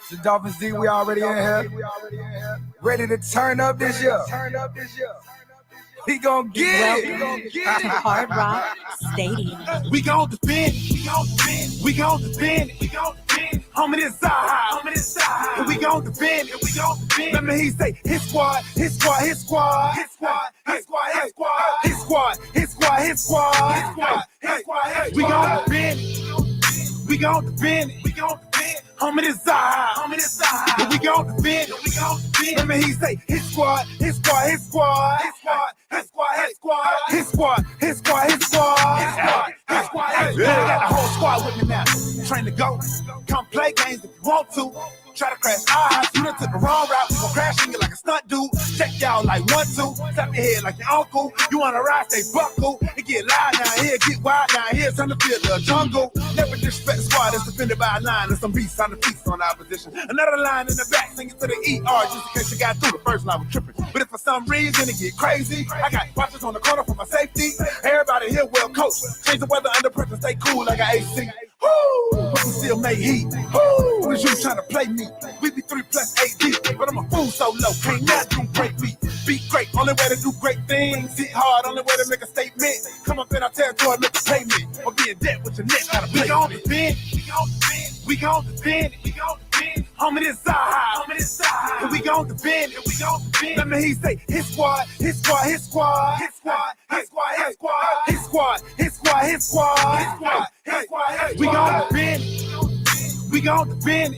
The Dolphins D, we already in here. Ready to turn up this year. We gon' get it. Hard Rock Stadium. We gon' defend. We gon' defend. Homie, this side. And we gon' defend. Let me hear you say, his squad. We gon' defend. We gon' defend. Homie, this side. And we gon' defend. Let me hear you say, his squad. We got the whole squad with me now. Train to go. Come play games if you want to. Try to crash our house, you done took the wrong route. We gon' crash in you like a stunt dude. Check y'all like 1, 2. Tap your head like your uncle. You wanna ride, stay buckle. It get loud down here, get wild down here. Turn the field to a jungle. Never disrespect the squad that's defended by a line. And some beasts on the feast on opposition. Another line in the back, sing it to the ER. Just in case you got through the first line with tripping. But if for some reason it get crazy, I got watchers on the corner for my safety. Everybody here well coached. Change the weather under pressure, stay cool like an AC. Woo! But we still made heat. Woo! Was you trying to play me? We be 3 plus 8 deep, but I'm a fool so low. Can't nothing break me. Be great, only way to do great things. Hit hard, only way to make a statement. Come up in our territory, make a payment. Or be in debt with your neck, gotta play. We gon' defend. Homie, this side. And we gon' defend. Let me hear you say, his squad. We gon' defend.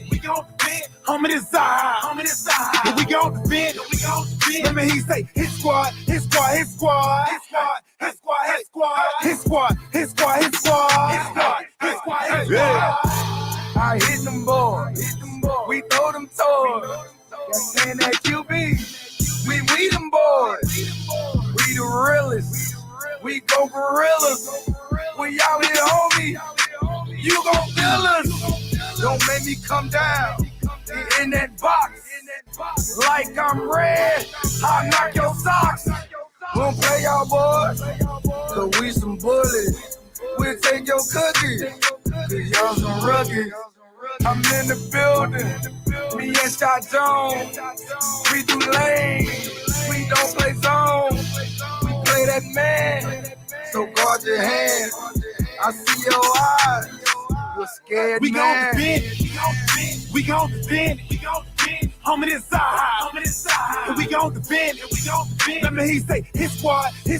Homie, this side. And we gon' defend. Let me hear you say, his squad. I hit them boys. We throw them toys. Got saying that QB. We them boys. We the realest. We go gorillas. We out here, homie. You gon' feel us. Don't make me come down. In that box. Like I'm red. I'll knock your socks. We don't play y'all boys. Cause we some bullies. We'll take your cookies. Cause y'all some rookies. I'm in the building. Me and Shot Jones. We do lane. We don't play zone. We play that man. So guard your hands. I see your eyes. You're scared, we man. We gon' defend. Homie, this side. And we gon' defend. Let me hear you say, his squad. We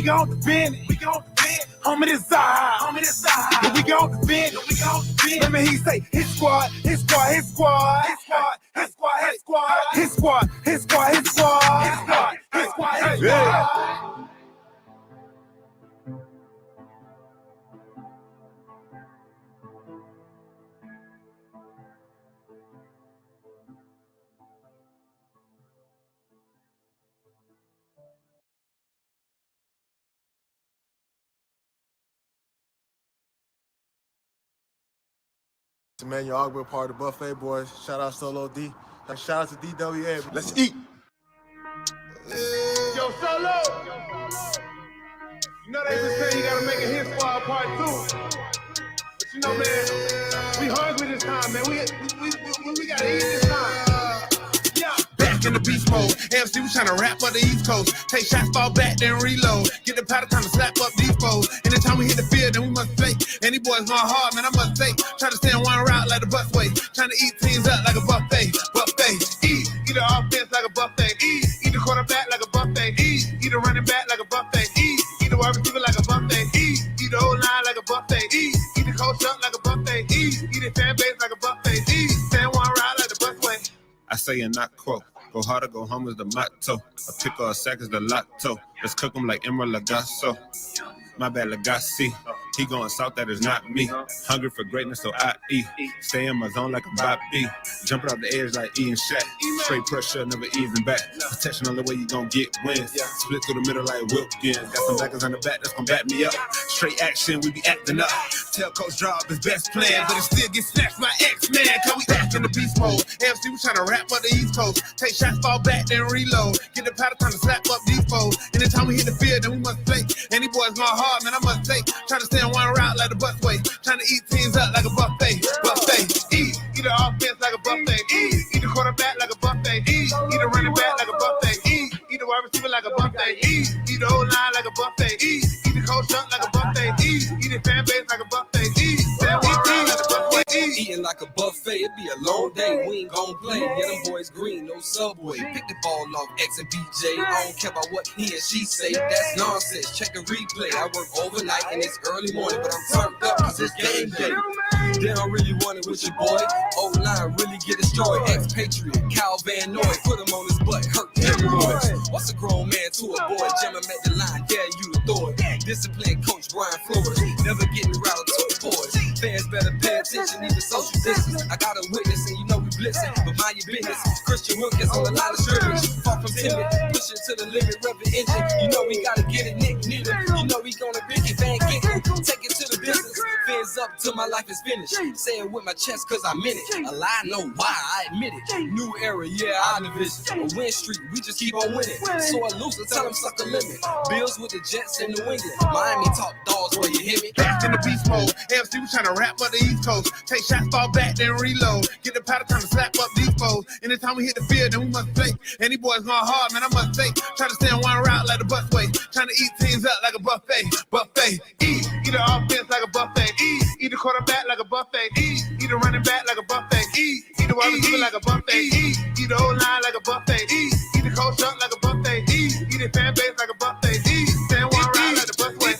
gon' defend. Homie, this side. And we gon' defend. Let me hear you say, his squad. Yeah. Emmanuel Ogba, part of the Buffet Boys. Shout out Solo D. Shout out to DWA. Let's eat. Yo, Solo. You know they been saying you gotta make a hit squad part 2. But you know, man, we hungry this time, man. We gotta eat this time. Yeah. Back in the beast mode. AFC was trying to rap up the East Coast. Take shots, fall back, then reload. Get the powder time to slap up these foes. Anytime we hit the field, then we must play. And these boys going hard, man, I must say. Trying to stay in one route like the busway. Trying to eat teams up like a buffet. Eat the offense like a buffet. Eat the quarterback like a buffet. Eat the running back like a buffet. Eat the wide receiver like a buffet. Eat the O-line like a buffet. Eat the coach up like a buffet. Eat the fan base like a buffet. Stay in one route like the busway. I say and not quote. Go hard or go home is the motto. A pick or a sack is the lotto. Let's cook them like Emerald Lagasso. My bad, Legacy. He going south, that is not me. Hungry for greatness, so I eat. Stay in my zone like a Bobby. Jumping off the edge like E and Shaq. Straight pressure, never even back. Protection on the way you gon' get wins. Split through the middle like Wilkins. Got some backers on the back that's gon' back me up. Straight action, we be acting up. Tell Coach Drop his best plan, but it still gets snatched by X-Man. Cause we back in the beast mode. AFC, we tryna rap up the East Coast. Take shots, fall back, then reload. Get the powder, time to slap up these foes. Anytime we hit the field, then we must play. And these boys going hard, man, I must say. Tryna stay on one route like the busway. Tryna eat teams up like a buffet. Eat the offense like a buffet. Eat the quarterback like a buffet. Eat the running back like a buffet. Eat the wide receiver like a buffet. Eat the O-line like a buffet. Eat the coach up like a buffet. Eat the fan base like a buffet. Eat that one round like a buffet. Eating like a buffet, it be a long day. We ain't gon' play. Yeah, them boys green, no subway. Pick the ball off X and BJ. I don't care about what he and she say. That's nonsense. Check the replay. I work overnight and it's early morning, but I'm turned up cause it's game day. They don't really want it with your boy. O-line really get destroyed. Ex-Patriot, Cal Van Noy. Put him on his butt, hurt hemorrhoids. What's a grown man to a boy? Jam him at the line, dare you to throw it. Discipline coach Brian Flores. Never getting routed to the boys. Fans better pay attention, even social distance. I got a witness and you know we blitzing. But mind your business. Christian Wilkins on the line of scrimmage. Far from timid, pushing to the limit, rubbing engine. You know we gotta get it, Nick Needham. You know we gonna bring it, Van Gittin. Take it to the business. Fans up till my life is finished. Say it with my chest cause I meant it. A lie, no why, I admit it. New era, yeah, our division. A win streak, we just keep on winning. So I lose, tell them suck a limit. Bills with the Jets in New England. Miami top dogs where you hear me. Back in the beast mode. AFC, we tryna rap up the East Coast. Take shots, fall back, then reload. Get the powder, time to slap up these foes. Anytime we hit the field, then we must play. And these boys going hard, man, I must say. Tryna stay on one route like the busway. Tryna eat teams up like a buffet. Eat the offense like a buffet. Eat the quarterback like a buffet. Eat the running back like a buffet. Eat the wide receiver like a buffet. Eat the O-line like a buffet. Eat the coach up like a buffet. Eat the fan base like a buffet. Stand one round like the busway.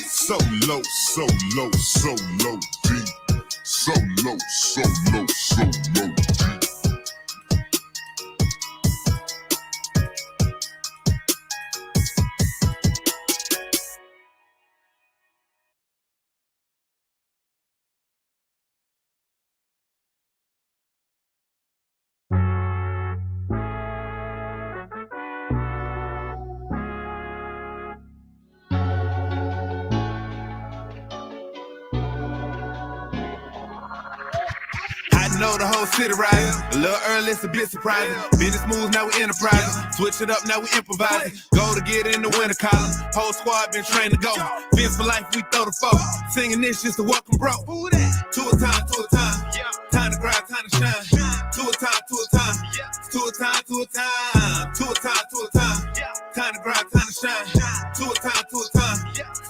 So low, so low, so low, deep. So low, so low, so low, deep. Know the whole city rising. A little early, it's a bit surprising. Business moves, now we enterprising. Switch it up, now we improvising. Go to get in the winter column. Whole squad been trained to go. Fins for life, we throw the foe. Singing this just to welcome bro. To a time, to a time. Time to grind, time to shine. To a time, to a time. To a time, to a time. To a time, to a time. Time to grind, time to shine. To a time, to a time.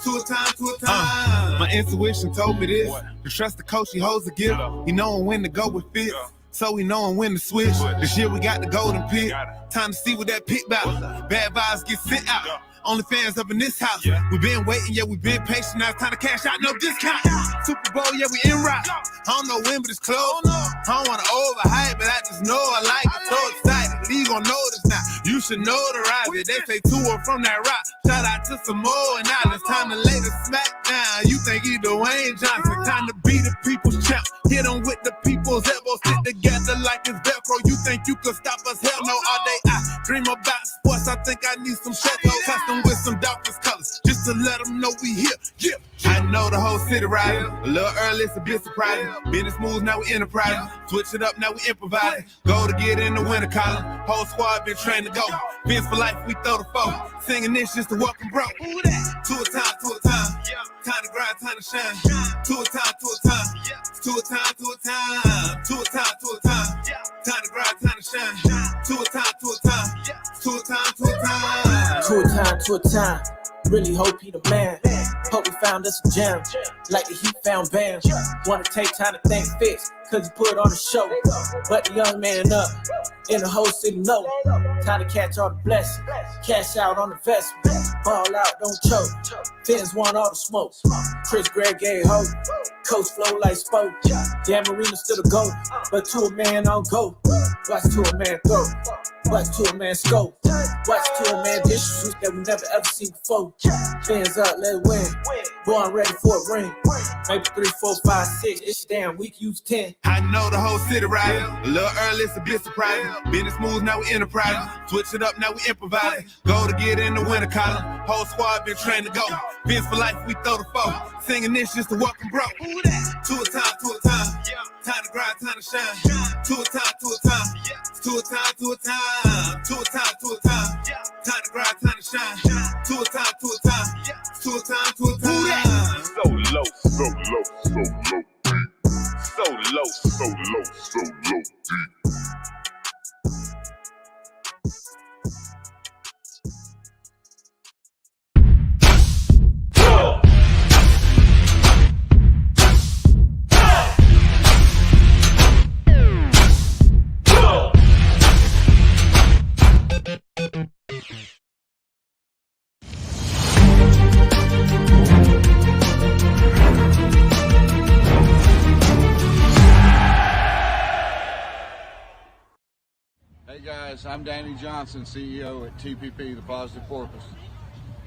To a time, to a time. My intuition told me this. To trust the coach, he holds the gift. He knowing when to go with fits. So we knowing when to switch. This year we got the golden pick. Time to see what that pick about. Bad vibes get sent out. Only fans up in this house. We been waiting, yeah, we been patient. Now it's time to cash out, no discount. Super Bowl, yeah, we en route. I don't know when, but it's close. I don't wanna overhype, but I just know I like it. So excited, you gon' notice now. You should notarize it. They say 2 or from that rock. Shout out to Samoa and now it's time to lay the smack down. You think you Dwayne Johnson? Time to be the people's champ. Hit them with the people's elbows, stick together like it's Velcro. You think you could stop us? Hell no, all day I dream about sports. I think I need some Checo custom with some darkest colors, just to let them know we here. Yeah. I know the whole city riding. A little early, it's a bit surprising. Business moves, now we enterprising. Switch it up, now we improvising. Go to get in the winter column. Whole squad been trained to go. Fins for life, we throw the foe. Singing this just to welcome bro. To a time, to a time. Time to grind, time to shine. To a time, to a time. To a time, to a time. To a time, to a time. Time to grind, time to shine. To a time, to a time. To a time, to a time. To a time, to a time. Really hope he the man. Hope we found us a gem. Like the Heat found Bam. Wanna take time to thank Fitz, cause he put on the show. But the young man up, in the whole city know. Time to catch all the blessings. Cash out on the investment. Ball out, don't choke. Fins want all the smoke. Chris Gregg gave hope. Coach flow like spoke. Damn Marina still a go. But to a man on go. Watch to a man throw. Watch to a man scope. Watch to a man dishes that we never ever seen before. Fins up, let it win. Boy, I'm ready for a ring. Maybe 3, 4, 5, 6. It's damn week, use 10. I know the whole city riding. A little early, it's a bit surprising. Business moves, now we enterprising. Switch it up, now we improvising. Go to get in the winter column. Whole squad been trained to go. Vince for life, we throw the foe. Singing this just to walk and broke. To a time, to a time. Time to grind, time to shine. To a time, to a time. To a time, to a time. To a time, to a time. Time to grind, time to shine. To a time, to a time. To a time, to a time. So low, so low, so low, deep. So low, so low, so low, deep. Hey guys, I'm Danny Johnson, CEO at TPP, The Positive Porpoise.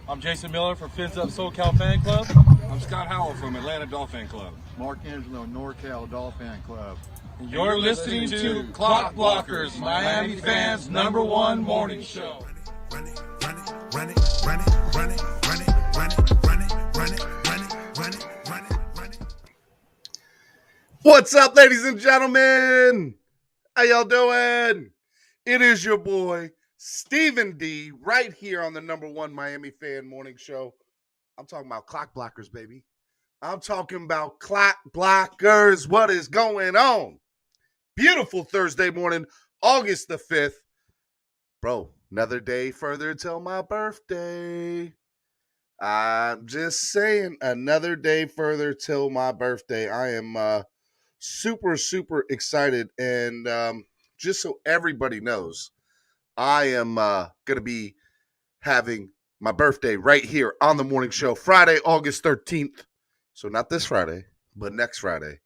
I'm Jason Miller from Fins Up SoCal Fan Club. I'm Scott Howell from Atlanta Dolphin Club. Mark Angelo, NorCal Dolphin Club. You're listening to Clock Blockers, Miami fans' #1 morning show. Run it, run it, run it, run it, run it, run it, run it, run it, run it, run it, run it, run it, run it. What's up, ladies and gentlemen? How y'all doing? It is your boy, Stephen D, right here on the #1 Miami fan morning show. I'm talking about Clock Blockers, baby. I'm talking about Clock Blockers. What is going on? Beautiful Thursday morning, August the 5th. Bro, another day further till my birthday. I'm just saying, another day further till my birthday. I am super, super excited. And just so everybody knows, I am going to be having my birthday right here on the morning show, Friday, August 13th. So not this Friday, but next Friday.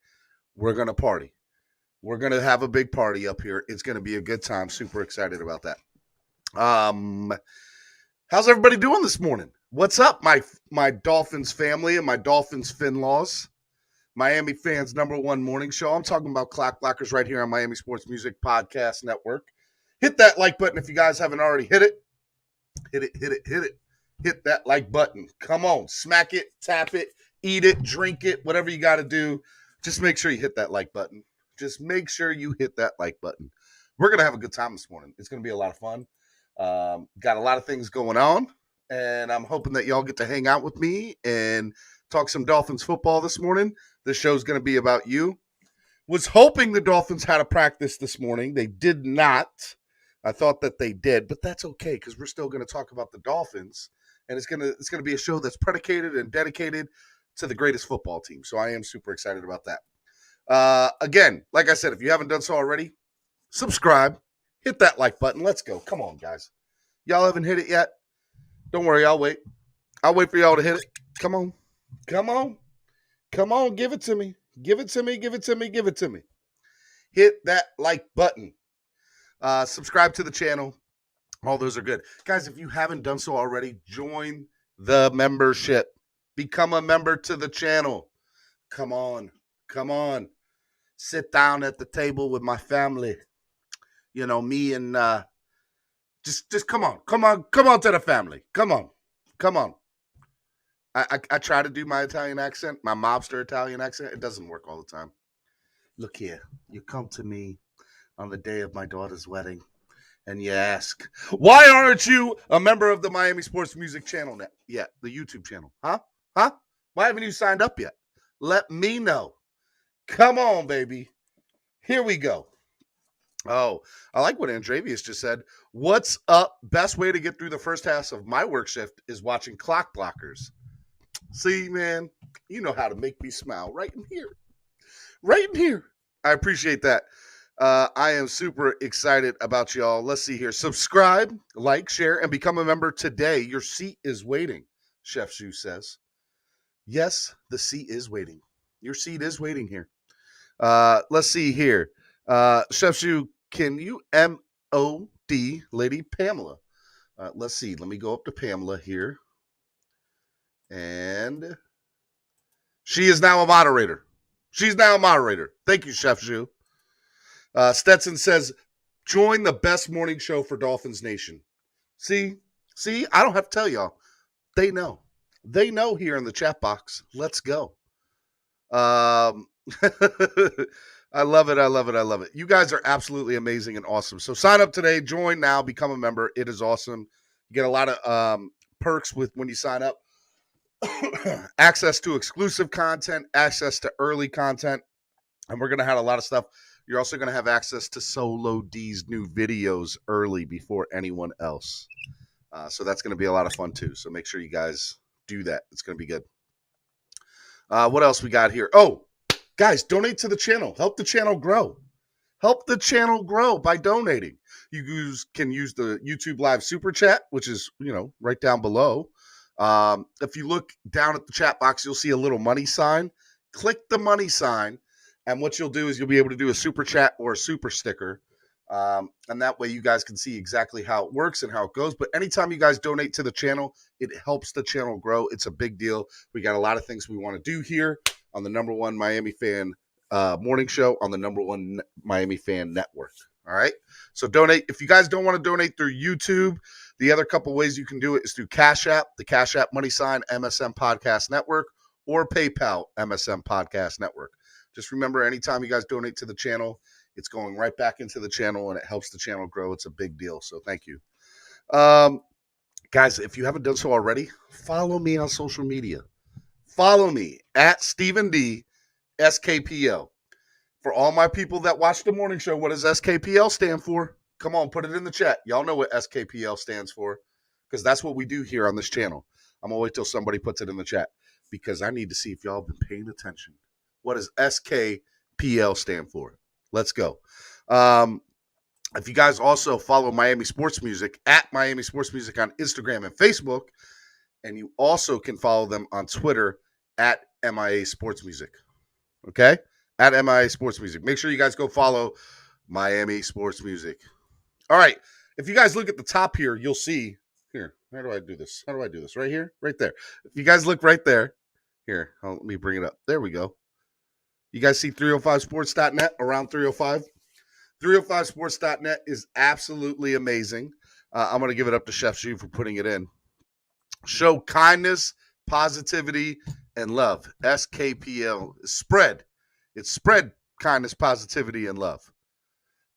We're going to party. We're going to have a big party up here. It's going to be a good time. Super excited about that. How's everybody doing this morning? What's up, my Dolphins family and my Dolphins Finlaws? Miami fans' #1 morning show. I'm talking about Clock Blockers right here on Miami Sports Music Podcast Network. Hit that like button if you guys haven't already hit it. Hit it, hit it, hit it. Hit that like button. Come on, smack it, tap it, eat it, drink it, whatever you got to do. Just make sure you hit that like button. Just make sure you hit that like button. We're going to have a good time this morning. It's going to be a lot of fun. Got a lot of things going on, and I'm hoping that y'all get to hang out with me and talk some Dolphins football this morning. This show's going to be about you. Was hoping the Dolphins had a practice this morning. They did not. I thought that they did, but that's okay because we're still going to talk about the Dolphins, and it's going to be a show that's predicated and dedicated to the greatest football team. So I am super excited about that. Again, like I said, if you haven't done so already, subscribe, hit that like button. Let's go. Come on, guys. Y'all haven't hit it yet? Don't worry, I'll wait. I'll wait for y'all to hit it. Come on. Come on. Come on, give it to me. Give it to me, give it to me, give it to me. Hit that like button. Subscribe to the channel. All those are good. Guys, if you haven't done so already, join the membership. Become a member to the channel. Come on. Come on. Sit down at the table with my family. You know, me and just come on. Come on to the family. Come on. Come on. I try to do my Italian accent, my mobster Italian accent. It doesn't work all the time. Look here. You come to me on the day of my daughter's wedding, and you ask, why aren't you a member of the Miami Sports Music channel yet, the YouTube channel? Huh? Why haven't you signed up yet? Let me know. Come on, baby. Here we go. Oh, I like what Andrevius just said. What's up? Best way to get through the first half of my work shift is watching Clock Blockers. See, man, you know how to make me smile right in here. Right in here. I appreciate that. I am super excited about y'all. Let's see here. Subscribe, like, share, and become a member today. Your seat is waiting, Chef Shu says. Yes, the seat is waiting. Your seat is waiting here. Let's see here. Chef Shu, can you MOD Lady Pamela? Let's see. Let me go up to Pamela here. And She is now a moderator. She's now a moderator. Thank you, Chef Zhu. Stetson says, join the best morning show for Dolphins Nation. See, I don't have to tell y'all. They know. They know here in the chat box. Let's go. I love it. I love it. I love it. You guys are absolutely amazing and awesome. So sign up today. Join now. Become a member. It is awesome. You get a lot of perks when you sign up. Access to exclusive content, access to early content, and we're going to have a lot of stuff. You're also going to have access to Solo D's new videos early before anyone else. So that's going to be a lot of fun too. So make sure you guys do that. It's going to be good. What else we got here? Oh, guys, donate to the channel. Help the channel grow. Help the channel grow by donating. You can use the YouTube Live Super Chat, which is, right down below. If you look down at the chat box, you'll see a little money sign. Click the money sign, and what you'll do is you'll be able to do a super chat or a super sticker. And that way you guys can see exactly how it works and how it goes. But anytime you guys donate to the channel, it helps the channel grow. It's a big deal. We got a lot of things we want to do here on the number one Miami fan morning show on the number one Miami fan network. All right. So donate. If you guys don't want to donate through YouTube, the other couple ways you can do it is through Cash App, the Cash App money sign, MSM Podcast Network, or PayPal, MSM Podcast Network. Just remember, anytime you guys donate to the channel, it's going right back into the channel, and it helps the channel grow. It's a big deal. So thank you. Guys, if you haven't done so already, follow me on social media. Follow me at Stephen D. SKPL. For all my people that watch the morning show, what does SKPL stand for? Come on, put it in the chat. Y'all know what SKPL stands for, because that's what we do here on this channel. I'm going to wait till somebody puts it in the chat, because I need to see if y'all have been paying attention. What does SKPL stand for? Let's go. If you guys also follow Miami Sports Music at Miami Sports Music on Instagram and Facebook, and you also can follow them on Twitter at MIA Sports Music. Okay? At MIA Sports Music. Make sure you guys go follow Miami Sports Music. All right. If you guys look at the top here, you'll see here. How do I do this? How do I do this? Right here? Right there. If you guys look right there. Here. Let me bring it up. There we go. You guys see 305sports.net around 305? 305sports.net is absolutely amazing. I'm going to give it up to Chef Zhu for putting it in. Show kindness, positivity, and love. SKPL. Spread. It's spread kindness, positivity, and love.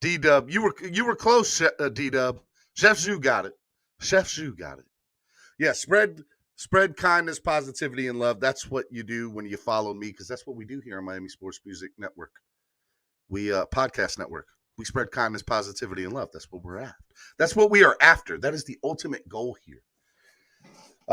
D-Dub, you were close, D-Dub. Chef Zhu got it. Chef Zhu got it. Yeah, spread kindness, positivity, and love. That's what you do when you follow me, because that's what we do here on Miami Sports Music Network. We podcast network. We spread kindness, positivity, and love. That's what we're at. That's what we are after. That is the ultimate goal here.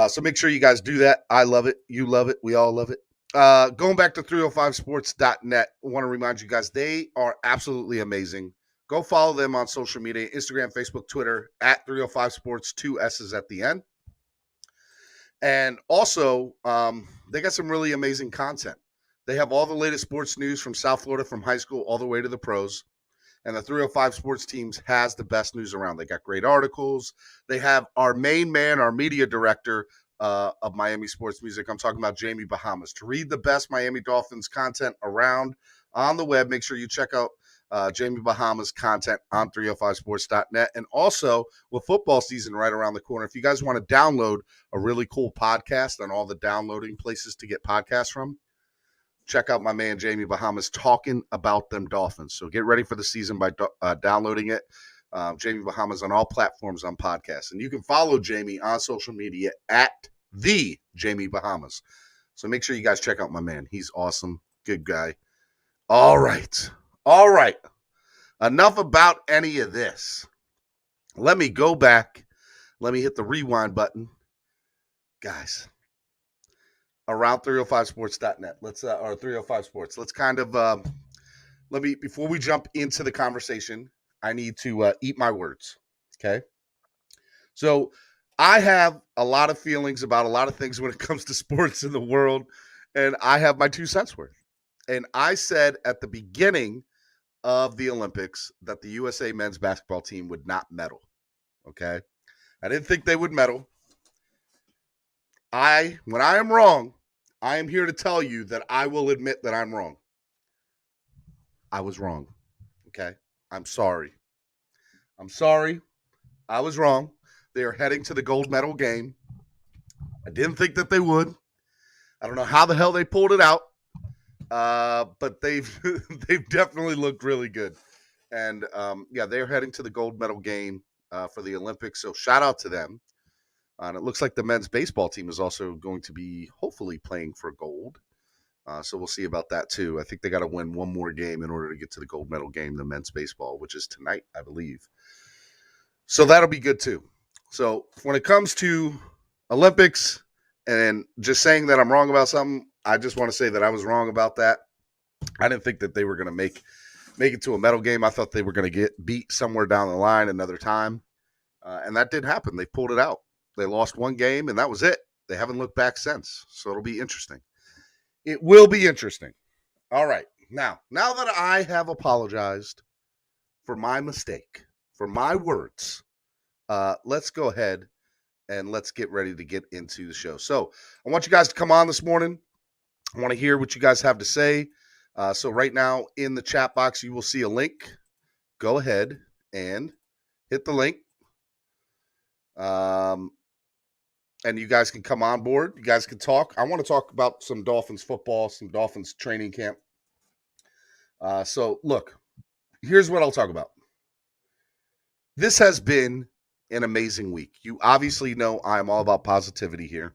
So make sure you guys do that. I love it. You love it. We all love it. Going back to 305sports.net, I want to remind you guys, they are absolutely amazing. Go follow them on social media, Instagram, Facebook, Twitter, at 305sports, 2 S's at the end. And also, they got some really amazing content. They have all the latest sports news from South Florida, from high school all the way to the pros. And the 305 Sports teams has the best news around. They got great articles. They have our main man, our media director of Miami Sports Music. I'm talking about Jamie Bahamas. To read the best Miami Dolphins content around on the web, make sure you check out Jamie Bahamas' content on 305sports.net. And also, with football season right around the corner, if you guys want to download a really cool podcast on all the downloading places to get podcasts from, check out my man Jamie Bahamas talking about them Dolphins. So get ready for the season by downloading it. Jamie Bahamas on all platforms on podcasts. And you can follow Jamie on social media at the Jamie Bahamas. So make sure you guys check out my man. He's awesome. Good guy. All right. All right. Enough about any of this. Let me go back. Let me hit the rewind button. Guys, around 305sports.net. Or 305 Sports. Let's kind of, before we jump into the conversation, I need to eat my words. Okay. So I have a lot of feelings about a lot of things when it comes to sports in the world, and I have my 2 cents worth. And I said at the beginning of the Olympics that the USA men's basketball team would not medal. Okay. I didn't think they would medal. When I am wrong, I am here to tell you that I will admit that I'm wrong. I was wrong. Okay? I'm sorry. I was wrong. They are heading to the gold medal game. I didn't think that they would. I don't know how the hell they pulled it out. But they've definitely looked really good. And they're heading to the gold medal game for the Olympics. So shout out to them. And it looks like the men's baseball team is also going to be hopefully playing for gold. So we'll see about that too. I think they got to win one more game in order to get to the gold medal game, the men's baseball, which is tonight, I believe. So that'll be good too. So when it comes to Olympics and just saying that I'm wrong about something, I just want to say that I was wrong about that. I didn't think that they were going to make it to a medal game. I thought they were going to get beat somewhere down the line another time. And that did happen. They pulled it out. They lost one game, and that was it. They haven't looked back since. So it'll be interesting. It will be interesting. All right. Now that I have apologized for my mistake, for my words, let's go ahead and let's get ready to get into the show. So I want you guys to come on this morning. I want to hear what you guys have to say. So right now in the chat box, you will see a link. Go ahead and hit the link. And you guys can come on board. You guys can talk. I want to talk about some Dolphins football, some Dolphins training camp. So look, here's what I'll talk about. This has been an amazing week. You obviously know I'm all about positivity here,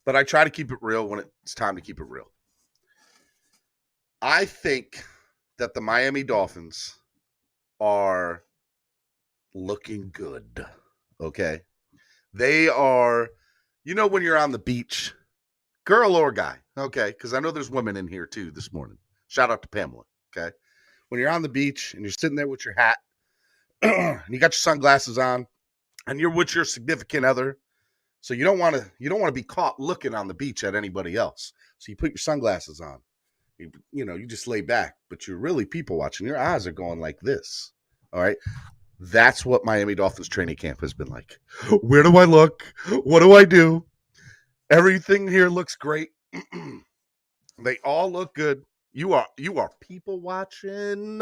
but I try to keep it real when it's time to keep it real. I think that the Miami Dolphins are looking good, okay? They are, when you're on the beach, girl or guy, okay? Because I know there's women in here too this morning. Shout out to Pamela, okay? When you're on the beach and you're sitting there with your hat and you got your sunglasses on and you're with your significant other, so you don't want to be caught looking on the beach at anybody else. So you put your sunglasses on. You just lay back, but you're really people watching. Your eyes are going like this, all right? That's what Miami Dolphins training camp has been like. Where do I look? What do I do? Everything here looks great. They all look good. You are people watching.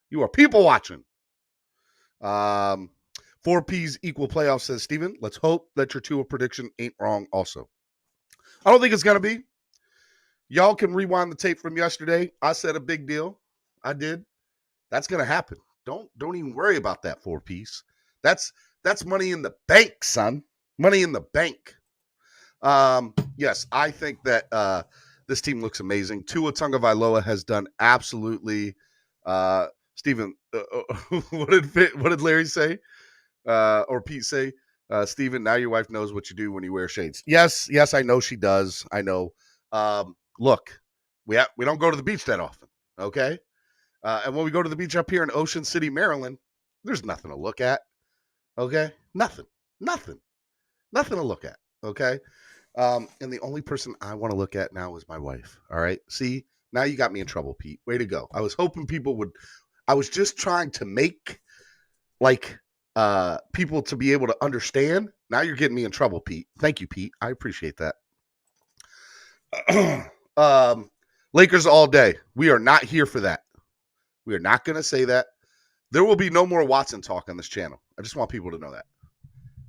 You are people watching. 4 P's equal playoffs, says Steven. Let's hope that your Tua prediction ain't wrong also. I don't think it's going to be. Y'all can rewind the tape from yesterday. I said a big deal. I did. That's going to happen. Don't even worry about that 4 piece. That's money in the bank, son. Money in the bank. Yes, I think that this team looks amazing. Tua Tagovailoa has done absolutely. Steven, what did Larry say? Or Pete say? Steven, now your wife knows what you do when you wear shades. Yes, I know she does. I know. Look, we don't go to the beach that often. Okay. And when we go to the beach up here in Ocean City, Maryland, there's nothing to look at. Okay? Nothing to look at. Okay? And the only person I want to look at now is my wife. All right? See, now you got me in trouble, Pete. Way to go. I was hoping I was just trying to make people to be able to understand. Now you're getting me in trouble, Pete. Thank you, Pete. I appreciate that. Lakers all day. We are not here for that. We are not going to say that. There will be no more Watson talk on this channel. I just want people to know that.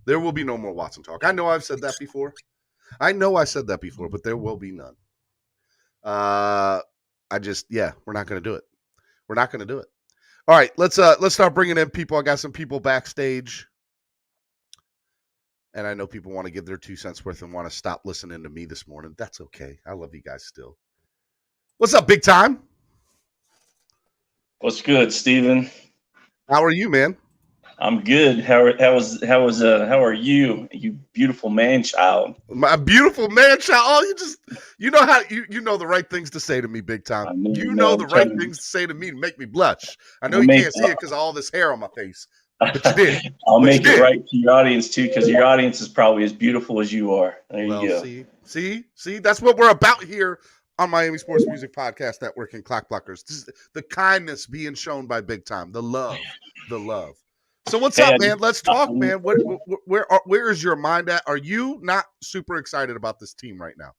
There will be no more Watson talk. I know I've said that before. But there will be none. We're not going to do it. We're not going to do it. All right, let's start bringing in people. I got some people backstage. And I know people want to give their 2 cents worth and want to stop listening to me this morning. That's okay. I love you guys still. What's up, big time? What's good, Steven? How are you, man? I'm good. How are you? You beautiful man child. My beautiful man child. Oh, you know how you know the right things to say to me, big time. You know the right things to say to me to make me blush. I know you can't see it because of all this hair on my face. But you did. I'll make it right to your audience too, because your audience is probably as beautiful as you are. There you go. See, that's what we're about here on Miami Sports Music Podcast Network and Clock Blockers. This is the kindness being shown by big time, the love. So what's up, man? Let's talk, man. Where is your mind at? Are you not super excited about this team right now?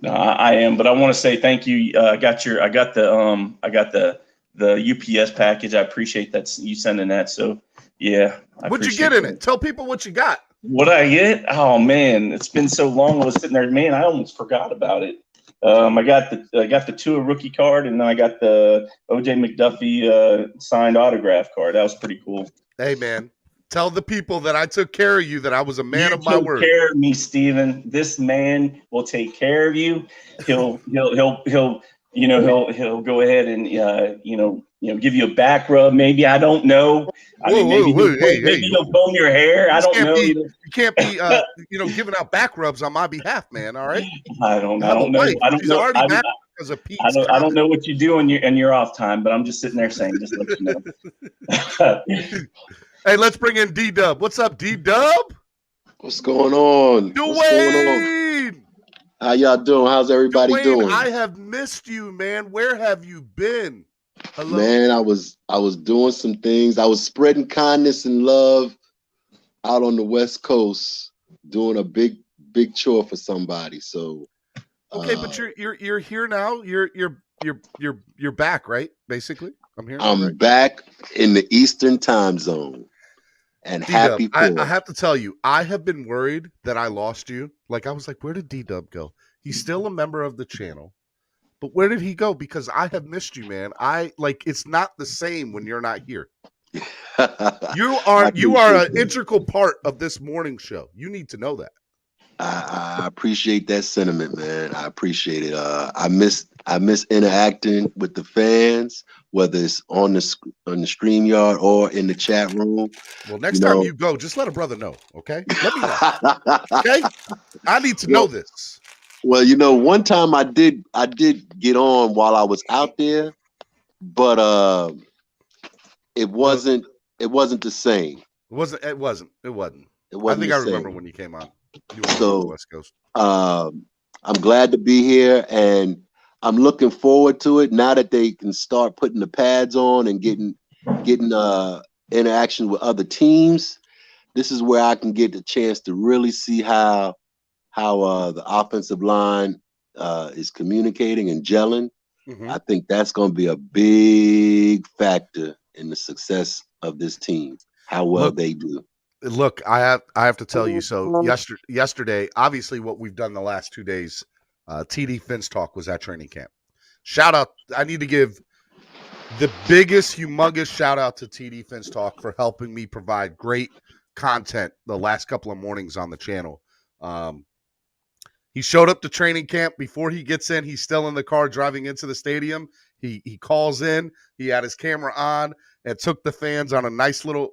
No, I am, but I want to say thank you. I got the UPS package. I appreciate that you sending that. So yeah, What'd you get in it? Tell people what you got. What I get? Oh man, it's been so long. I was sitting there, man. I almost forgot about it. I got the Tua rookie card, and then I got the OJ McDuffie signed autograph card. That was pretty cool. Hey man, tell the people that I took care of you, that I was a man of my word. Take care of me, Steven. This man will take care of you. He'll go ahead and give you a back rub. Maybe, I don't know. Maybe he'll comb your hair. I don't know. You can't be giving out back rubs on my behalf, man. All right. I don't know. I don't know what you do in your off time, but I'm just sitting there saying, just let you know. Hey, let's bring in D-Dub. What's up, D-Dub? What's going on? Dwayne! How y'all doing? How's everybody doing? I have missed you, man. Where have you been? Hello? Man, I was doing some things. I was spreading kindness and love out on the West Coast, doing a big chore for somebody. So okay, but you're here now. You're back, right? Basically, I'm back in the Eastern time zone. And happy for I have to tell you, I have been worried that I lost you. Like, I was like, where did D-Dub go? He's still a member of the channel, but where did he go? Because I have missed you, man. It's not the same when you're not here. You are an integral part of this morning show. You need to know that. I appreciate that sentiment, man. I appreciate it. I miss interacting with the fans, whether it's on the StreamYard or in the chat room. Well, next time you go, just let a brother know, okay? Let me know. Okay? I need to know this. Well, one time I did get on while I was out there, but it wasn't the same. It wasn't. I think I remember when you came on. So West Coast. I'm glad to be here, and I'm looking forward to it now that they can start putting the pads on and getting interaction with other teams. This is where I can get the chance to really see how the offensive line is communicating and gelling. Mm-hmm. I think that's going to be a big factor in the success of this team, how well they do. Look, I have to tell you. So yesterday, obviously, what we've done the last 2 days, TD Fins Talk was at training camp. Shout out! I need to give the biggest, humongous shout out to TD Fins Talk for helping me provide great content the last couple of mornings on the channel. He showed up to training camp. Before he gets in, he's still in the car driving into the stadium. He calls in. He had his camera on and took the fans on a nice little,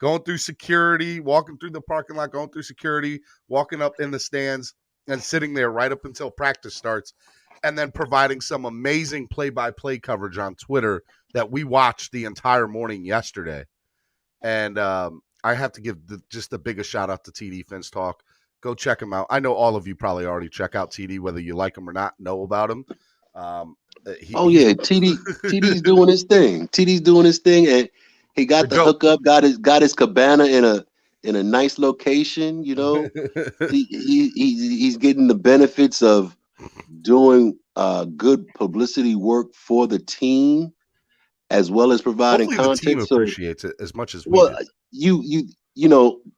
going through security, walking through the parking lot, going through security, walking up in the stands and sitting there right up until practice starts, and then providing some amazing play-by-play coverage on Twitter that we watched the entire morning yesterday. And I have to give just the biggest shout-out to TD Fins Talk. Go check him out. I know all of you probably already check out TD, whether you like him or not, know about him. TD's doing his thing. TD's doing his thing, and he got the hookup, got his cabana in a nice location. He's getting the benefits of doing good publicity work for the team, as well as providing hopefully content. The team appreciates it as much as we do.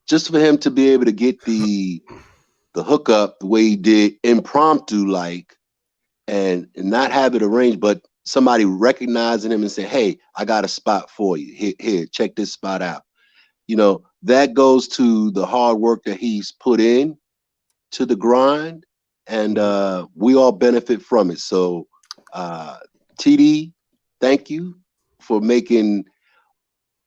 Just for him to be able to get the hookup the way he did, impromptu like, and not have it arranged, but somebody recognizing him and saying, "Hey, I got a spot for you. Here, check this spot out." That goes to the hard work that he's put in to the grind, and we all benefit from it. So, TD, thank you for making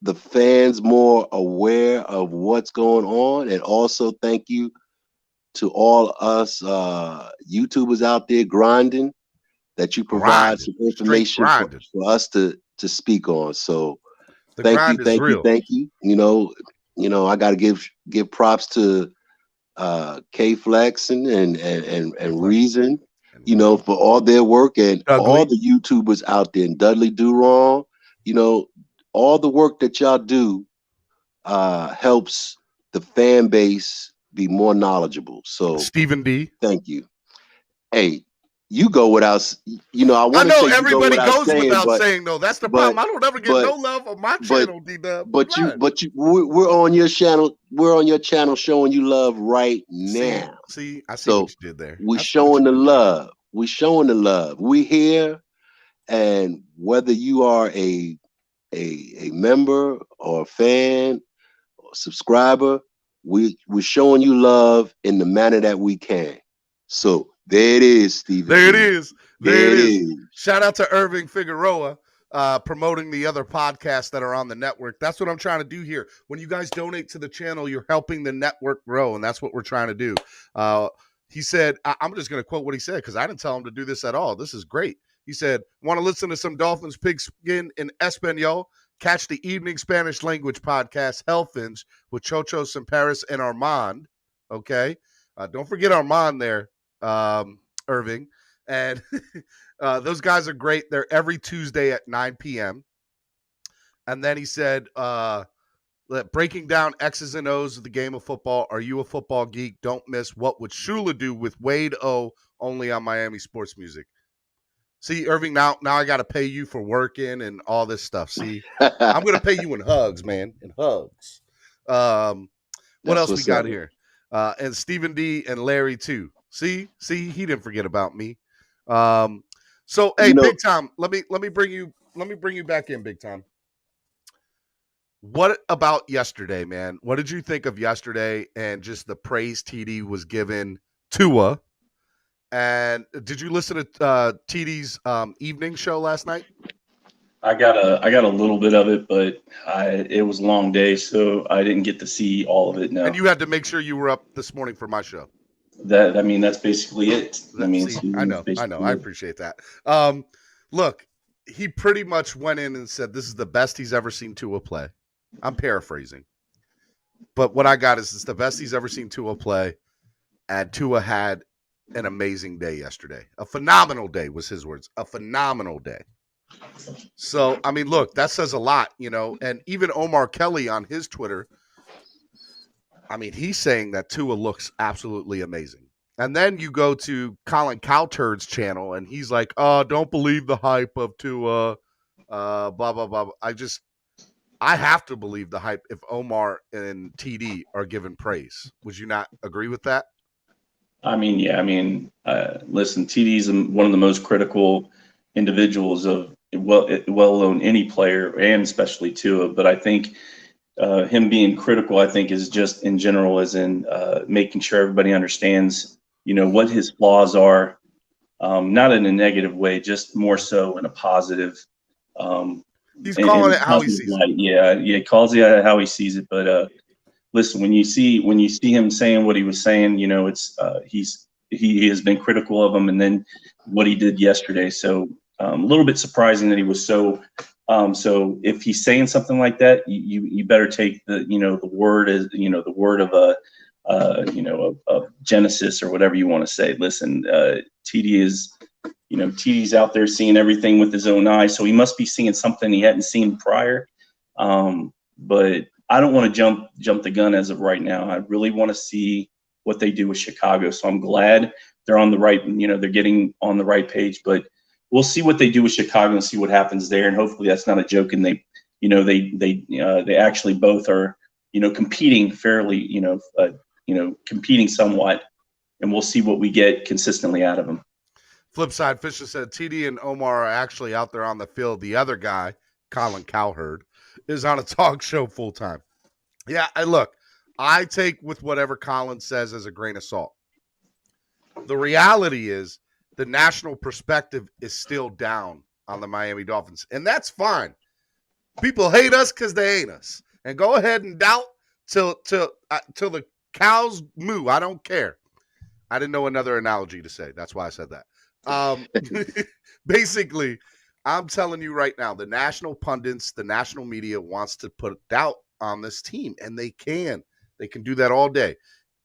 the fans more aware of what's going on, and also thank you to all us YouTubers out there grinding, that you provide some information for us to speak on. So thank you. I got to give props to K Flex and Reason, for all their work, and all the YouTubers out there, and Dudley Durong, all the work that y'all do helps the fan base be more knowledgeable. So Stephen D, thank you. Hey, you go without. I I want to know say you go everybody without goes saying, without but saying though. That's the but problem. I don't ever get no love on my but channel, D-Dub. we're on your channel. We're on your channel showing you love right now. See, I see So what you did there. we're showing the love. We're showing the love. We here, and whether you are a member or a fan or subscriber, we're showing you love in the manner that we can. So there it is, Stephen. There it is. There it is. Shout out to Irving Figueroa promoting the other podcasts that are on the network. That's what I'm trying to do here. When you guys donate to the channel, you're helping the network grow, and that's what we're trying to do. He said, I'm just going to quote what he said because I didn't tell him to do this at all. This is great. He said, want to listen to some Dolphins pigskin in Espanol? Catch the evening Spanish language podcast, Hellfins, with Chocho Samparis and Armand. Okay? Don't forget Armand there, Irving. And those guys are great. They're every Tuesday at 9 p.m. And then he said, breaking down X's and O's of the game of football. Are you a football geek? Don't miss What Would Shula Do with Wade O, only on Miami Sports Music. See, Irving, now I got to pay you for working and all this stuff. See, I'm going to pay you in hugs, man, in hugs. What else we got here? And Stephen D and Larry too. See, he didn't forget about me. So hey, Big Tom, let me bring you back in, Big Tom. What about yesterday, man? What did you think of yesterday and just the praise TD was given Tua? And did you listen to TD's evening show last night? I got a little bit of it, but it was a long day, so I didn't get to see all of it. No. And you had to make sure you were up this morning for my show. That's basically it. I know. I appreciate that. Look, he pretty much went in and said this is the best he's ever seen Tua play. I'm paraphrasing, but what I got is it's the best he's ever seen Tua play, and Tua had an amazing day yesterday. A phenomenal day was his words. A phenomenal day. So, I mean, look, that says a lot, and even Omar Kelly on his Twitter, I mean, he's saying that Tua looks absolutely amazing. And then you go to Colin Cowturd's channel, and he's like, oh, don't believe the hype of Tua, blah, blah, blah. I have to believe the hype if Omar and TD are given praise. Would you not agree with that? Listen, TD's one of the most critical individuals of well alone any player, and especially Tua. But I think him being critical, I think, is just in general, as in making sure everybody understands, what his flaws are, not in a negative way, just more so in a positive. He's calling it how he sees it. Yeah, calls it how he sees it. But listen, when you see him saying what he was saying, it's he has been critical of him, and then what he did yesterday. So a little bit surprising that he was so. So if he's saying something like that, you better take the word as the word of a Genesis or whatever you want to say. Listen, TD is. TD's out there seeing everything with his own eyes, so he must be seeing something he hadn't seen prior. But I don't want to jump the gun as of right now. I really want to see what they do with Chicago. So I'm glad they're on the right, they're getting on the right page. But we'll see what they do with Chicago and see what happens there. And hopefully that's not a joke. And they actually both are, competing fairly, competing somewhat. And we'll see what we get consistently out of them. Flip side, Fisher said TD and Omar are actually out there on the field. The other guy, Colin Cowherd, is on a talk show full time. Yeah, I take with whatever Colin says as a grain of salt. The reality is the national perspective is still down on the Miami Dolphins, and that's fine. People hate us because they ain't us, and go ahead and doubt till the cows moo. I don't care. I didn't know another analogy to say. That's why I said that. Basically, I'm telling you right now, the national pundits, the national media wants to put doubt on this team, and they can do that all day,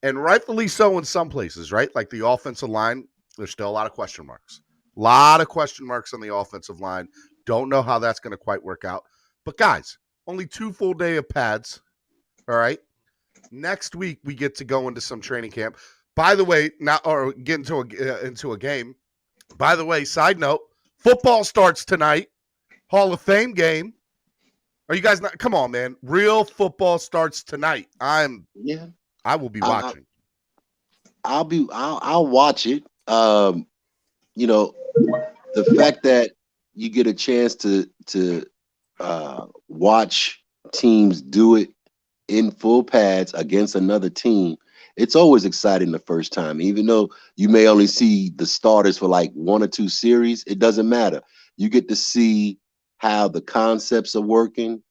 and rightfully so in some places, right? Like the offensive line, there's still a lot of question marks on the offensive line. Don't know how that's going to quite work out, but guys, only 2 full day of pads. All right. Next week, we get to go into some training camp. By the way, now or get into a game. By the way, side note: football starts tonight. Hall of Fame game. Are you guys not? Come on, man! Real football starts tonight. I will be watching. I'll watch it. You know, the fact that you get a chance to watch teams do it in full pads against another team, it's always exciting the first time. Even though you may only see the starters for like 1 or 2 series, it doesn't matter. You get to see how the concepts are working,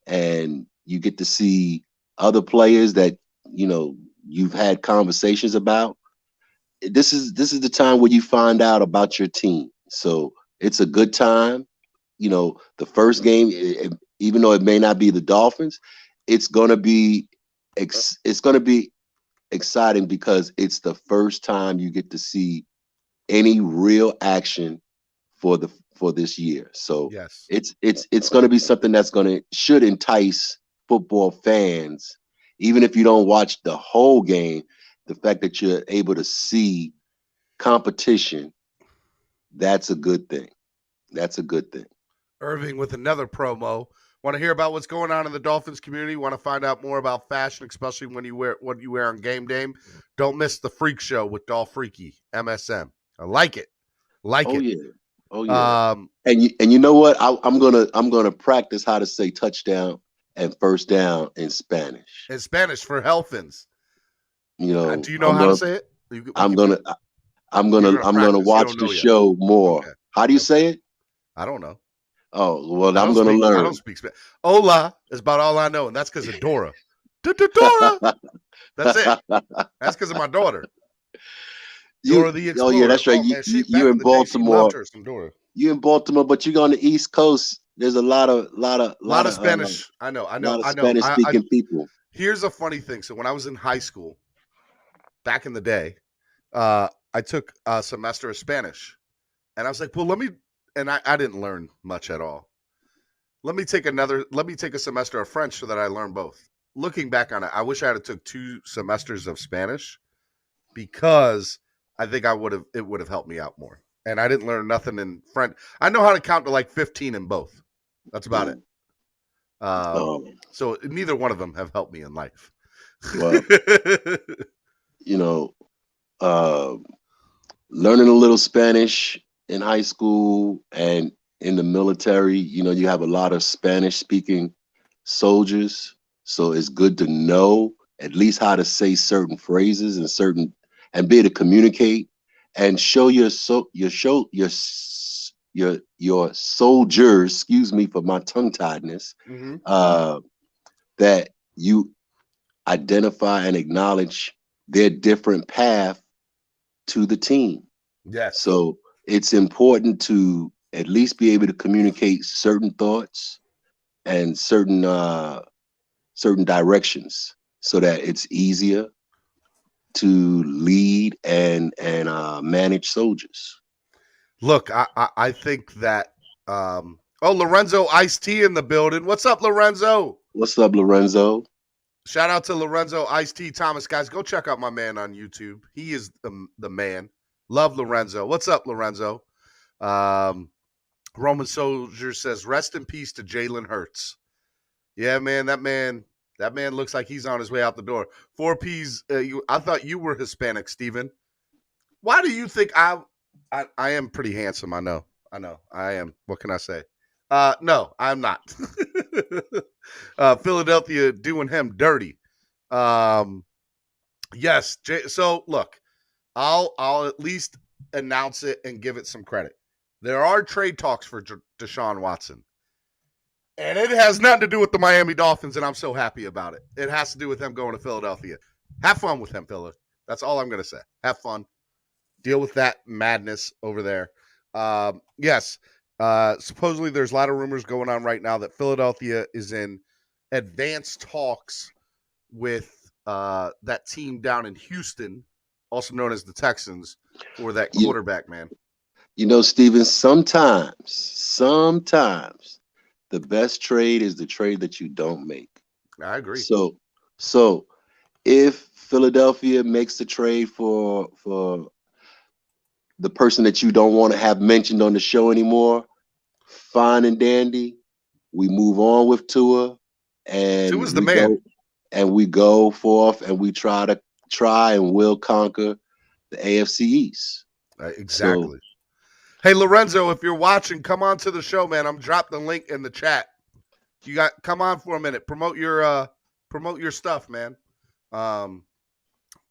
and you get to see other players that you've had conversations about. This is the time where you find out about your team. So it's a good time. The first game, even though it may not be the Dolphins, it's gonna be exciting because it's the first time you get to see any real action for this year. So yes, it's going to be something that's should entice football fans, even if you don't watch the whole game. The fact that you're able to see competition, that's a good thing. That's a good thing. Irving with another promo. Want to hear about what's going on in the Dolphins community? Want to find out more about fashion, especially when you wear what you wear on game day? Don't miss the Freak Show with Dolph Freaky, MSM. I like it. Oh yeah. And you know what? I'm gonna practice how to say touchdown and first down in Spanish. In Spanish for Helfins. Do you know how to say it? I'm gonna watch the show more. Okay. How do you say it? I don't know. Oh, well, I'm going to learn. I don't speak Spanish. Hola is about all I know, and that's because of Dora. Dora. That's it. That's because of my daughter. Dora the Explorer. Oh, yeah, that's right. You in Baltimore. You in Baltimore, but you're on the East Coast. There's a lot of Spanish. I know. Spanish-speaking people. Here's a funny thing. So when I was in high school, back in the day, I took a semester of Spanish, and I was like, well, let me. And I didn't learn much at all. Let me take a semester of French so that I learn both. Looking back on it, I wish I had took 2 semesters of Spanish, because I think it would have helped me out more. And I didn't learn nothing in French. I know how to count to like 15 in both. That's about it. So neither one of them have helped me in life. Well, learning a little Spanish in high school and in the military, you have a lot of Spanish speaking soldiers. So it's good to know at least how to say certain phrases and be able to communicate and show your soldiers, excuse me for my tongue tiedness, that you identify and acknowledge their different path to the team. Yes. So it's important to at least be able to communicate certain thoughts and certain directions so that it's easier to lead and manage soldiers. Look, I think that Lorenzo Ice-T in the building. What's up, Lorenzo? What's up, Lorenzo? Shout out to Lorenzo Ice-T Thomas. Guys, go check out my man on YouTube. He is the man. Love Lorenzo. What's up, Lorenzo? Roman Soldier says, rest in peace to Jalen Hurts. Yeah, man, that man looks like he's on his way out the door. 4Ps, I thought you were Hispanic, Steven. Why do you think I am pretty handsome? I know. I am. What can I say? No, I'm not. Philadelphia doing him dirty. Yes. So look, I'll at least announce it and give it some credit. There are trade talks for Deshaun Watson. And it has nothing to do with the Miami Dolphins, and I'm so happy about it. It has to do with them going to Philadelphia. Have fun with him, Philly. That's all I'm going to say. Have fun. Deal with that madness over there. Yes. Supposedly there's a lot of rumors going on right now that Philadelphia is in advanced talks with that team down in Houston, also known as the Texans, for that quarterback, man. Steven, sometimes the best trade is the trade that you don't make. I agree. So if Philadelphia makes the trade for the person that you don't want to have mentioned on the show anymore, fine and dandy. We move on with Tua, and Tua's the man. We go forth and we try and will conquer the AFC East. Exactly. Hey, Lorenzo, if you're watching, come on to the show, man. I'm dropping the link in the chat. Come on for a minute. Promote your stuff, man.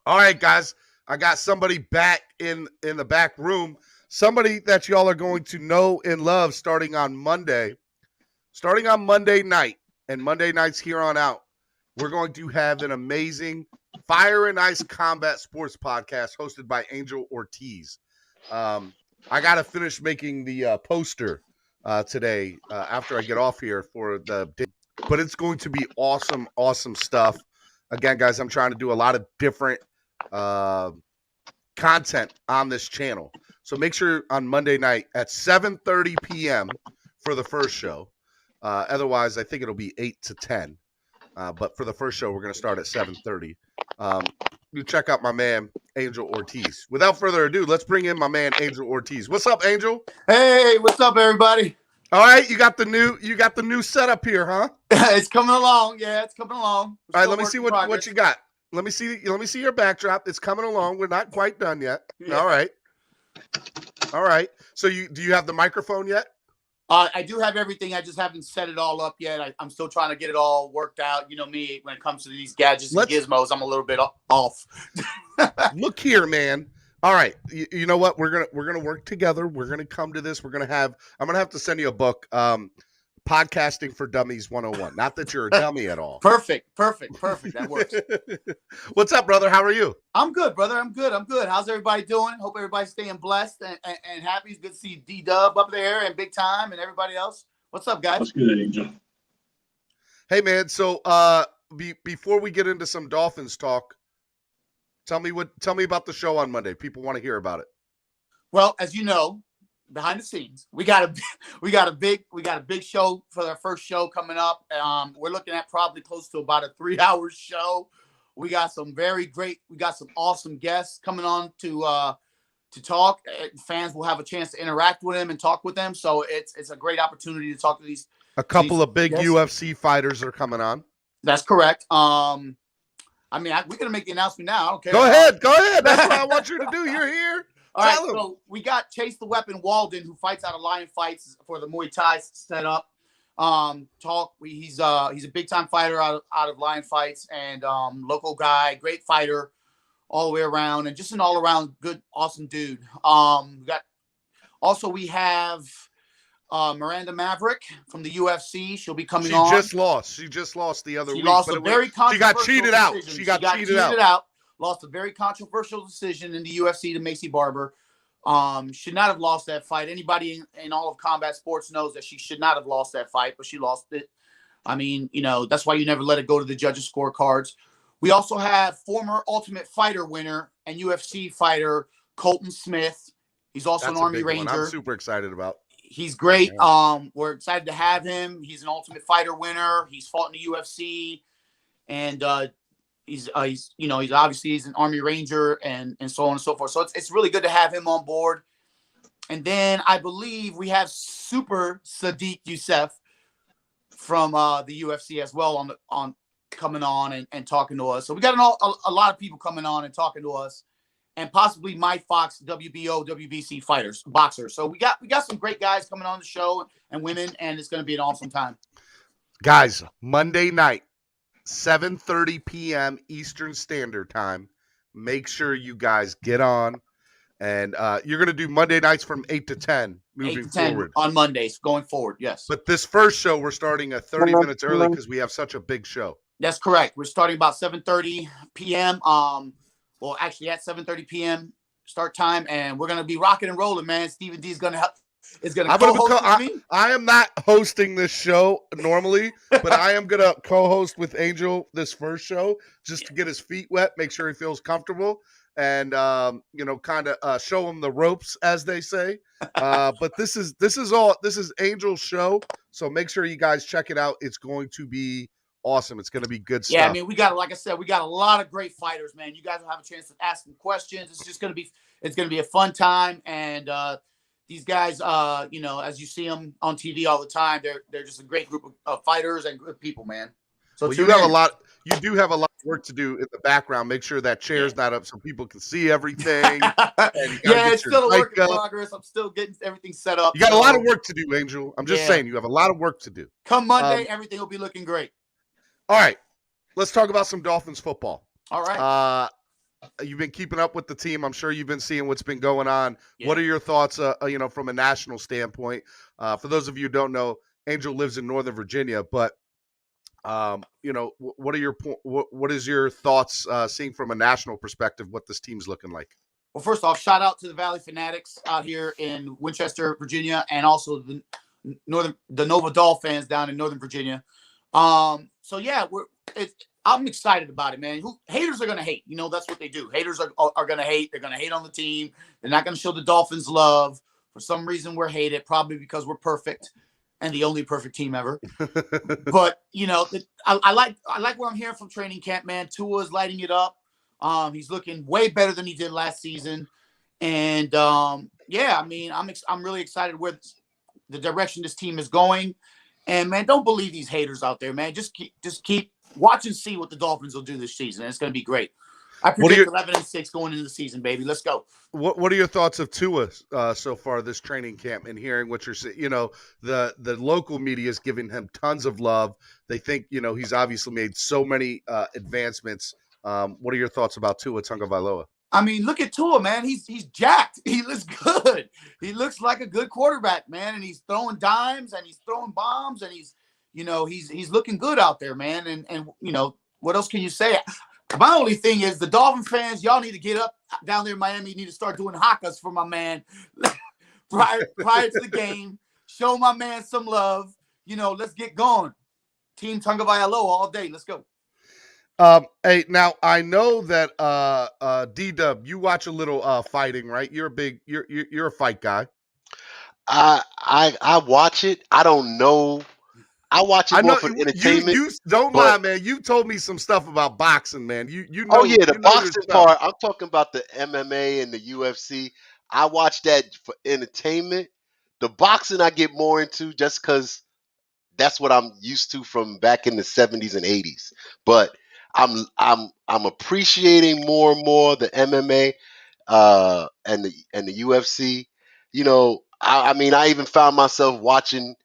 All right, guys. I got somebody back in the back room. Somebody that y'all are going to know and love starting on Monday. Starting on Monday night and Monday nights here on out, we're going to have an amazing Fire and Ice Combat Sports podcast hosted by Angel Ortiz. I got to finish making the poster today after I get off here for the day. But it's going to be awesome, awesome stuff. Again, guys, I'm trying to do a lot of different content on this channel. So make sure on Monday night at 7:30 p.m. for the first show. Otherwise, I think it'll be 8 to 10. But for the first show, we're going to start at 7:30. You check out my man, Angel Ortiz. Without further ado, let's bring in my man, Angel Ortiz. What's up, Angel? Hey, what's up, everybody? All right, you got the new setup here, huh? It's coming along. Yeah, it's coming along. All right, let me see what you got. Let me see your backdrop. It's coming along. We're not quite done yet. Yeah. All right. So do you have the microphone yet? I do have everything. I just haven't set it all up yet. I'm still trying to get it all worked out. You know me, when it comes to these gadgets and gizmos, I'm a little bit off. Look here, man. All right. You know what? We're gonna work together. We're gonna come to this. I'm gonna have to send you a book. Podcasting for Dummies 101. Not that you're a dummy at all. Perfect. That works. What's up, brother? How are you? I'm good, brother. I'm good. How's everybody doing? Hope everybody's staying blessed and happy. It's good to see D-Dub up there and Big Time and everybody else. What's up, guys? What's good, Angel? Hey, man. So before we get into some Dolphins talk, tell me about the show on Monday. People want to hear about it. Well, as you know, behind the scenes, we got a big show for our first show coming up. We're looking at probably close to about a 3-hour show. We got some awesome guests coming on to talk. Fans will have a chance to interact with them and talk with them. So it's a great opportunity to talk to these. A couple of big UFC fighters are coming on. That's correct. We're gonna make the announcement now. I don't care. Go ahead. That's what I want you to do. You're here. All right, so we got Chase the Weapon Walden, who fights out of Lion Fights for the Muay Thai setup. He's a big time fighter out of Lion Fights and local guy, great fighter all the way around, and just an all around good, awesome dude. We have Miranda Maverick from the UFC. She'll be coming on. She just lost the other week. She got cheated out. She got cheated out. Lost a very controversial decision in the UFC to Macy Barber. Should not have lost that fight. Anybody in all of combat sports knows that she should not have lost that fight, but she lost it. That's why you never let it go to the judges' scorecards. We also have former Ultimate Fighter winner and UFC fighter Colton Smith. He's also an Army Ranger. I'm super excited about. He's great. We're excited to have him. He's an Ultimate Fighter winner. He's fought in the UFC, and he's an Army Ranger and so on and so forth. So it's really good to have him on board. And then I believe we have Super Sadiq Youssef from the UFC as well on coming on and talking to us. So we got a lot of people coming on and talking to us, and possibly Mike Fox, WBO, WBC fighters, boxers. So we got some great guys coming on the show and women, and it's going to be an awesome time. Guys, Monday night, 7:30 p.m. Eastern Standard Time. Make sure you guys get on. And you're going to do Monday nights from 8 to 10 moving forward. On Mondays going forward, yes. But this first show, we're starting at 30 minutes early because we have such a big show. That's correct. We're starting about 7:30 p.m. Actually at 7:30 p.m. start time, and we're going to be rocking and rolling, man. Stephen D is going to help. I am not hosting this show normally, but I am going to co-host with Angel this first show just to get his feet wet, make sure he feels comfortable, and kind of show him the ropes, as they say. But this is Angel's show, so make sure you guys check it out. It's going to be awesome. It's going to be good stuff. Yeah, I mean, like I said, we got a lot of great fighters, man. You guys will have a chance to ask them questions. It's going to be a fun time. And these guys, as you see them on TV all the time, they're just a great group of fighters and good people, man. So well, you do have a lot of work to do in the background. Make sure that chair's not up so people can see everything. It's still a work in progress. I'm still getting everything set up. You got a lot of work to do, Angel. I'm just saying, you have a lot of work to do. Come Monday, everything will be looking great. All right, let's talk about some Dolphins football. All right. You've been keeping up with the team. I'm sure you've been seeing what's been going on. Yeah. What are your thoughts, from a national standpoint? For those of you who don't know, Angel lives in Northern Virginia, but what is your thoughts seeing from a national perspective what this team's looking like? Well, first off, shout out to the Valley Fanatics out here in Winchester, Virginia, and also the Nova Doll fans down in Northern Virginia. So yeah, I'm excited about it, man. Haters are gonna hate. That's what they do. Haters are gonna hate. They're gonna hate on the team. They're not gonna show the Dolphins love. For some reason, we're hated, probably because we're perfect and the only perfect team ever. But I like what I'm hearing from training camp, man. Tua is lighting it up. He's looking way better than he did last season, and I'm really excited where the direction this team is going. And man, don't believe these haters out there, man. Just keep watch and see what the Dolphins will do this season. It's going to be great. I predict 11-6 going into the season, baby. Let's go. What are your thoughts of Tua so far this training camp and hearing what you're saying? The local media is giving him tons of love. They think, he's obviously made so many advancements. What are your thoughts about Tua Tagovailoa? I mean, look at Tua, man. He's jacked. He looks good. He looks like a good quarterback, man. And he's throwing dimes and he's throwing bombs and he's looking good out there, man. And what else can you say? My only thing is the Dolphin fans, y'all need to get up down there in Miami. You need to start doing hakas for my man prior to the game. Show my man some love. Let's get going. Team Tagovailoa all day. Let's go. Hey, now I know that D-Dub, you watch a little fighting, right? You're a fight guy. I watch it. I don't know. I watch it more for entertainment. You don't lie, man. You told me some stuff about boxing, man. You know. Oh yeah, the boxing part. I'm talking about the MMA and the UFC. I watch that for entertainment. The boxing I get more into just because that's what I'm used to from back in the 70s and 80s. But I'm appreciating more and more the MMA and the UFC. I mean, I even found myself watching,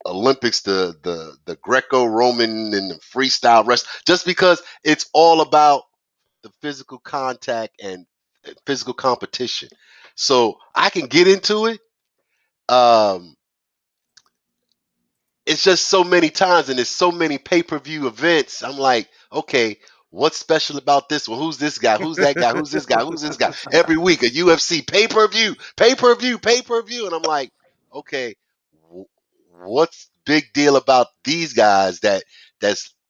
Olympics, the Greco-Roman and the freestyle rest, just because it's all about the physical contact and physical competition. So I can get into it. It's just so many times and there's so many pay-per-view events. I'm like, okay, what's special about this one? Who's this guy? Who's that guy? Who's this guy? Who's this guy? Every week, a UFC pay-per-view. And I'm like, okay, what's big deal about these guys that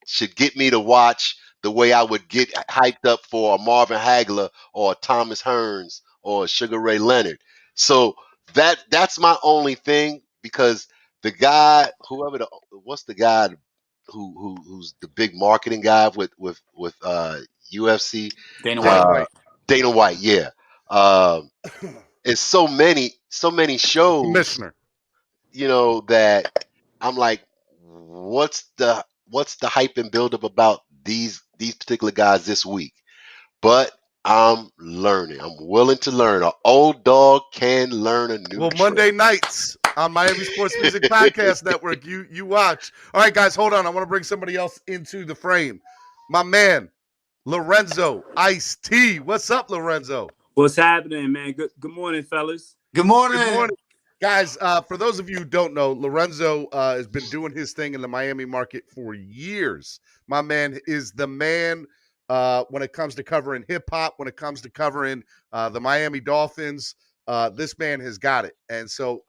should get me to watch the way I would get hyped up for a Marvin Hagler or a Thomas Hearns or a Sugar Ray Leonard? So that's my only thing, because the guy, what's the guy who's the big marketing guy with UFC? Dana White. Dana White, yeah. It's so many shows, Commissioner. That I'm like, what's the hype and build up about these particular guys this week? But I'm learning. I'm willing to learn. An old dog can learn a new trick. Monday nights on Miami Sports Music Podcast Network, you watch. All right, guys, hold on. I want to bring somebody else into the frame. My man, Lorenzo Ice-T. What's up, Lorenzo? What's happening, man? Good morning, fellas. Good morning. Good morning. Guys, for those of you who don't know, Lorenzo has been doing his thing in the Miami market for years. My man is the man when it comes to covering hip-hop, when it comes to covering the Miami Dolphins. This man has got it. And so,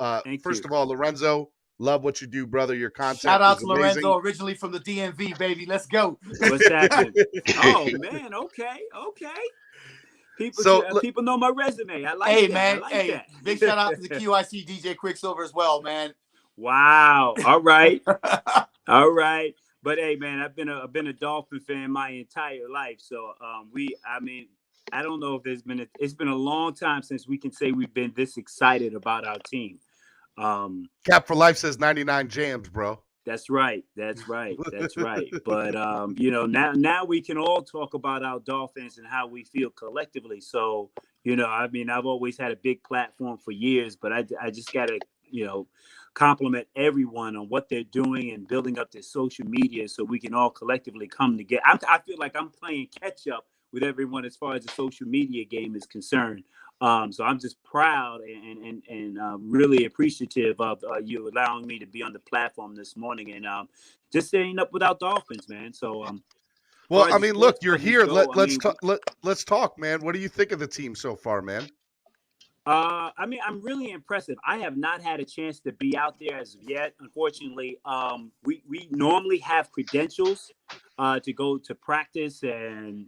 first of all, Lorenzo, love what you do, brother. Your content Shout out is to amazing. Lorenzo, originally from the DMV, baby. Let's go. What's happening? Oh, man, okay. People know my resume. I like that. Man. I like hey, that. Big shout out to the QIC DJ Quicksilver as well, man. Wow. All right. All right. But hey, man, I've been a Dolphin fan my entire life. So I don't know if it's been a long time since we can say we've been this excited about our team. Cap for Life says 99 jams, bro. That's right. But now we can all talk about our Dolphins and how we feel collectively. So, I've always had a big platform for years, but I just gotta, compliment everyone on what they're doing and building up their social media so we can all collectively come together. I feel like I'm playing catch up with everyone as far as the social media game is concerned. So I'm just proud and really appreciative of you allowing me to be on the platform this morning and just staying up with our Dolphins, man. So, well, I mean, look, you're here. Let's talk, man. What do you think of the team so far, man? I'm really impressive. I have not had a chance to be out there as of yet. Unfortunately, we normally have credentials to go to practice and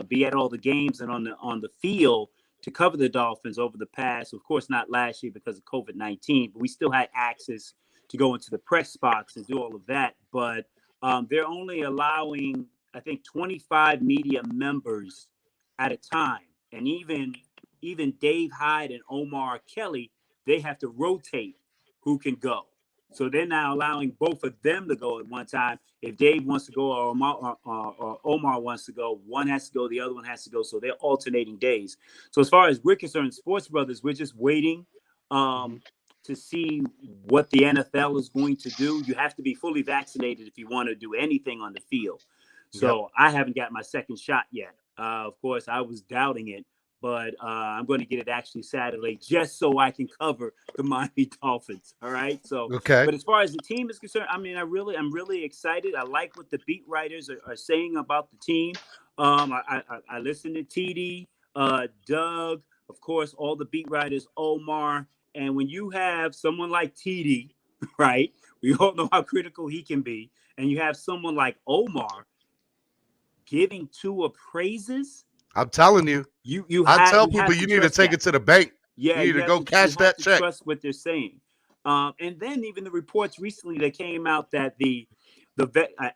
be at all the games and on the field to cover the Dolphins over the past. Of course, not last year because of COVID-19, but we still had access to go into the press box and do all of that. But they're only allowing, I think, 25 media members at a time, and even Dave Hyde and Omar Kelly, they have to rotate who can go. So they're now allowing both of them to go at one time. If Dave wants to go or Omar wants to go, one has to go, the other one has to go. So they're alternating days. So as far as we're concerned, Sports Brothers, we're just waiting to see what the NFL is going to do. You have to be fully vaccinated if you want to do anything on the field. So I haven't got my second shot yet. Of course, I was doubting it. But I'm going to get it actually Saturday just so I can cover the Miami Dolphins. All right. So, okay. But as far as the team is concerned, I'm really excited. I like what the beat writers are saying about the team. I listened to TD, Doug, of course, all the beat writers, Omar. And when you have someone like TD, right, we all know how critical he can be. And you have someone like Omar giving Tua praises. I'm telling you. I tell people you need to take it to the bank. Yeah, you need to go cash that check. Trust what they're saying. And then even the reports recently that came out that the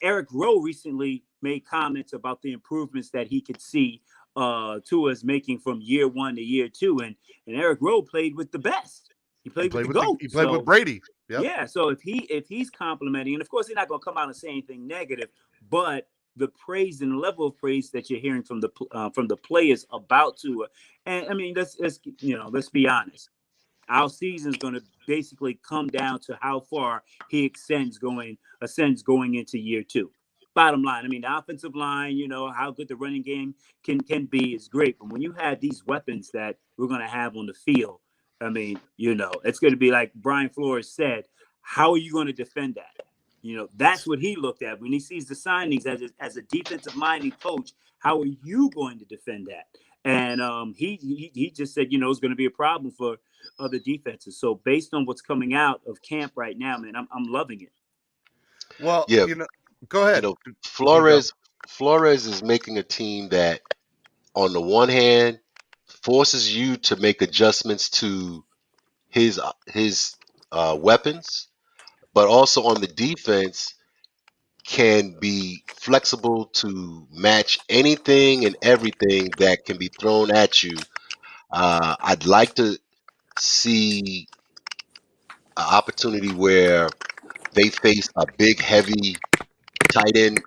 Eric Rowe recently made comments about the improvements that he could see Tua's making from year one to year two. And Eric Rowe played with the best. He played with the GOAT. He played with Brady. Yep. Yeah. So if he's complimenting, and of course he's not going to come out and say anything negative, but the praise and the level of praise that you're hearing from the players about Tua, and I mean, let's be honest. Our season is going to basically come down to how far he ascends going into year two. Bottom line, I mean, the offensive line, how good the running game can be is great, but when you have these weapons that we're going to have on the field, I mean, it's going to be like Brian Flores said. How are you going to defend that? That's what he looked at when he sees the signings as a defensive minded coach. How are you going to defend that? And he just said, it's going to be a problem for other defenses. So based on what's coming out of camp right now, man, I'm loving it. Well, yeah, go ahead. Flores is making a team that, on the one hand, forces you to make adjustments to his weapons, but also on the defense can be flexible to match anything and everything that can be thrown at you. I'd like to see an opportunity where they face a big, heavy tight end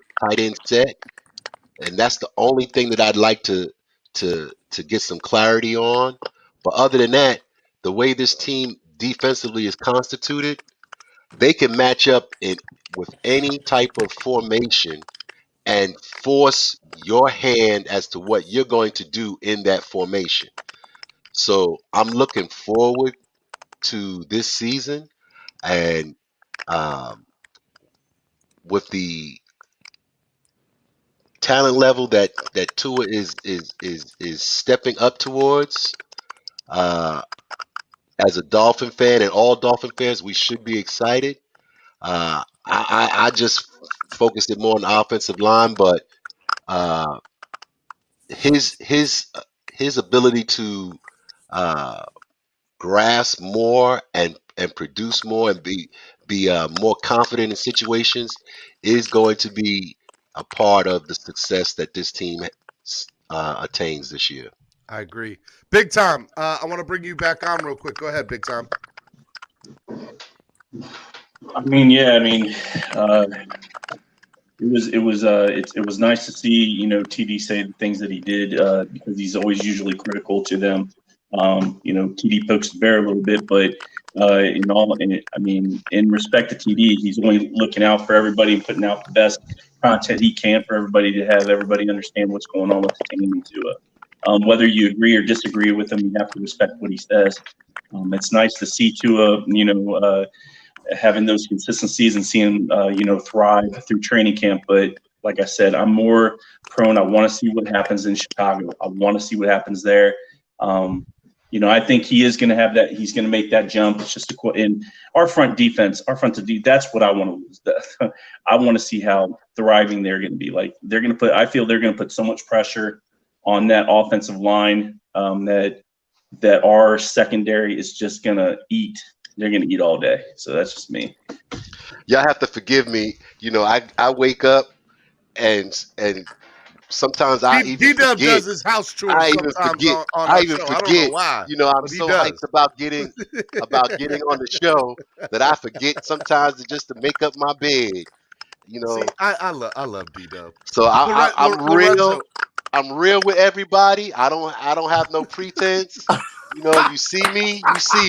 set, and that's the only thing that I'd like to get some clarity on. But other than that, the way this team defensively is constituted, they can match up with any type of formation and force your hand as to what you're going to do in that formation. So I'm looking forward to this season, and with the talent level that Tua is stepping up towards, as a Dolphin fan and all Dolphin fans, we should be excited. I just focused it more on the offensive line, but his ability to grasp more and and produce more and be more confident in situations is going to be a part of the success that this team attains this year. I agree. Big Tom, I want to bring you back on real quick. Go ahead, Big Tom. It was nice to see, TD say the things that he did, because he's always usually critical to them. TD pokes the bear a little bit, but in respect to TD, he's only looking out for everybody and putting out the best content he can for everybody to have everybody understand what's going on with the team. Whether you agree or disagree with him, you have to respect what he says. It's nice to see Tua, having those consistencies and seeing thrive through training camp. But like I said, I'm more prone. I want to see what happens in Chicago. I want to see what happens there. I think he is going to have that. He's going to make that jump. It's just in our front defense, that's what I want to lose. I want to see how thriving they're going to be. Like I feel they're going to put so much pressure on that offensive line that our secondary is just going to eat. They're going to eat all day. So that's just me. Y'all have to forgive me. I wake up and sometimes I even D-Dub forget. does his house chores sometimes on I that even show. forget. I don't know why. I'm so hyped about getting on the show that I forget sometimes just to make up my bed. See, I love D-Dub. So I'm real with everybody. I don't have no pretense. You see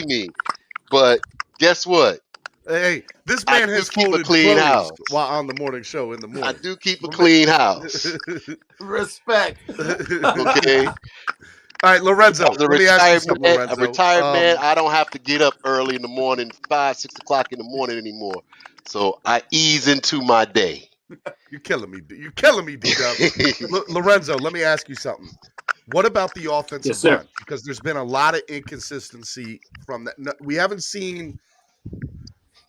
me. But guess what? Hey, this man has folded clean clothes house while on the morning show in the morning. I do keep a clean house. Respect. Okay. All right, Lorenzo. As a retired man, I don't have to get up early in the morning, 5, 6 o'clock in the morning anymore. So I ease into my day. You're killing me. D-Dub. Lorenzo, let me ask you something. What about the offensive line? Because there's been a lot of inconsistency from that. No, we haven't seen.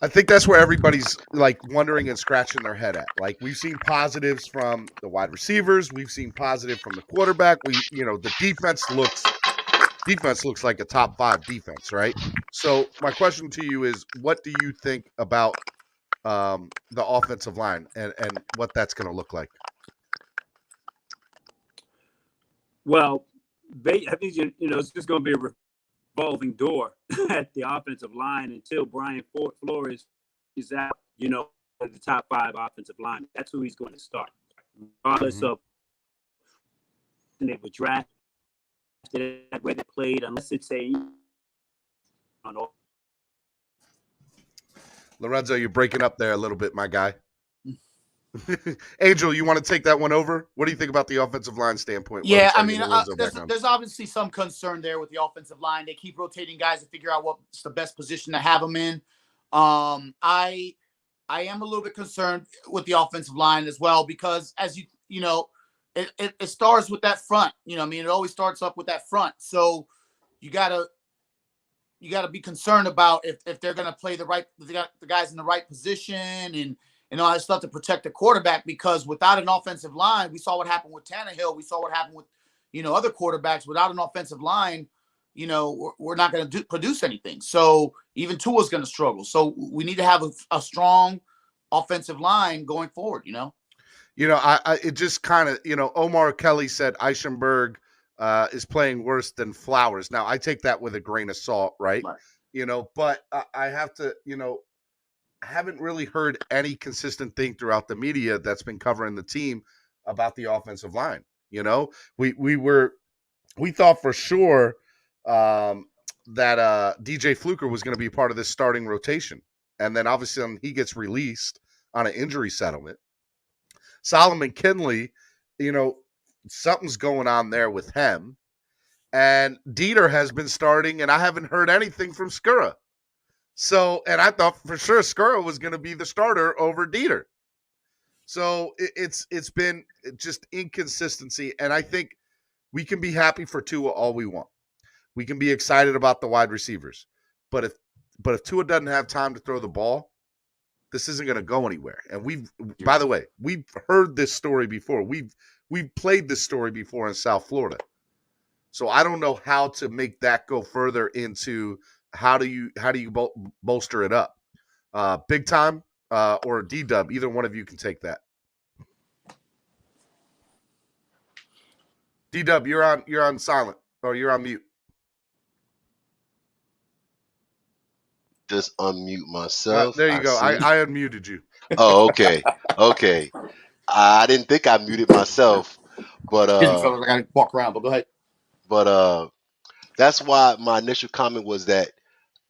I think that's where everybody's like wondering and scratching their head at. Like we've seen positives from the wide receivers, we've seen positive from the quarterback. The defense looks like a top 5 defense, right? So my question to you is, what do you think about the offensive line and what that's going to look like? Well, I think it's just going to be a revolving door at the offensive line until Brian Flores is out. The top 5 offensive line. That's who he's going to start, regardless of they were drafted where they played, unless it's a. Lorenzo, you're breaking up there a little bit, my guy. Angel, you want to take that one over? What do you think about the offensive line standpoint? Yeah, there's obviously some concern there with the offensive line. They keep rotating guys to figure out what's the best position to have them in. I am a little bit concerned with the offensive line as well, because as it starts with that front. It always starts up with that front. So you gotta be concerned about if they're gonna play the guys in the right position and all that stuff to protect the quarterback, because without an offensive line, we saw what happened with Tannehill. We saw what happened with, other quarterbacks. Without an offensive line, we're not going to produce anything. So even Tua's going to struggle. So we need to have a strong offensive line going forward, it just kind of, Omar Kelly said Eichenberg is playing worse than Flowers. Now, I take that with a grain of salt, right? But I have to, I haven't really heard any consistent thing throughout the media that's been covering the team about the offensive line. We thought for sure that DJ Fluker was going to be part of this starting rotation. And then obviously he gets released on an injury settlement. Solomon Kinley, something's going on there with him. And Dieter has been starting, and I haven't heard anything from Skura. So, and I thought for sure Skura was going to be the starter over Dieter. So it's been just inconsistency. And I think we can be happy for Tua all we want. We can be excited about the wide receivers. But if Tua doesn't have time to throw the ball, this isn't going to go anywhere. And by the way, we've heard this story before. We've played this story before in South Florida. So I don't know how to make that go further into how do you bolster it up? Big time or D-Dub? Either one of you can take that. D-Dub, you're on silent, or you're on mute. Just unmute myself. There you go. I unmuted you. Oh, okay. Okay. I didn't think I muted myself, but Excuse me, fellas, I gotta walk around, but go ahead. But that's why my initial comment was that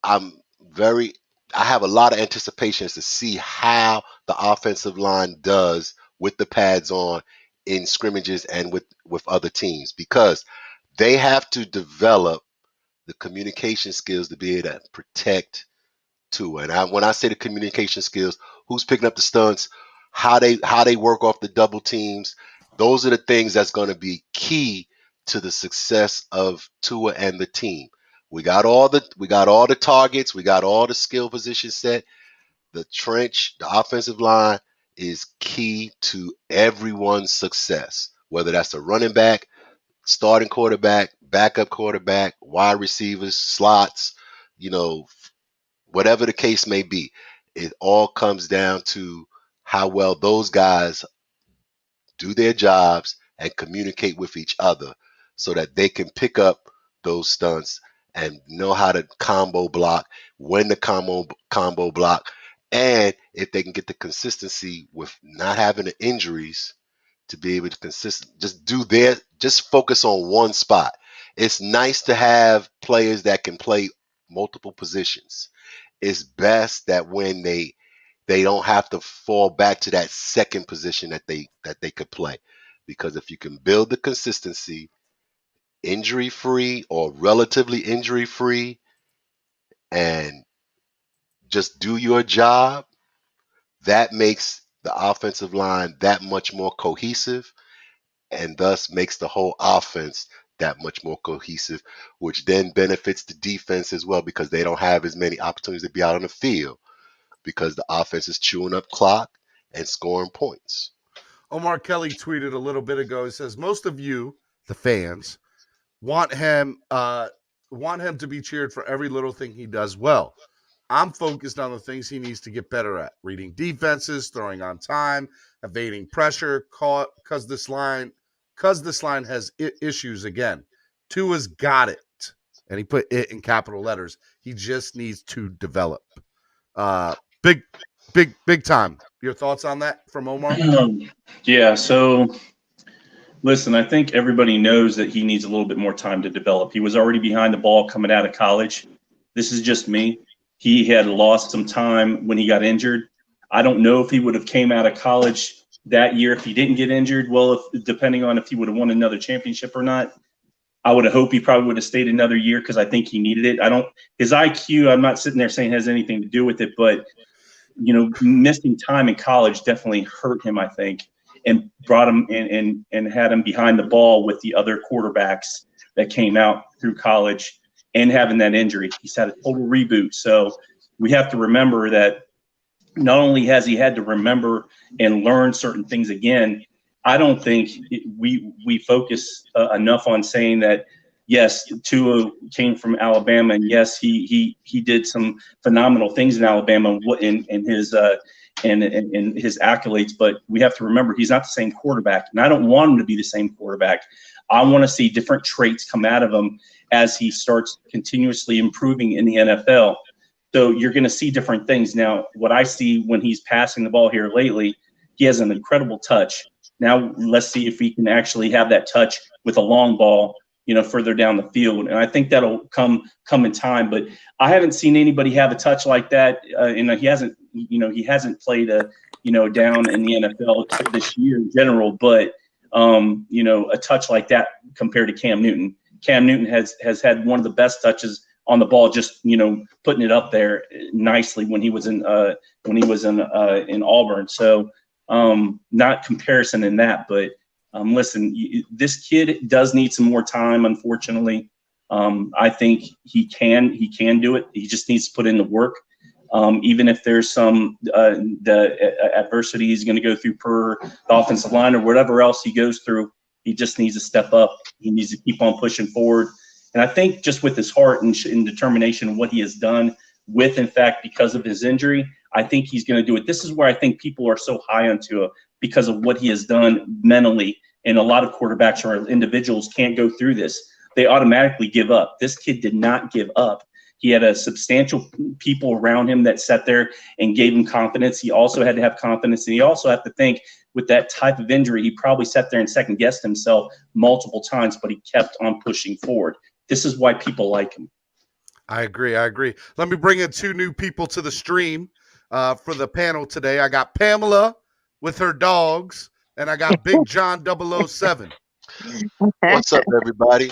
I have a lot of anticipations to see how the offensive line does with the pads on in scrimmages and with other teams, because they have to develop the communication skills to be able to protect Tua. And when I say the communication skills, who's picking up the stunts, how they work off the double teams, those are the things that's going to be key to the success of Tua and the team. We got all the targets, we got all the skill positions set. The trench, the offensive line is key to everyone's success, whether that's a running back, starting quarterback, backup quarterback, wide receivers, slots, whatever the case may be. It all comes down to how well those guys do their jobs and communicate with each other so that they can pick up those stunts and know how to combo block, when to combo block, and if they can get the consistency with not having the injuries to be able to just focus on one spot. It's nice to have players that can play multiple positions. It's best that when they don't have to fall back to that second position that they could play, because if you can build the consistency, injury-free or relatively injury-free, and just do your job, that makes the offensive line that much more cohesive, and thus makes the whole offense that much more cohesive, which then benefits the defense as well, because they don't have as many opportunities to be out on the field because the offense is chewing up clock and scoring points. Omar Kelly tweeted a little bit ago. He says, most of you, the fans, want him to be cheered for every little thing he does well. I'm focused on the things he needs to get better at: reading defenses, throwing on time, evading pressure, because this line has issues again. Tua's got it. And he put it in capital letters. He just needs to develop. Big time. Your thoughts on that from Omar? Yeah, so listen, I think everybody knows that he needs a little bit more time to develop. He was already behind the ball coming out of college. This is just me. He had lost some time when he got injured. I don't know if he would have came out of college that year if he didn't get injured. Well, depending on if he would have won another championship or not. I would have hoped he probably would have stayed another year because I think he needed it. His IQ, I'm not sitting there saying has anything to do with it, but missing time in college definitely hurt him, I think, and brought him in and had him behind the ball with the other quarterbacks that came out through college, and having that injury. He's had a total reboot. So we have to remember that not only has he had to remember and learn certain things again, I don't think we focus enough on saying that, yes, Tua came from Alabama, and yes, he did some phenomenal things in Alabama in his accolades. But we have to remember he's not the same quarterback, and I don't want him to be the same quarterback. I want to see different traits come out of him as he starts continuously improving in the NFL. So you're going to see different things. Now, what I see when he's passing the ball here lately, he has an incredible touch. Now let's see if he can actually have that touch with a long ball, further down the field. And I think that'll come in time. But I haven't seen anybody have a touch like that. And he hasn't played down in the NFL this year in general. But a touch like that compared to Cam Newton. Cam Newton has had one of the best touches on the ball, just putting it up there nicely when he was in Auburn. So not comparison in that, but listen, this kid does need some more time. Unfortunately, I think he can do it. He just needs to put in the work. Even if there's some the adversity he's going to go through per the offensive line or whatever else he goes through, he just needs to step up. He needs to keep on pushing forward And I think just with his heart and determination and what he has done with, in fact, because of his injury, I think he's going to do it. This is where I think people are so high on Tua because of what he has done mentally. And a lot of quarterbacks or individuals can't go through this. They automatically give up. This kid did not give up. He had a substantial people around him that sat there and gave him confidence. He also had to have confidence. And he also had to think with that type of injury, he probably sat there and second guessed himself multiple times, but he kept on pushing forward. This is why people like him. I agree. Let me bring in two new people to the stream for the panel today. I got Pamela with her dogs, and I got Big John 007. What's up, everybody?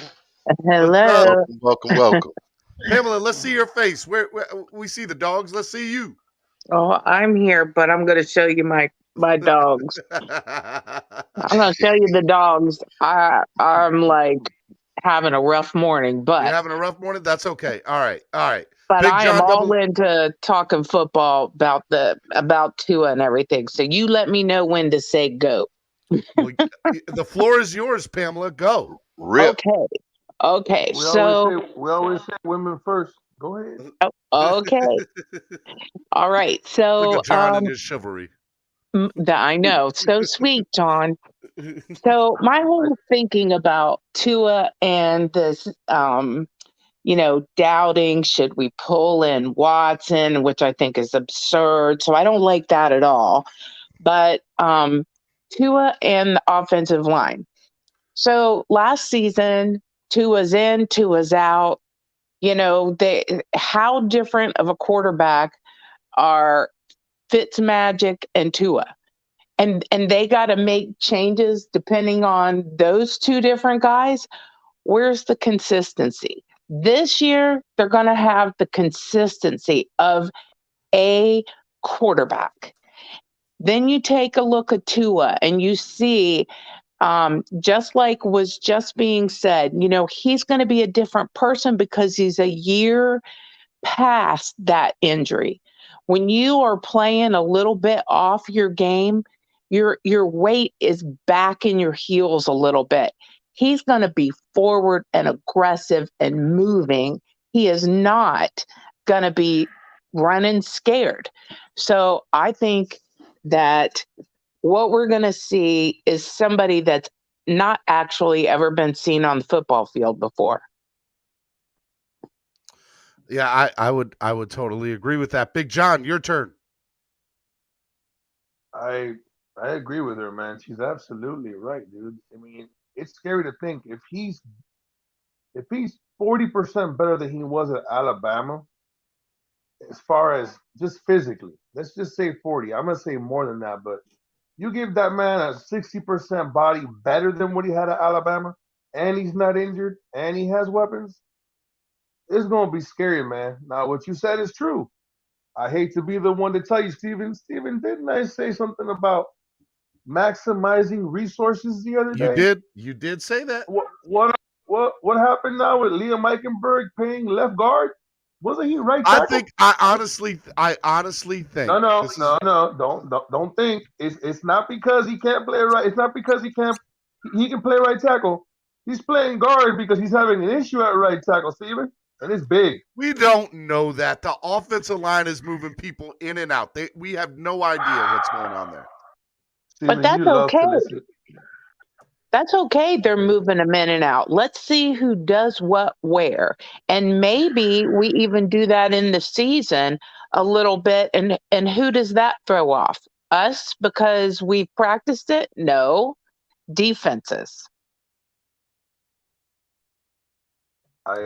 Hello. Welcome. Pamela, let's see your face. Where we see the dogs. Let's see you. Oh, I'm here, but I'm going to show you my dogs. I'm going to show you the dogs. I'm like having a rough morning, but you're having a rough morning. That's okay. All right. But Big I am all into talking football about Tua and everything. So you let me know when to say go. Well, the floor is yours, Pamela. Go. Rip. Okay. We always say women first. Go ahead. Okay. All right. So look at John and his chivalry. I know. So sweet, John. So my whole thinking about Tua and this, doubting, should we pull in Watson, which I think is absurd. So I don't like that at all. But Tua and the offensive line. So last season, Tua's in, Tua's out. How different of a quarterback are Fitzmagic and Tua? And they got to make changes depending on those two different guys. Where's the consistency? This year, they're going to have the consistency of a quarterback. Then you take a look at Tua and you see, just like was just being said, he's going to be a different person because he's a year past that injury. When you are playing a little bit off your game, your weight is back in your heels a little bit. He's going to be forward and aggressive and moving. He is not going to be running scared. So I think that what we're going to see is somebody that's not actually ever been seen on the football field before. Yeah, I would totally agree with that. Big John, your turn. I agree with her, man. She's absolutely right, dude. I mean, it's scary to think if he's 40% better than he was at Alabama, as far as just physically. Let's just say 40. I'm gonna say more than that, but you give that man a 60% body better than what he had at Alabama, and he's not injured, and he has weapons. It's gonna be scary, man. Now, what you said is true. I hate to be the one to tell you, Steven. Steven, didn't I say something about maximizing resources the other day? You did say that. What happened now with Liam Eichenberg paying left guard? Wasn't he right tackle? I honestly think. No. Don't think. It's not because he can't play right. It's not because he can play right tackle. He's playing guard because he's having an issue at right tackle, Steven. And it's big. We don't know that. The offensive line is moving people in and out. We have no idea what's going on there. But that's okay. That's okay. They're moving them in and out. Let's see who does what where. And maybe we even do that in the season a little bit. And who does that throw off? Us because we practiced it? No. Defenses.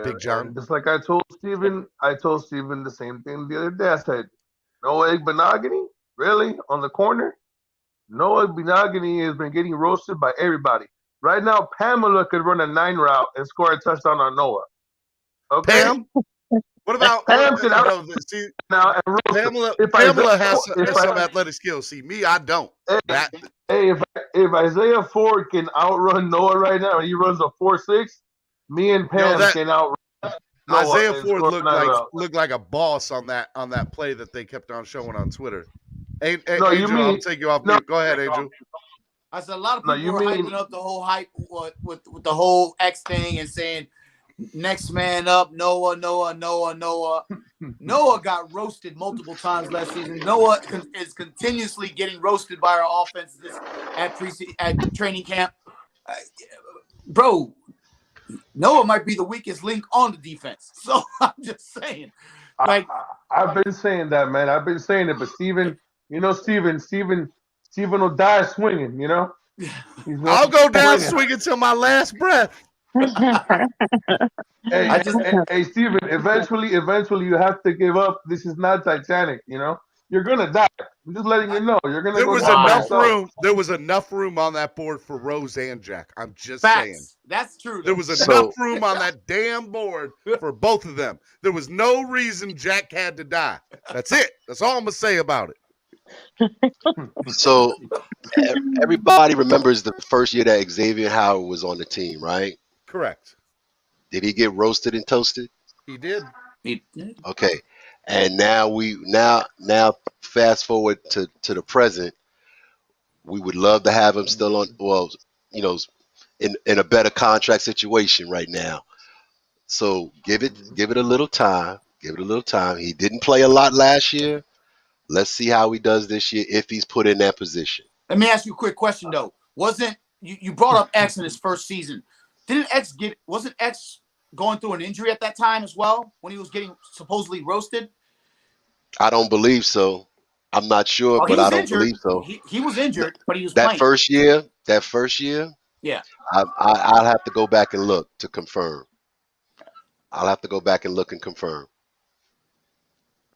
Big John. Just like I told Steven the same thing the other day. I said, Noah Benogany? Really? On the corner? Noah Benogany has been getting roasted by everybody. Right now, Pamela could run a 9 route and score a touchdown on Noah. Okay? Pam? What about Pam? Pamela has some athletic skills. See, me, I don't. If Isaiah Ford can outrun Noah right now and he runs a 4.6, me and Pam can outrun Noah. Isaiah Ford looked like a boss on that play that they kept on showing on Twitter. Angel, I'll take you off mute. Go ahead, Angel. I said a lot of people were hyping up the whole hype with the whole X thing and saying Next man up, Noah. Noah got roasted multiple times last season. Noah is continuously getting roasted by our offense at training camp. Bro, Noah might be the weakest link on the defense. So I'm just saying. Like I've been saying that, man. I've been saying it, but Steven will die swinging, you know? I'll go down swinging till my last breath. Hey, Steven, eventually you have to give up. This is not Titanic, you know? You're gonna die. I'm just letting you know. You're gonna There go was down by enough yourself. room. There was enough room on that board for Rose and Jack. I'm just Facts. saying. That's true. There was enough room on that damn board for both of them. There was no reason Jack had to die. That's it. That's all I'm gonna say about it. So everybody remembers the first year that Xavier Howard was on the team, right? Correct. Did he get roasted and toasted? He did. Okay. And now fast forward to the present. We would love to have him still on, well, you know, in a better contract situation right now. So give it a little time. Give it a little time. He didn't play a lot last year. Let's see how he does this year if he's put in that position. Let me ask you a quick question though. Wasn't you brought up X in his first season? Wasn't X going through an injury at that time as well when he was getting supposedly roasted? I don't believe so. I'm not sure, but I don't believe so. He was injured, but he was that playing. That first year, yeah. I'll have to go back and look to confirm. I'll have to go back and look and confirm.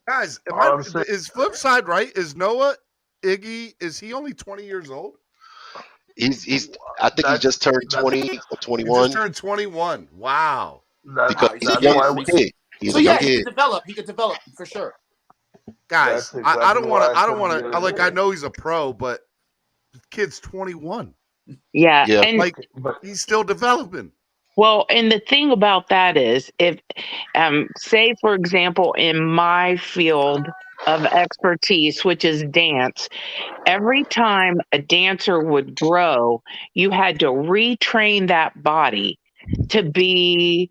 Guys, is flip side right? Is Noah Iggy? Is he only 20 years old? I think he just turned 20 or 21. He just turned 21. Wow. Because he's a young kid. He's a young kid. He could develop for sure. Guys, I don't want to. Like, I know he's a pro, but the kid's 21. Yeah. And like he's still developing. Well, and the thing about that is, if, say, for example, in my field of expertise, which is dance, every time a dancer would grow, you had to retrain that body to be,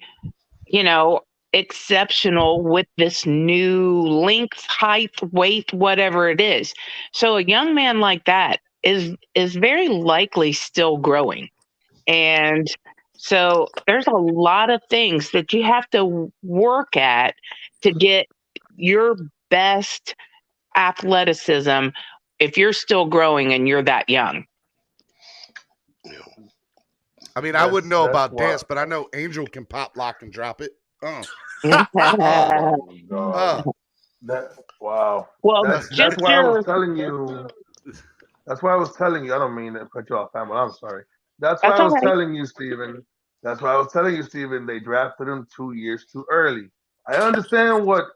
exceptional with this new length, height, weight, whatever it is. So a young man like that is very likely still growing. And so there's a lot of things that you have to work at to get your best athleticism if you're still growing and you're that young. I mean, I wouldn't know about dance, but I know Angel can pop, lock, and drop it. Wow. Well, that's why I was telling you. That's why I was telling you. I don't mean to cut you off, Pamela. I'm sorry. That's why I was telling you, Steven. That's why I was telling you, Steven. They drafted him 2 years too early. I understand what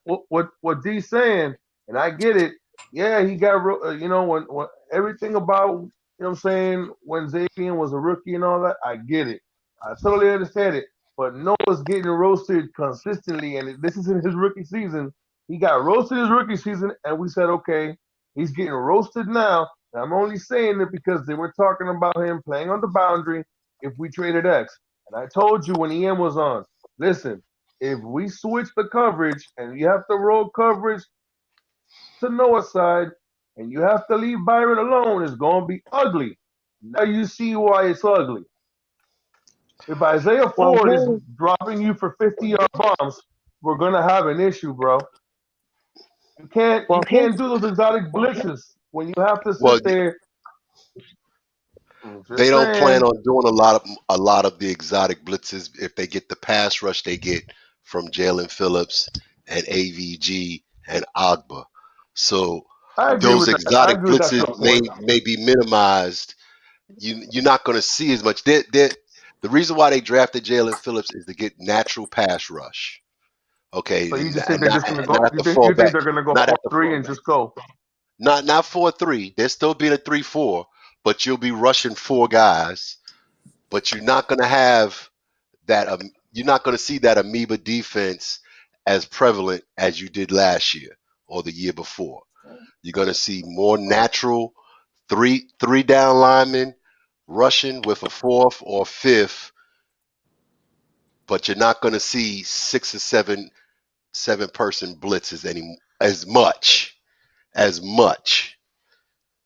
D's saying, and I get it. Yeah, he got when everything about what I'm saying, when Xavier was a rookie and all that. I get it. I totally understand it. But Noah's getting roasted consistently, and this is in his rookie season. He got roasted his rookie season, and we said, okay, he's getting roasted now. And I'm only saying it because they were talking about him playing on the boundary if we traded X. And I told you when EM was on, listen, if we switch the coverage and you have to roll coverage to Noah's side and you have to leave Byron alone, it's going to be ugly. Now you see why it's ugly. If Isaiah Ford is dropping you for 50-yard bombs, we're going to have an issue, bro. You can't do those exotic blitzes when you have to sit there. They don't plan on doing a lot of the exotic blitzes if they get the pass rush they get from Jalen Phillips and AVG and Agba. So those exotic blitzes may be minimized. You're not going to see as much. The reason why they drafted Jalen Phillips is to get natural pass rush. Okay. So you just think they're just going to go? You think they're going to go 4-3 and just go? Not 4-3. They're still being a 3-4, but you'll be rushing 4 guys. But you're not going to have that. You're not going to see that amoeba defense as prevalent as you did last year or the year before. You're going to see more natural three down linemen rushing with a 4th or 5th but you're not going to see 6 or 7 person blitzes as much. No,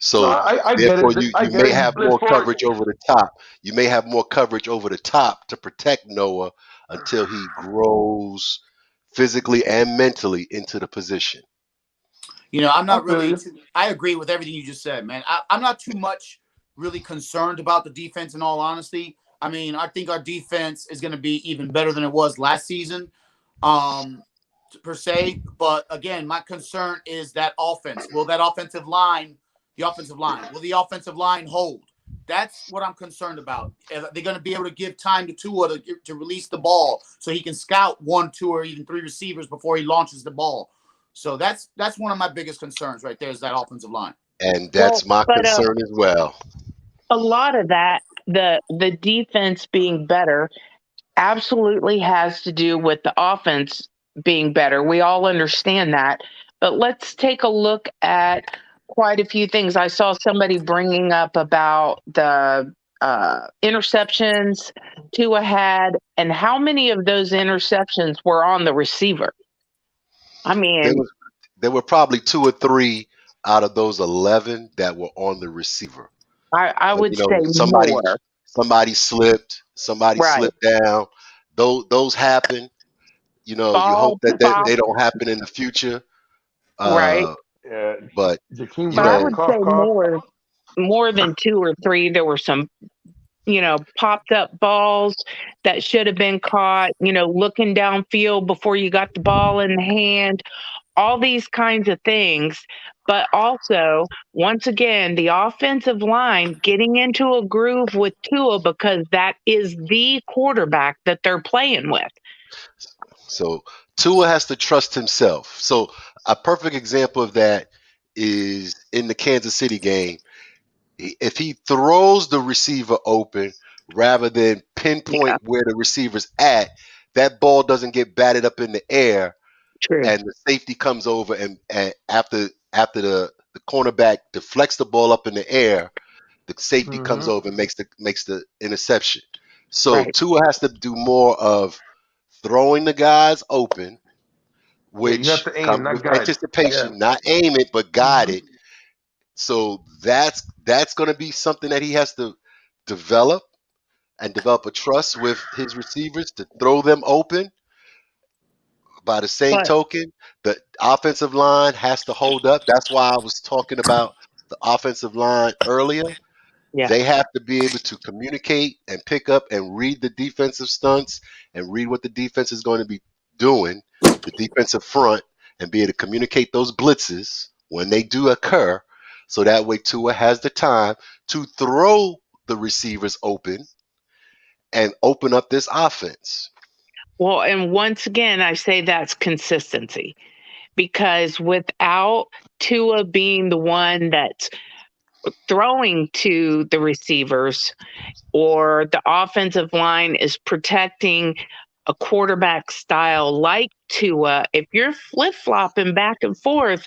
So I get therefore, it. I you get may it. You have blitz more for it. coverage over the top. You may have more coverage over the top to protect Noah until he grows physically and mentally into the position. You know, I'm not really. Okay. I agree with everything you just said, man. I'm not too much really concerned about the defense. In all honesty, I mean, I think our defense is going to be even better than it was last season, per se. But again, my concern is that offense. Will that offensive line, will the offensive line hold? That's what I'm concerned about. Are they going to be able to give time to Tua to release the ball so he can scout 1, 2, or even 3 receivers before he launches the ball? So that's one of my biggest concerns right there is that offensive line. And Well, that's my but concern as well. a lot of that, the defense being better, absolutely has to do with the offense being better. We all understand that. But let's take a look at quite a few things. I saw somebody bringing up about the interceptions Tua had, and how many of those interceptions were on the receiver. I mean, There were probably 2 or 3 out of those 11 that were on the receiver. I would You know, say more. somebody slipped Right. down. Those happen. You know, you hope Ball that pop. they don't happen in the future. Right. Yeah. But Jakeem you But I know, Grant, would cough, say cough. more than 2 or 3. There were some, popped up balls that should have been caught, looking downfield before you got the ball in the hand, all these kinds of things. But also, once again, the offensive line getting into a groove with Tua because that is the quarterback that they're playing with. so Tua has to trust himself. So a perfect example of that is in the Kansas City game. If he throws the receiver open rather than pinpoint where the receiver's at, that ball doesn't get batted up in the air, True. and the safety comes over and after the cornerback deflects the ball up in the air, the safety comes Mm-hmm. over and makes the interception. So Right. Tua has to do more of throwing the guys open, Yeah, you have which to aim, comes not with guide. Yeah. anticipation, not aim it, but guide Mm-hmm. it. So that's going to be something that he has to develop and develop a trust with his receivers to throw them open. By the same But token, the offensive line has to hold up. That's why I was talking about the offensive line earlier. yeah. They have to be able to communicate and pick up and read the defensive stunts and read what the defense is going to be doing, the defensive front, and be able to communicate those blitzes when they do occur. So that way Tua has the time to throw the receivers open and open up this offense. Well, and once again, I say that's consistency because without Tua being the one that's throwing to the receivers or the offensive line is protecting a quarterback style like Tua, if you're flip-flopping back and forth,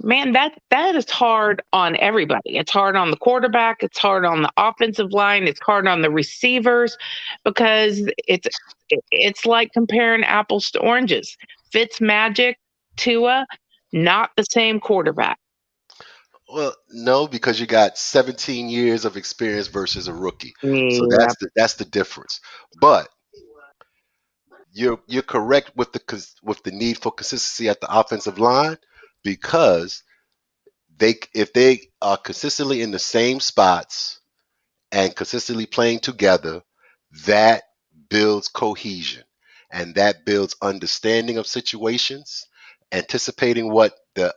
man, that is hard on everybody. It's hard on the quarterback, it's hard on the offensive line, it's hard on the receivers because it's like comparing apples to oranges. Fitzmagic, Tua, not the same quarterback. Well, no, because you got 17 years of experience versus a rookie. So Yeah. that's the difference. But you're correct with the need for consistency at the offensive line because if they are consistently in the same spots and consistently playing together, that builds cohesion and that builds understanding of situations, anticipating what the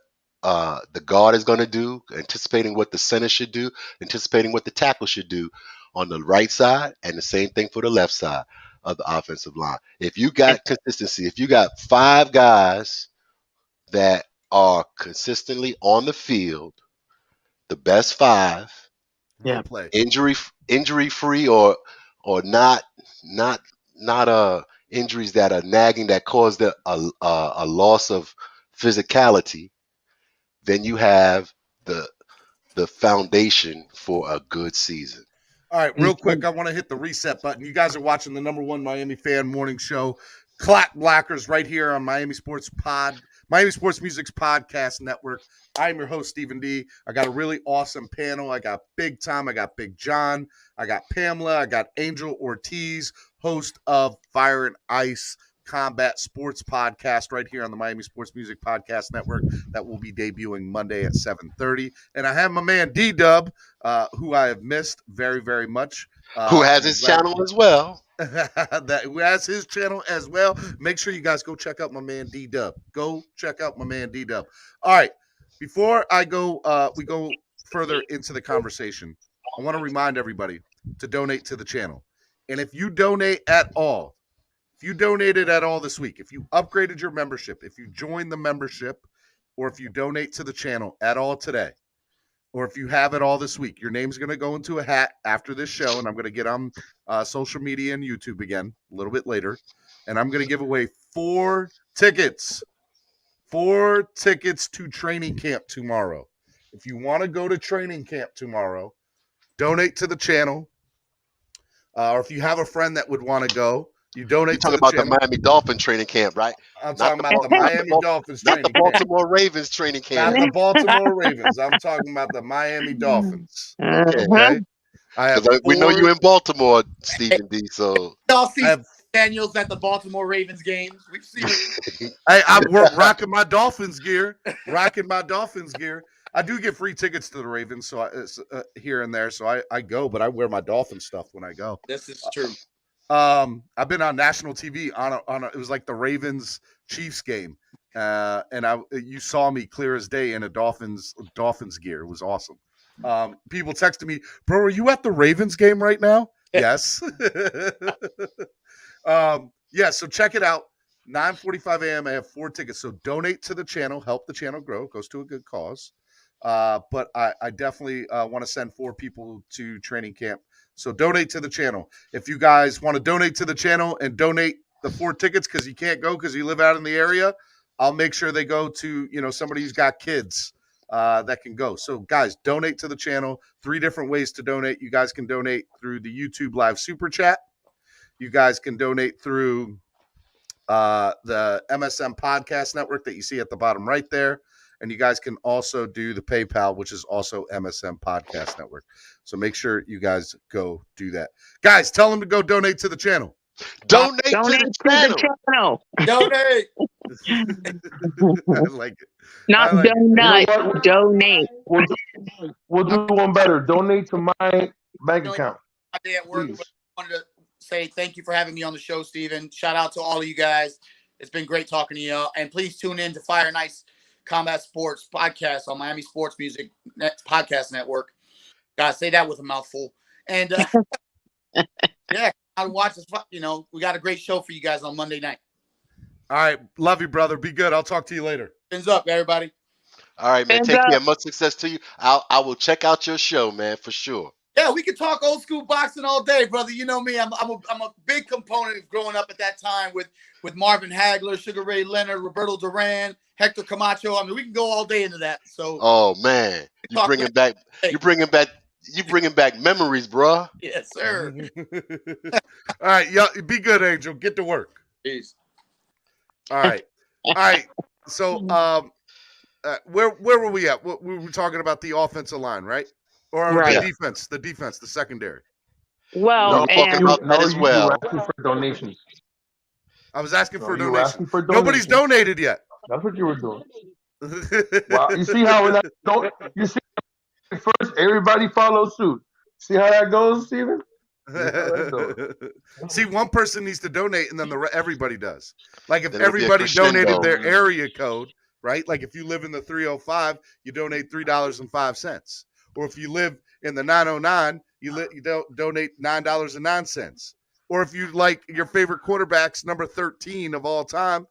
guard is going to do, anticipating what the center should do, anticipating what the tackle should do on the right side, and the same thing for the left side of the offensive line. If you got consistency, if you got 5 guys that are consistently on the field, the best 5, Yeah. Play. injury free or not injuries that are nagging that cause a loss of physicality, then you have the foundation for a good season. All right, real quick, I want to hit the reset button. You guys are watching the #1 Miami fan morning show, Clock Blockers, right here on Miami Sports Music's podcast network. I'm your host, Stephen D. I got a really awesome panel. I got Big Tom, I got Big John, I got Pamela, I got Angel Ortiz, host of Fire and Ice Combat Sports Podcast right here on the Miami Sports Music Podcast Network that will be debuting Monday at 7:30. And I have my man D-Dub, who I have missed very, very much. Who has his channel as well. Who has his channel as well. Make sure you guys go check out my man D-Dub. Go check out my man D-Dub. All right. Before I go, we go further into the conversation, I want to remind everybody to donate to the channel. And if you donate at all, if you donated at all this week, if you upgraded your membership, if you joined the membership, or if you donate to the channel at all today, or if you have it all this week, your name's going to go into a hat after this show, and I'm going to get on social media and YouTube again a little bit later, and I'm going to give away 4 tickets to training camp tomorrow. If you want to go to training camp tomorrow, donate to the channel, or if you have a friend that would want to go, you donate to the channel. You're talking about the Miami Dolphins training camp, right? I'm talking about the Miami Dolphins training camp. Not the Baltimore Ravens training camp. Not the Baltimore Ravens. I'm talking about the Miami Dolphins. Okay. We know you in Baltimore, Stephen D. So y'all see Daniels at the Baltimore Ravens games. We've seen it. I'm rocking my Dolphins gear. I do get free tickets to the Ravens, so here and there. So I go, but I wear my Dolphin stuff when I go. This is true. I've been on national TV it was like the Ravens Chiefs game, and you saw me clear as day in a Dolphins gear. It was awesome. People texted me, bro, are you at the Ravens game right now? Yes. Yeah. So check it out. 9:45 a.m. I have 4 tickets. So donate to the channel, help the channel grow. It goes to a good cause. But I definitely want to send 4 people to training camp. So donate to the channel. If you guys want to donate to the channel and donate the 4 tickets because you can't go because you live out in the area, I'll make sure they go to, somebody who's got kids that can go. So guys, donate to the channel. 3 different ways to donate. You guys can donate through the YouTube live super chat. You guys can donate through the MSM Podcast Network that you see at the bottom right there. And you guys can also do the PayPal, which is also MSM Podcast Network. So make sure you guys go do that. Guys, tell them to go donate to the channel. Donate to the channel. Donate. I like it. Not donut. Donate. We'll do one better. Donate to my bank account. My day at work, but I wanted to say thank you for having me on the show, Steven. Shout out to all of you guys. It's been great talking to you. And please tune in to Fire and Ice Combat Sports Podcast on Miami Sports Music Podcast Network. Gotta say that with a mouthful. And yeah, I watch this. We got a great show for you guys on Monday night. All right, love you, brother. Be good. I'll talk to you later. Fins up, everybody. All right, man. Take care. Much success to you. I will check out your show, man, for sure. Yeah, we could talk old school boxing all day, brother. You know me. I'm a big component of growing up at that time with Marvin Hagler, Sugar Ray Leonard, Roberto Duran, Hector Camacho. I mean, we can go all day into that. So, oh man, you bringing back memories, bro. Yes, sir. All right, y'all, be good, Angel. Get to work. Peace. All right. So, where were we at? We were talking about the offensive line, right? Or right. the defense, the secondary. Well, talking about that as well. You were asking for donations. I was asking for donations. Nobody's donated yet. That's what you were doing. Wow, you see how first everybody follows suit. See how that goes, Steven? See, one person needs to donate, and then everybody does. Like if everybody donated their area code, right? Like if you live in the 305, you donate $3.05. Or if you live in the 909, you donate $9.09. Or if you like your favorite quarterback's number 13 of all time,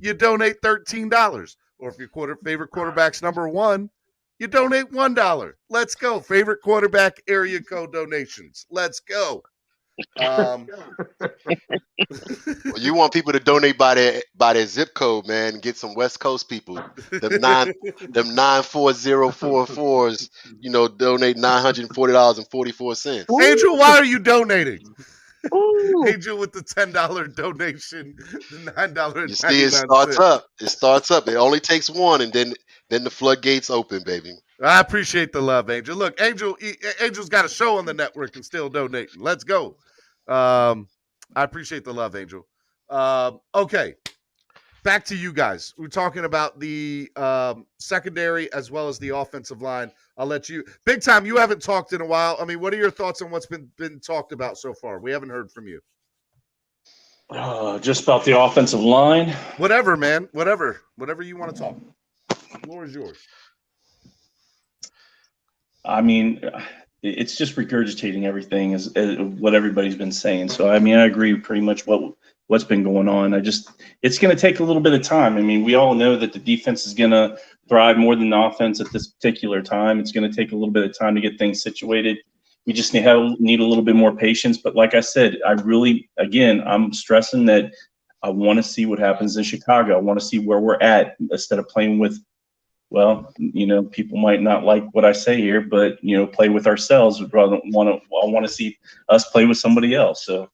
you donate $13. Or if your favorite quarterback's number 1, you donate $1. Let's go. Favorite quarterback area code donations. Let's go. Well, you want people to donate by their zip code, man. Get some West Coast people. Them 94044s. Donate $940.44. Angel, why are you donating? Ooh. Angel with the $10 donation, the $9.99. You see, it starts up. It starts up. It only takes one, and then the floodgates open, baby. I appreciate the love, Angel. Look, Angel's got a show on the network and still donating. Let's go. I appreciate the love, Angel. Okay, back to you guys. We're talking about the secondary as well as the offensive line. I'll let you. Big Time, you haven't talked in a while. I mean, what are your thoughts on what's been talked about so far? We haven't heard from you. Just about the offensive line. Whatever, man. Whatever you want to talk. The floor is yours. I mean, it's just regurgitating everything as what everybody's been saying. So, I mean, I agree pretty much what's been going on. It's going to take a little bit of time. I mean, we all know that the defense is going to thrive more than the offense at this particular time. It's going to take a little bit of time to get things situated. We just need a little bit more patience. But like I said, I'm stressing that I want to see what happens in Chicago. I want to see where we're at instead of playing with, well, people might not like what I say here, but, play with ourselves. I want to see us play with somebody else. So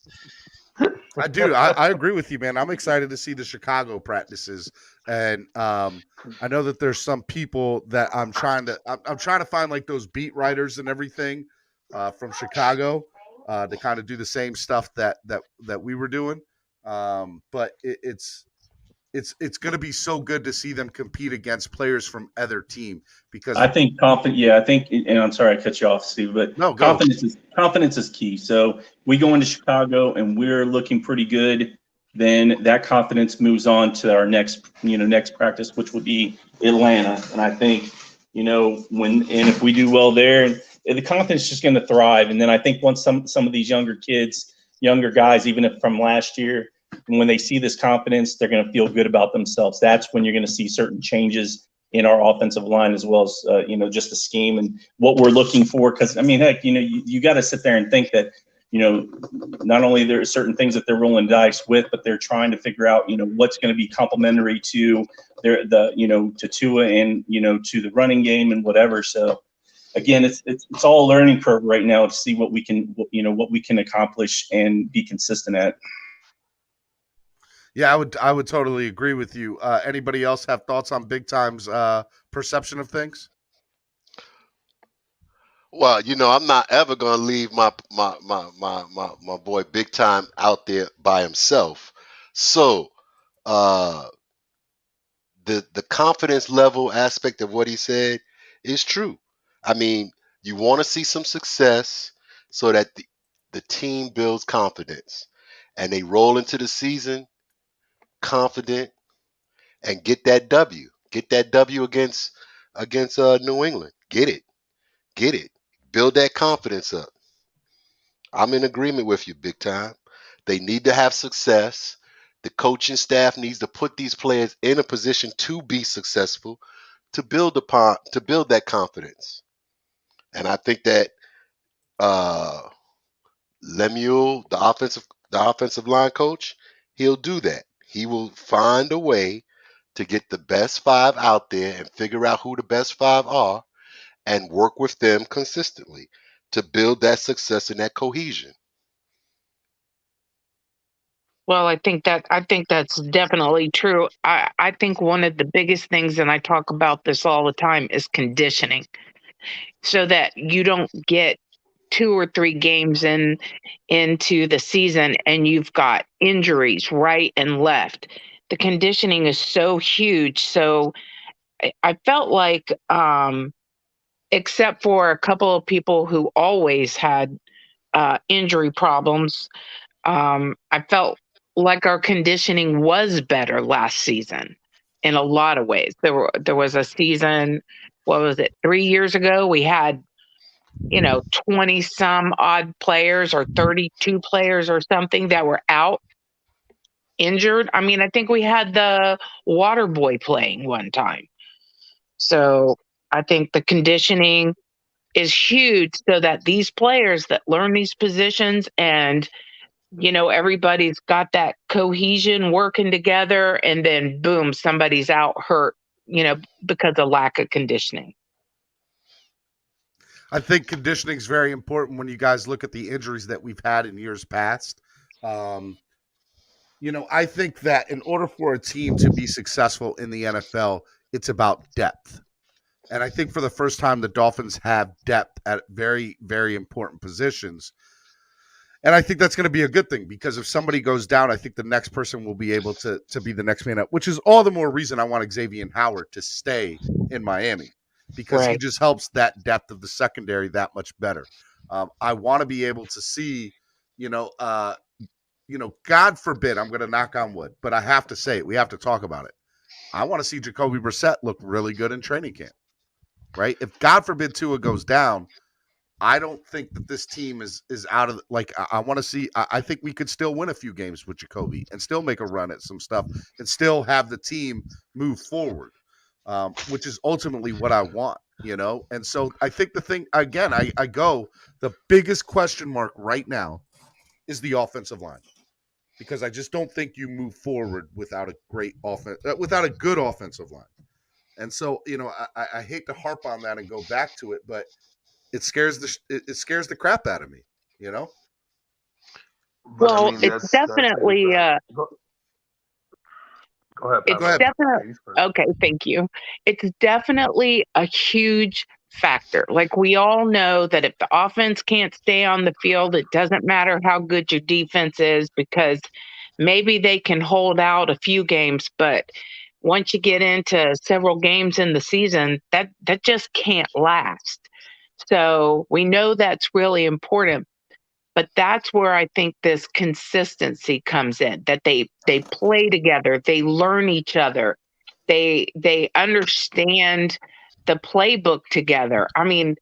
I do. I agree with you, man. I'm excited to see the Chicago practices. And I know that there's some people that I'm trying to find like those beat writers and everything from Chicago to kind of do the same stuff that we were doing. But it's going to be so good to see them compete against players from other team because I think and I'm sorry I cut you off, Steve, but no, confidence is key. So we go into Chicago and we're looking pretty good. Then that confidence moves on to our next practice, which would be Atlanta. And I think, if we do well there, the confidence is just going to thrive. And then I think once some of these younger guys, even if from last year, and when they see this confidence, they're going to feel good about themselves. That's when you're going to see certain changes in our offensive line as well as, just the scheme and what we're looking for. Because, I mean, heck, you got to sit there and think that, not only there are certain things that they're rolling dice with, but they're trying to figure out, what's going to be complementary to to Tua and, to the running game and whatever. So, again, it's all a learning curve right now to see what we can accomplish and be consistent at. Yeah, I would totally agree with you. Anybody else have thoughts on Big Time's perception of things? Well, I'm not ever gonna leave my boy Big Time out there by himself. So, the confidence level aspect of what he said is true. I mean, you want to see some success so that the team builds confidence, and they roll into the season confident and get that W. Get that W against New England. Get it. Build that confidence up. I'm in agreement with you, Big Time. They need to have success. The coaching staff needs to put these players in a position to be successful, to build that confidence. And I think that Lemuel, the offensive line coach, he'll do that. He will find a way to get the best five out there and figure out who the best five are and work with them consistently to build that success and that cohesion. Well, I think that's definitely true. I think one of the biggest things, and I talk about this all the time, is conditioning, so that you don't get 2 or 3 games into the season and you've got injuries right and left. The conditioning is so huge. So I felt like, except for a couple of people who always had injury problems, I felt like our conditioning was better last season in a lot of ways. There was a season, what was it, 3 years ago? We had 20 some odd players or 32 players or something that were out injured. I mean, I think we had the water boy playing one time. So I think the conditioning is huge, so that these players that learn these positions and everybody's got that cohesion working together, and then boom, somebody's out hurt, because of lack of conditioning. I think conditioning is very important when you guys look at the injuries that we've had in years past. I think that in order for a team to be successful in the NFL, it's about depth. And I think for the first time, the Dolphins have depth at very, very important positions. And I think that's going to be a good thing, because if somebody goes down, I think the next person will be able to be the next man up, which is all the more reason I want Xavier Howard to stay in Miami, because he just helps that depth of the secondary that much better. I want to be able to see, God forbid, I'm going to knock on wood, but I have to say it. We have to talk about it. I want to see Jacoby Brissett look really good in training camp, right? If God forbid Tua goes down, I don't think that this team is out of, I want to see, I think we could still win a few games with Jacoby and still make a run at some stuff and still have the team move forward, which is ultimately what I want, And so I think the thing, again, the biggest question mark right now is the offensive line, because I just don't think you move forward without a great offense, without a good offensive line. And so, I hate to harp on that and go back to it, but it scares the crap out of me, Well, it's definitely Go ahead, it's Pablo. definitely okay. Thank you. It's definitely a huge factor. Like, we all know that if the offense can't stay on the field, it doesn't matter how good your defense is, because maybe they can hold out a few games, but once you get into several games in the season, that just can't last. So we know that's really important, but that's where I think this consistency comes in, that they play together, they learn each other, they understand the playbook together. I mean,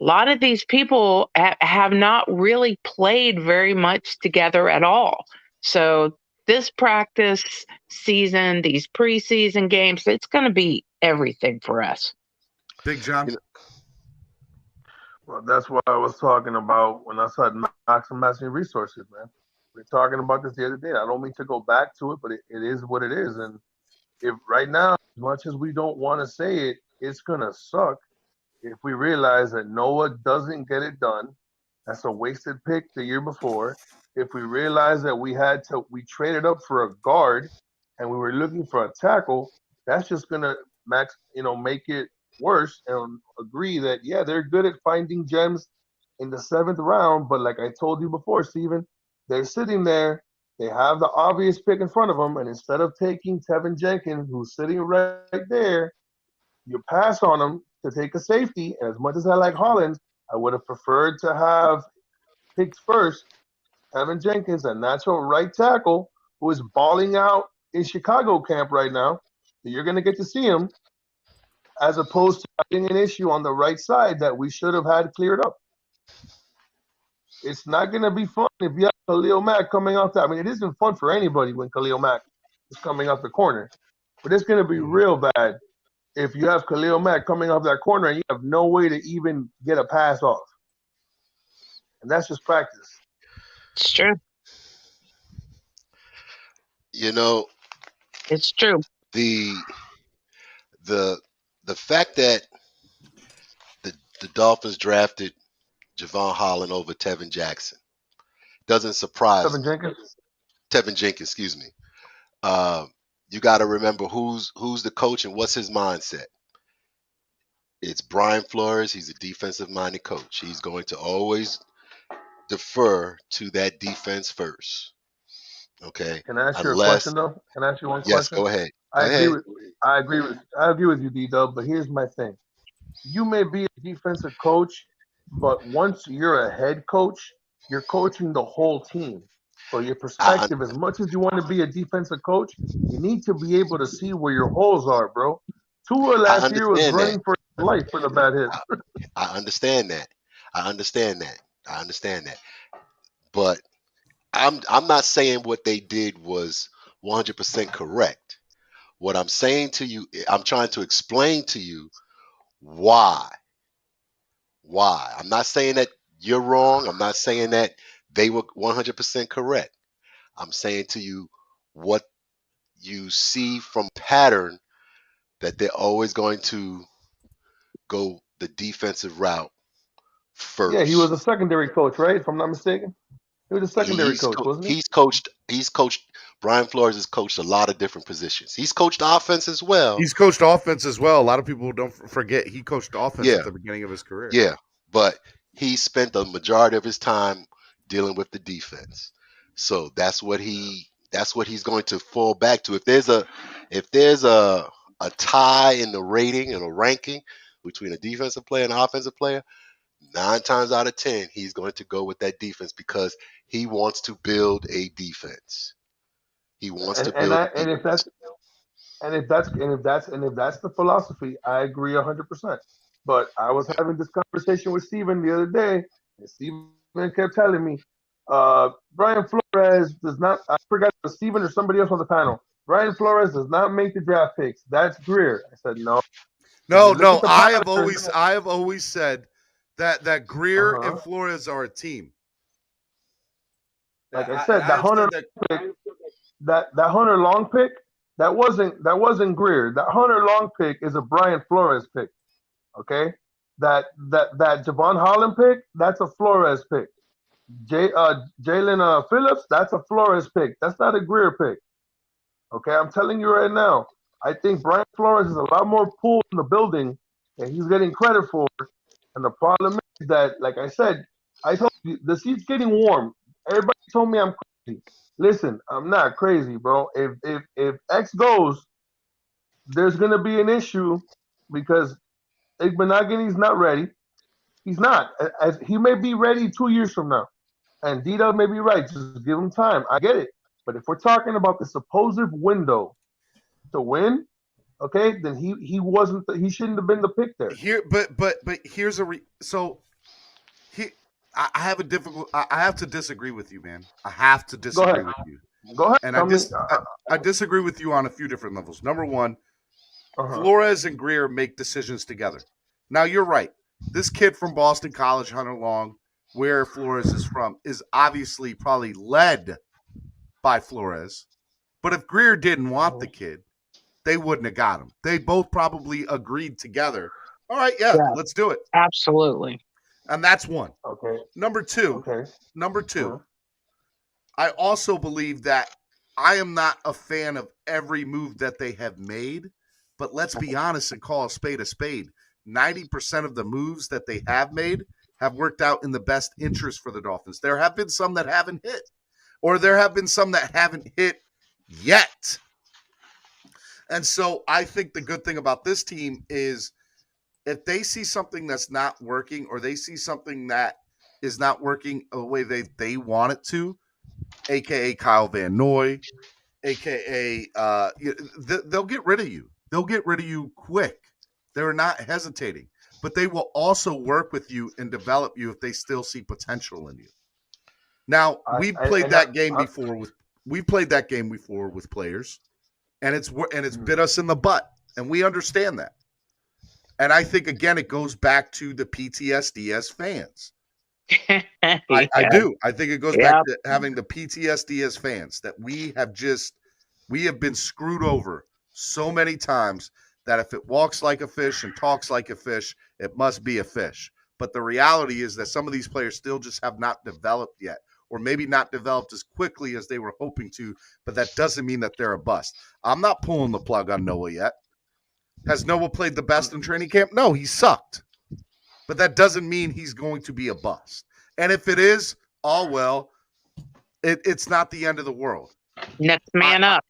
a lot of these people have not really played very much together at all. So this practice season, these preseason games, it's going to be everything for us. Big John. Well, that's what I was talking about when I said maximizing resources, man. We were talking about this the other day. I don't mean to go back to it, but it is what it is. And if right now, as much as we don't want to say it, it's going to suck if we realize that Noah doesn't get it done. That's a wasted pick the year before. If we realize that we traded up for a guard and we were looking for a tackle, that's just going to make it worse, and agree that, yeah, they're good at finding gems in the 7th round. But like I told you before, Steven, they're sitting there. They have the obvious pick in front of them. And instead of taking Tevin Jenkins, who's sitting right there, you pass on him to take a safety. And as much as I like Hollins, I would have preferred to have picked first Tevin Jenkins, a natural right tackle who is balling out in Chicago camp right now. So you're going to get to see him, as opposed to having an issue on the right side that we should have had cleared up. It's not going to be fun if you have Khalil Mack coming off that. I mean, it isn't fun for anybody when Khalil Mack is coming off the corner. But it's going to be real bad if you have Khalil Mack coming off that corner and you have no way to even get a pass off. And that's just practice. It's true. It's true. The fact that the Dolphins drafted Javon Holland over Tevin Jackson doesn't surprise me. Tevin Jenkins, excuse me. You got to remember who's the coach and what's his mindset. It's Brian Flores. He's a defensive-minded coach. He's going to always defer to that defense first. Okay. Can I ask you a question, though? Can I ask you one question? Yes, go ahead. I agree with you, D-Dub, but here's my thing. You may be a defensive coach, but once you're a head coach, you're coaching the whole team. So your perspective, as much as you want to be a defensive coach, you need to be able to see where your holes are, bro. Tua last year was running for his life for the bad hit. I understand that. But I'm not saying what they did was 100% correct. What I'm saying to you, I'm trying to explain to you why Why? I'm not saying that you're wrong. I'm not saying that they were 100% correct. I'm saying to you what you see from pattern that they're always going to go the defensive route Yeah, he was first. a secondary coach, right? If I'm not mistaken, he was a secondary He's coach, co- wasn't he? he's coached Brian Flores has coached a lot of different positions. He's coached offense as well. He's coached offense as well. A lot of people don't forget he coached offense Yeah, at the beginning of his career. yeah, but he spent the majority of his time dealing with the defense. So that's what he's going to fall back to. If there's a tie in the rating and a ranking between a defensive player and an offensive player, 9 times out of 10 he's going to go with that defense because he wants to build a defense. He wants to And build I a and defense. if that's the philosophy, I agree 100%. But I was having this conversation with Steven the other day, and Steven kept telling me, Brian Flores does not. I forgot it was Steven or somebody else on the panel. Brian Flores does not make the draft picks. That's Greer. I said no. No. I have always said that Greer and Uh-huh. Flores are a team. Like I said, that Hunter pick, that Hunter Long pick, that wasn't Greer. That Hunter Long pick is a Brian Flores pick. Okay, that Javon Holland pick, that's a Flores pick. Jalen Phillips, that's a Flores pick. That's not a Greer pick. Okay, I'm telling you right now. I think Brian Flores is a lot more pulled in the building than he's getting credit for. And the problem is that, like I said, I told you the seat's getting warm. Everybody told me I'm crazy. Listen, I'm not crazy, bro. If X goes, there's gonna be an issue because Igbenogany's not ready. He's not. As he may be ready 2 years from now, and Dita may be right. Just give him time. I get it. But if we're talking about the supposed window to win, okay, then he wasn't. He shouldn't have been the pick there. But here's I have a difficult. I have to disagree with you, man. I have to disagree with you. Go ahead. And I disagree with you on a few different levels. Number one, Uh-huh. Flores and Greer make decisions together. Now, you're right. This kid from Boston College, Hunter Long, where Flores is from, is obviously probably led by Flores. But if Greer didn't want the kid, they wouldn't have got him. They both probably agreed together. All right, yeah, let's do it. Absolutely. And that's one. Okay. Number two, Uh-huh. I also believe that I am not a fan of every move that they have made, but let's be honest and call a spade a spade. 90% of the moves that they have made have worked out in the best interest for the Dolphins. There have been some that haven't hit, or there have been some that haven't hit yet. And so I think the good thing about this team is if they see something that's not working, or they see something that is not working the way they want it to, a.k.a. Kyle Van Noy, a.k.a. They'll get rid of you. They'll get rid of you quick. They're not hesitating. But they will also work with you and develop you if they still see potential in you. Now, we've played that game before with players, and it's bit us in the butt, and we understand that. And I think, again, it goes back to the PTSD as fans. I do. I think it goes back to having the PTSD as fans, that we have been screwed over so many times that if it walks like a fish and talks like a fish, it must be a fish. But the reality is that some of these players still just have not developed yet, or maybe not developed as quickly as they were hoping to, but that doesn't mean that they're a bust. I'm not pulling the plug on Noah yet. Has Noah played the best in training camp? No, he sucked. But that doesn't mean he's going to be a bust. And if it is, all well, it's not the end of the world. Next man up.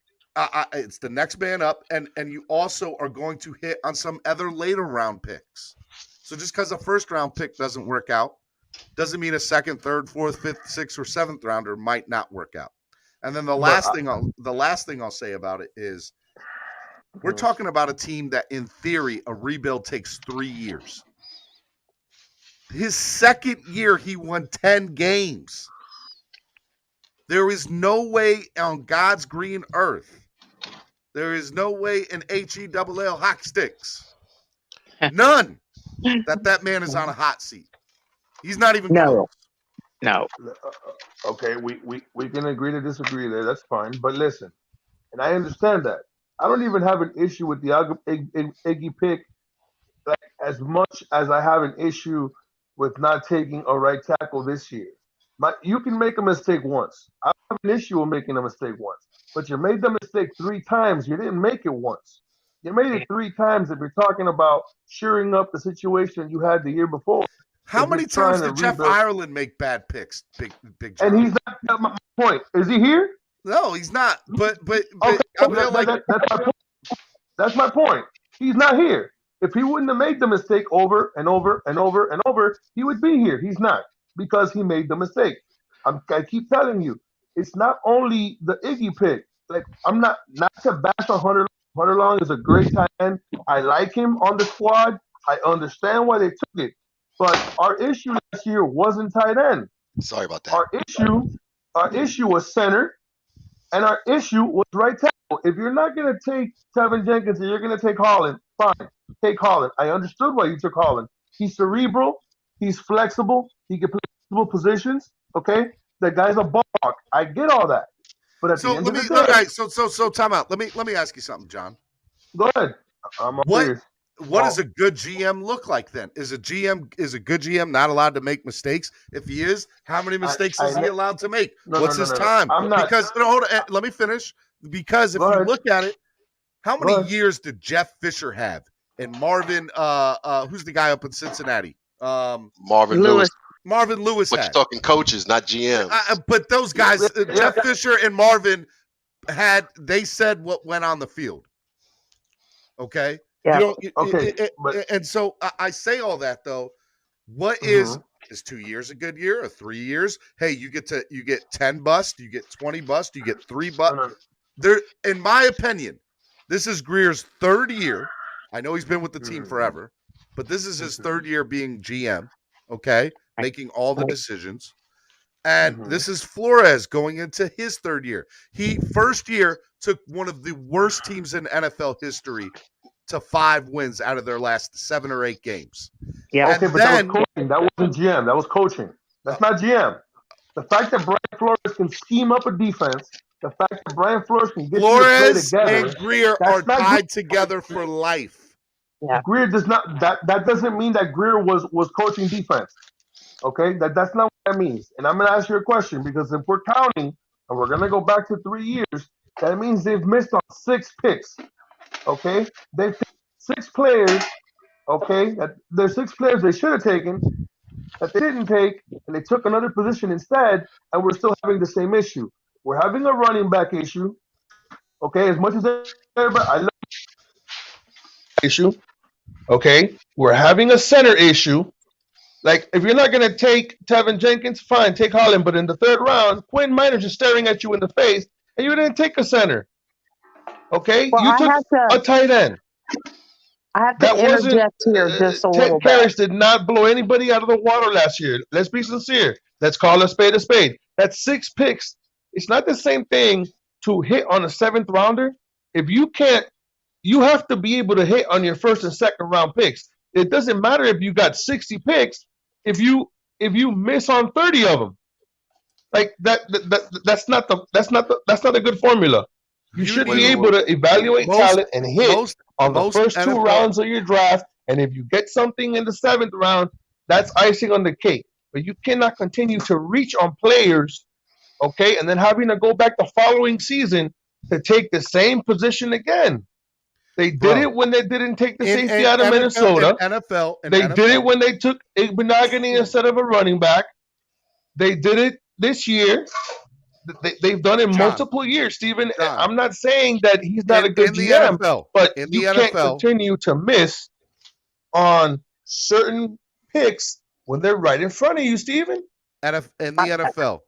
It's the next man up, and you also are going to hit on some other later round picks. So just because a first round pick doesn't work out doesn't mean a second, third, fourth, fifth, sixth, or seventh rounder might not work out. And then the last thing I'll say about it is we're talking about a team that, in theory, a rebuild takes 3 years. His second year, he won 10 games. There is no way on God's green earth. There is no way in HELL hockey sticks. None. that man is on a hot seat. He's not even No. close. No. Okay, we can agree to disagree there. That's fine. But listen, and I understand that. I don't even have an issue with the Iggy pick, like as much as I have an issue with not taking a right tackle this year. You can make a mistake once. I don't have an issue with making a mistake once. But you made the mistake 3 times. You didn't make it once. You made it 3 times if you're talking about shoring up the situation you had the year before. How many times did Jeff Ireland make bad picks, Big John? And he's not my point. Is he here? No, he's not. But Okay, I feel like that's my point. That's my point. He's not here. If he wouldn't have made the mistake over and over and over and over, he would be here. He's not, because he made the mistake. I keep telling you, it's not only the Iggy pick. Like, I'm not to bash on Hunter. Hunter Long is a great tight end. I like him on the squad. I understand why they took it. But our issue last year wasn't tight end. Sorry about that. Our issue was center, and our issue was right tackle. If you're not going to take Tevin Jenkins and you're going to take Holland, fine, take Holland. I understood why you took Holland. He's cerebral. He's flexible. He can play multiple positions. Okay, that guy's a ball hawk. I get all that. But at the end of the day, all right, so time out. Let me ask you something, John. Go ahead. What does a good GM look like then? Is a good GM not allowed to make mistakes? If he is, how many mistakes is he allowed to make? What's his time? I'm not. Because hold on, let me finish. Because if you look at it, how many years did Jeff Fisher have? And Marvin, who's the guy up in Cincinnati? Marvin Lewis. Marvin Lewis. But you're talking coaches, not GMs. But those guys, Jeff Fisher and Marvin they said what went on the field. Okay. Yeah. And so I say all that though. What is 2 years a good year or 3 years? Hey, you get 10 bust, you get 20 bust, you get 3 bust. There, in my opinion, this is Greer's 3rd year. I know he's been with the team forever, but this is his 3rd year being GM. Okay, making all the decisions. And this is Flores going into his 3rd year. He first year took one of the worst teams in NFL history to 5 wins out of their last 7 or 8 games. Yeah. Okay, but that was coaching. That wasn't GM. That was coaching. That's not GM. The fact that Brian Flores can scheme up a defense, the fact that Brian Flores can get Flores you to play together, and Greer are tied together for life. Yeah. Greer does not. That doesn't mean that Greer was coaching defense. Okay, that's not what that means. And I'm going to ask you a question, because if we're counting and we're going to go back to 3 years, that means they've missed on 6 picks. Okay, they picked 6 players. Okay, there's 6 players they should have taken that they didn't take, and they took another position instead, and we're still having the same issue. We're having a running back issue. Okay, as much as everybody, I love issue. Okay, we're having a center issue. Like, if you're not going to take Tevin Jenkins, fine, take Holland. But in the 3rd round, Quinn Minor's just staring at you in the face, and you didn't take a center. Okay, well, you took a tight end. I have to interject here just a little bit. Parrish did not blow anybody out of the water last year. Let's be sincere. Let's call a spade a spade. That's 6 picks. It's not the same thing to hit on a 7th rounder. If you can't, you have to be able to hit on your 1st and 2nd round picks. It doesn't matter if you got 60 picks if you miss on 30 of them. Like that's not a good formula. You should be able to evaluate talent and hit on the first 2 rounds of your draft. And if you get something in the 7th round, that's icing on the cake. But you cannot continue to reach on players, okay, and then having to go back the following season to take the same position again. They did it when they didn't take the safety out of Minnesota. They did it when they took Benogany instead of a running back. They did it this year. They've done it multiple years, Steven. I'm not saying that he's not a good GM, but you can't continue to miss on certain picks when they're right in front of you, Steven. In the NFL,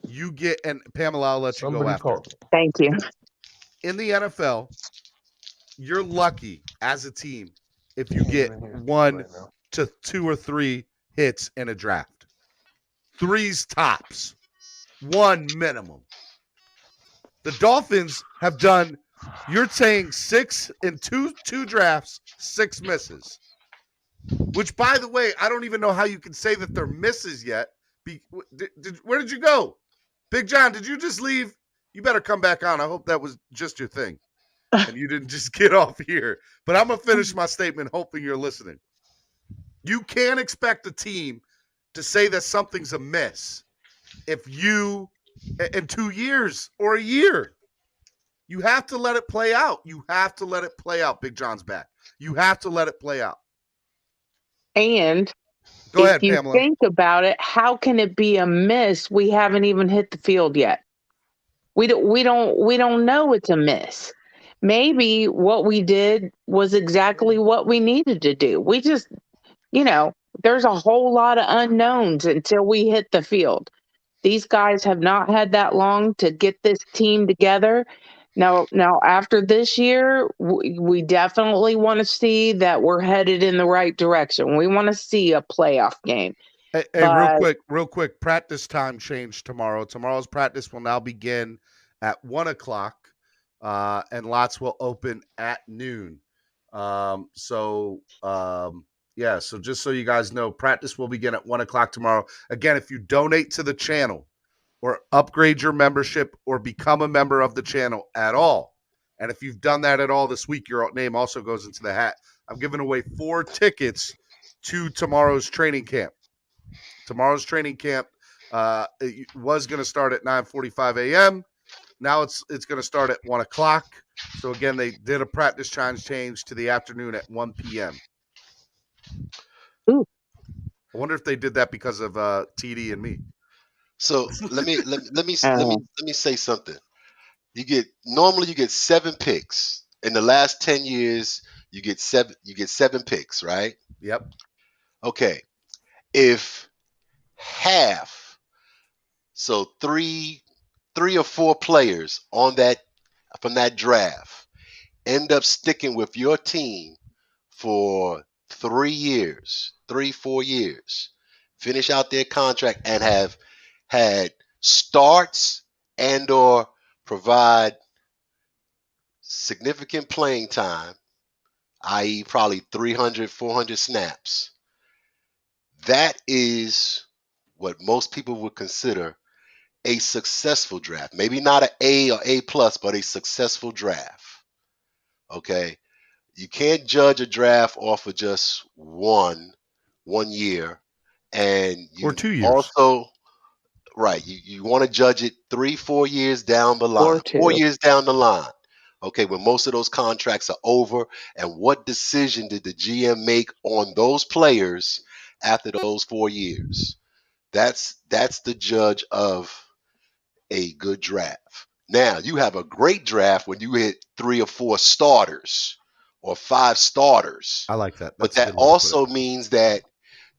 you get, and Pamela, I'll let you go after. Thank you. In the NFL, you're lucky as a team if you get 1 to 2 or 3 hits in a draft. 3's tops. 1 minimum. The Dolphins have done, you're saying 6 in two drafts, 6 misses. Which, by the way, I don't even know how you can say that they're misses yet. Where did you go? Big John, did you just leave? You better come back on. I hope that was just your thing and you didn't just get off here. But I'm going to finish my statement hoping you're listening. You can't expect a team to say that something's amiss if you, in 2 years or a year, you have to let it play out. You have to let it play out. Big John's back. You have to let it play out. And Go ahead, if you Pamela. think about it, how can it be a miss? We haven't even hit the field yet. We don't know it's a miss. Maybe what we did was exactly what we needed to do. We just, there's a whole lot of unknowns until we hit the field. These guys have not had that long to get this team together. Now after this year, we definitely want to see that we're headed in the right direction. We want to see a playoff game. Hey, real quick. Practice time changed tomorrow. Tomorrow's practice will now begin at 1:00, and lots will open at noon. So just so you guys know, practice will begin at 1:00 tomorrow. Again, if you donate to the channel or upgrade your membership or become a member of the channel at all, and if you've done that at all this week, your name also goes into the hat. I'm giving away 4 tickets to tomorrow's training camp. Tomorrow's training camp it was going to start at 9:45 a.m. Now it's going to start at 1:00. So again, they did a practice time change to the afternoon at 1 p.m. Ooh. I wonder if they did that because of TD and me. So let me say something. Normally you get 7 picks. In the last 10 years, you get 7 picks, right? Yep. Okay. If half, so three or 4 players from that draft end up sticking with your team for 3 years, 4 years, finish out their contract and have had starts and or provide significant playing time, i.e. probably 300, 400 snaps. That is what most people would consider a successful draft. Maybe not an A or A+, but a successful draft. Okay? You can't judge a draft off of just one year. And you or 2 years. Also, right, you want to judge it 3, 4 years down the line. 4 years down the line. Okay, when most of those contracts are over, and what decision did the GM make on those players after those 4 years? That's the judge of a good draft. Now, you have a great draft when you hit 3 or 4 starters or 5 starters. I like that. But that also means that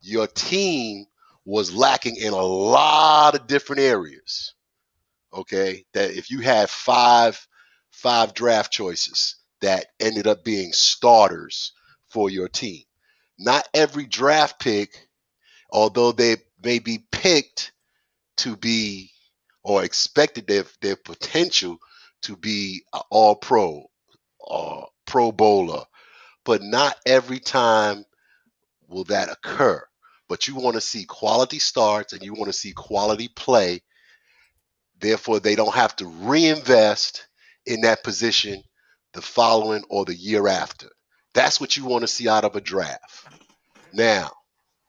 your team was lacking in a lot of different areas. Okay, that if you had five draft choices that ended up being starters for your team, not every draft pick, although they may be picked to be or expected their potential to be an all-pro or pro bowler, but not every time will that occur. But you want to see quality starts and you want to see quality play. Therefore, they don't have to reinvest in that position the following or the year after. That's what you want to see out of a draft. Now,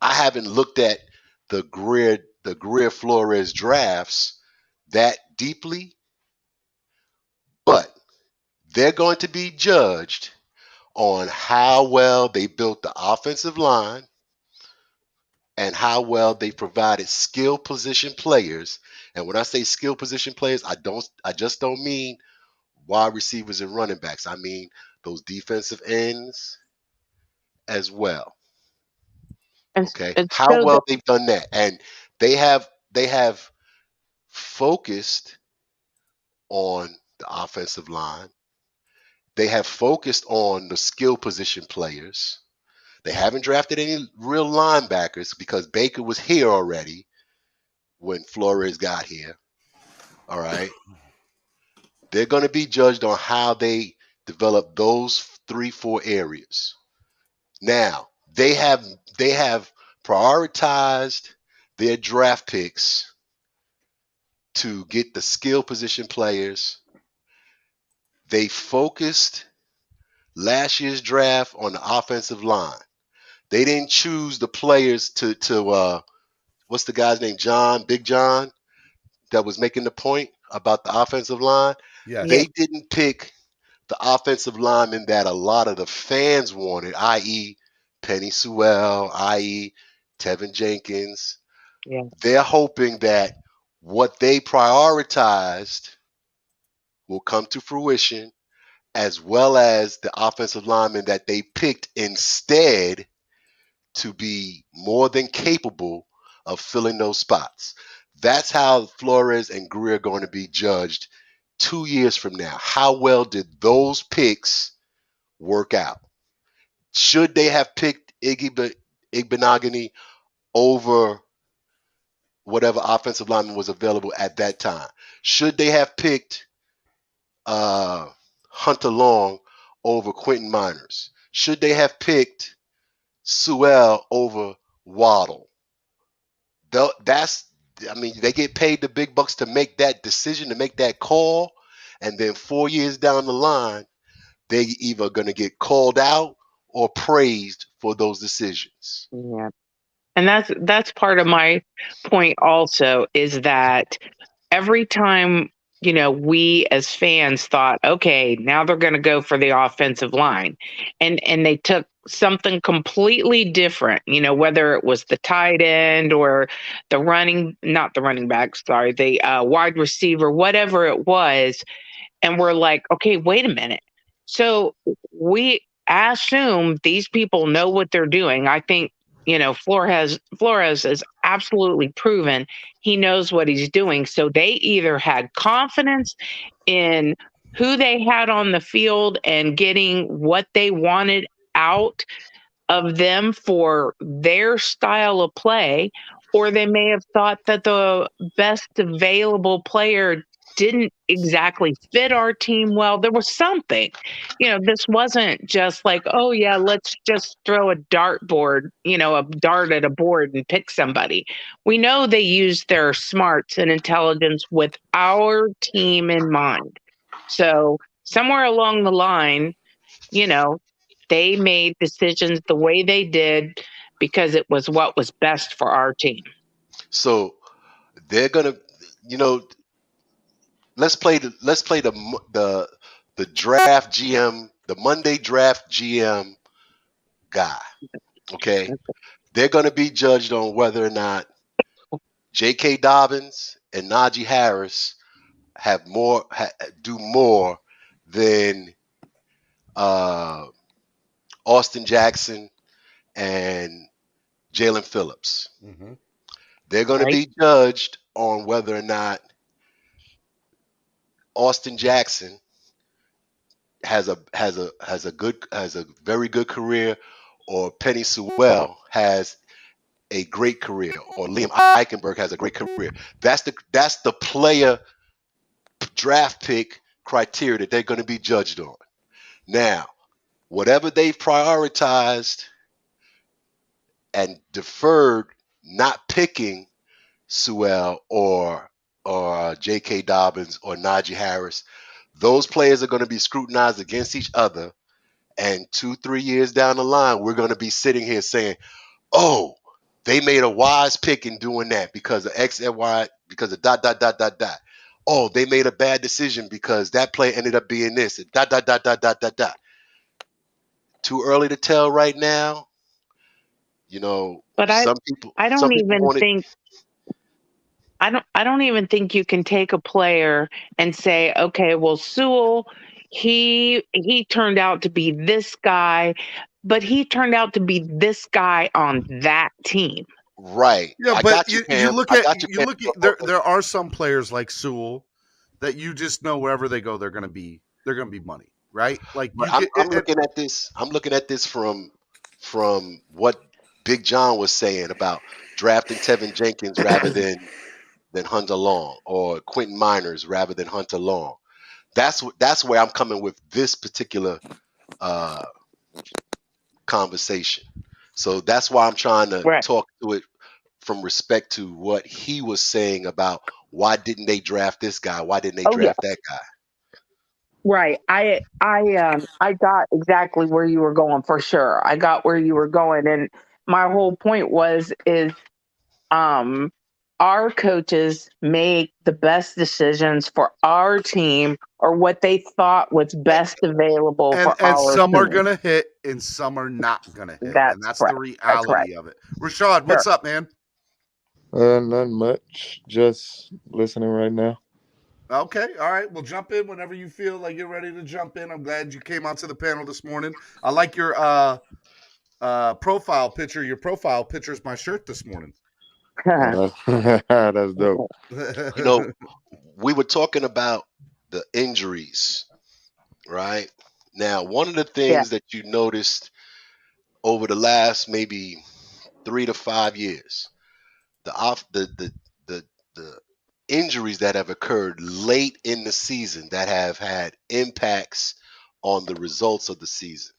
I haven't looked at the Greer Flores drafts that deeply, but they're going to be judged on how well they built the offensive line and how well they provided skill position players. And when I say skill position players, I just don't mean wide receivers and running backs. I mean those defensive ends as well. Okay, how well they've done that, and they have focused on the offensive line. They have focused on the skill position players. They haven't drafted any real linebackers because Baker was here already when Flores got here. All right. They're going to be judged on how they develop those 3, 4 areas. Now, They have prioritized their draft picks to get the skill position players. They focused last year's draft on the offensive line. They didn't choose the players to what's the guy's name? Big John, that was making the point about the offensive line. Yes. They didn't pick the offensive linemen that a lot of the fans wanted, i.e. Penny Sewell, i.e. Tevin Jenkins. Yeah. They're hoping that what they prioritized will come to fruition, as well as the offensive linemen that they picked instead to be more than capable of filling those spots. That's how Flores and Greer are going to be judged 2 years from now. How well did those picks work out? Should they have picked Igbenogany over whatever offensive lineman was available at that time? Should they have picked Hunter Long over Quentin Miners? Should they have picked Sewell over Waddle? They get paid the big bucks to make that decision, to make that call, and then 4 years down the line, they either going to get called out or praised for those decisions. Yeah. And that's part of my point also, is that every time, we as fans thought, okay, now they're going to go for the offensive line. And they took something completely different, whether it was the tight end or not the running back, sorry, the wide receiver, whatever it was. And we're like, okay, wait a minute. So we assume these people know what they're doing. I think, Flores is absolutely proven he knows what he's doing. So they either had confidence in who they had on the field and getting what they wanted out of them for their style of play, or they may have thought that the best available player didn't exactly fit our team well. There was something, this wasn't just like, oh yeah, let's just throw a dartboard, a dart at a board and pick somebody. We know they used their smarts and intelligence with our team in mind. So somewhere along the line, they made decisions the way they did because it was what was best for our team. So they're gonna, let's play the draft GM, the Monday draft GM guy. Okay, they're gonna be judged on whether or not J.K. Dobbins and Najee Harris do more than Austin Jackson and Jalen Phillips. Mm-hmm. They're going to be judged on whether or not Austin Jackson has a very good career, or Penny Sewell has a great career, or Liam Eichenberg has a great career. That's the player draft pick criteria that they're going to be judged on. Now, whatever they've prioritized and deferred, not picking Sewell or J.K. Dobbins or Najee Harris, those players are going to be scrutinized against each other. And 2-3 years down the line, we're going to be sitting here saying, oh, they made a wise pick in doing that because of X and Y, because of ... Oh, they made a bad decision because that play ended up being this. ... Too early to tell right now. But I don't even think you can take a player and say, okay, well, Sewell, he turned out to be this guy, but he turned out to be this guy on that team. Right. Yeah, but you look at there are some players like Sewell that you just know wherever they go they're going to be money, right? Like I'm looking at this. I'm looking at this from what Big John was saying about drafting Tevin Jenkins rather than Hunter Long, or Quentin Miners rather than Hunter Long. That's where I'm coming with this particular conversation. So that's why I'm trying to Right. talk to it from respect to what he was saying about why didn't they draft this guy? Why didn't they Oh yeah. draft that guy? Right. I got exactly where you were going for sure. I got where you were going, and my whole point is um our coaches make the best decisions for our team or what they thought was best available for And our some are team. gonna hit and some are not gonna hit. And That's that's the correct. That's right. reality of it. Rashad, what's Sure. up, man? Not much. Just listening right now. Okay, all right. Well, jump in whenever you feel like you're ready to jump in. I'm glad you came onto the panel this morning. I like your profile picture. Your profile picture is my shirt this morning. That's dope. You know, we were talking about the injuries, right? Now, one of the things that you noticed over the last maybe 3 to 5 years, the injuries that have occurred late in the season that have had impacts on the results of the season.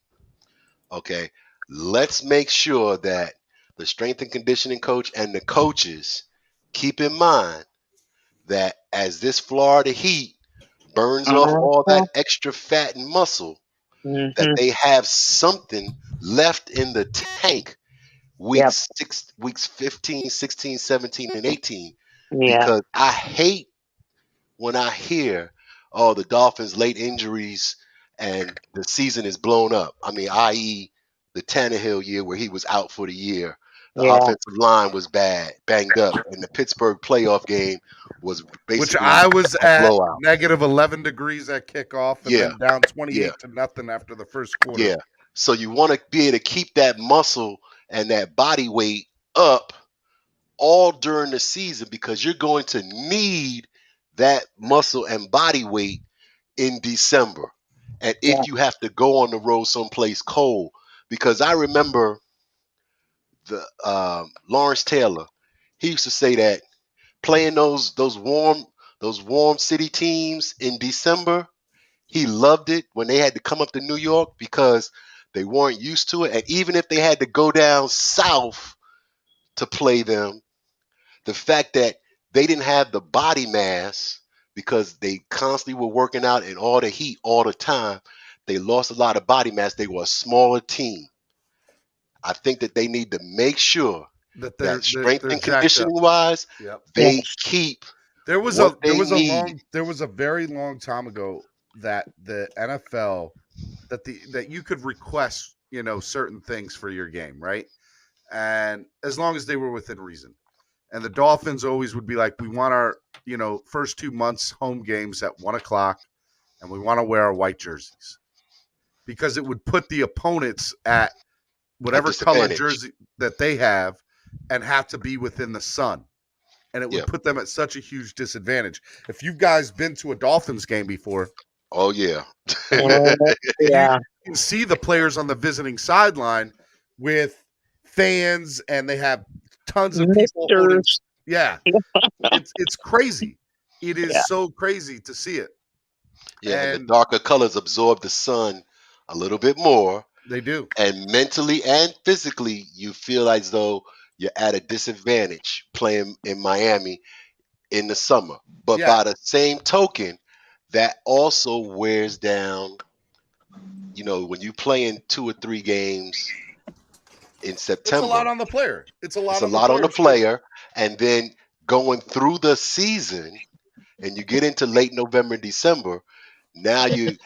Okay, let's make sure that the strength and conditioning coach and the coaches keep in mind that as this Florida heat burns off all that extra fat and muscle, that they have something left in the tank weeks 15, 16, 17, and 18. Yeah. Because I hate when I hear, oh, the Dolphins late injuries and the season is blown up. I mean, i.e., the Tannehill year where he was out for the year. The Yeah. offensive line was banged up, and the Pittsburgh playoff game was Which basically I was a at blowout. negative 11 degrees at kickoff and Yeah, then down 28 yeah, to nothing after the first quarter. yeah. So you want to be able to keep that muscle and that body weight up all during the season because you're going to need that muscle and body weight in December. And Yeah. if you have to go on the road someplace cold, because I remember the Lawrence Taylor, he used to say that playing those warm city teams in December, he loved it when they had to come up to New York because they weren't used to it. And even if they had to go down south to play them, the fact that they didn't have the body mass because they constantly were working out in all the heat all the time, they lost a lot of body mass. They were a smaller team. I think that they need to make sure that that strength they're and jacked up. conditioning wise, Yep. they keep There was what they need. a very long time ago that the NFL that you could request, certain things for your game, right? And as long as they were within reason. And the Dolphins always would be like, we want our, first 2 months home games at 1:00, and we want to wear our white jerseys because it would put the opponents at whatever color jersey that they have and have to be within the sun. And it would put them at such a huge disadvantage. If you guys been to a Dolphins game before, oh yeah, yeah, you can see the players on the visiting sideline with fans, and they have tons of people holding. Yeah, it's crazy. It is so crazy to see it. Yeah, and the darker colors absorb the sun a little bit more. They do. And mentally and physically, you feel as though you're at a disadvantage playing in Miami in the summer. But by the same token, that also wears down, when you play in 2 or 3 games in September. It's a lot on the player. It's a lot on the player. And then going through the season and you get into late November and December, now you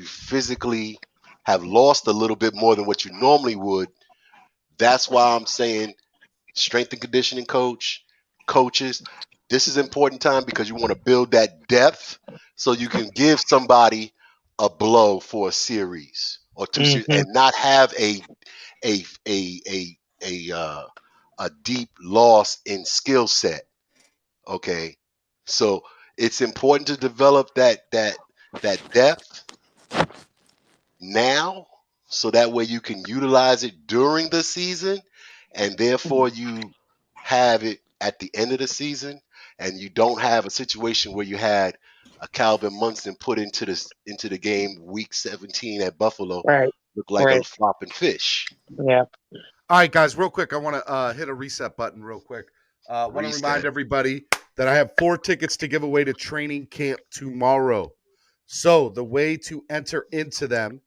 physically have lost a little bit more than what you normally would. That's why I'm saying strength and conditioning coaches, this is important time because you want to build that depth so you can give somebody a blow for a series or 2 series and not have a deep loss in skill set. Okay, so it's important to develop that depth now, so that way you can utilize it during the season, and therefore you have it at the end of the season, and you don't have a situation where you had a Calvin Munson put into the game week 17 at Buffalo, look like a flopping fish. Yeah. All right, guys, real quick. I want to hit a reset button real quick. I want to remind everybody that I have 4 tickets to give away to training camp tomorrow. So the way to enter into them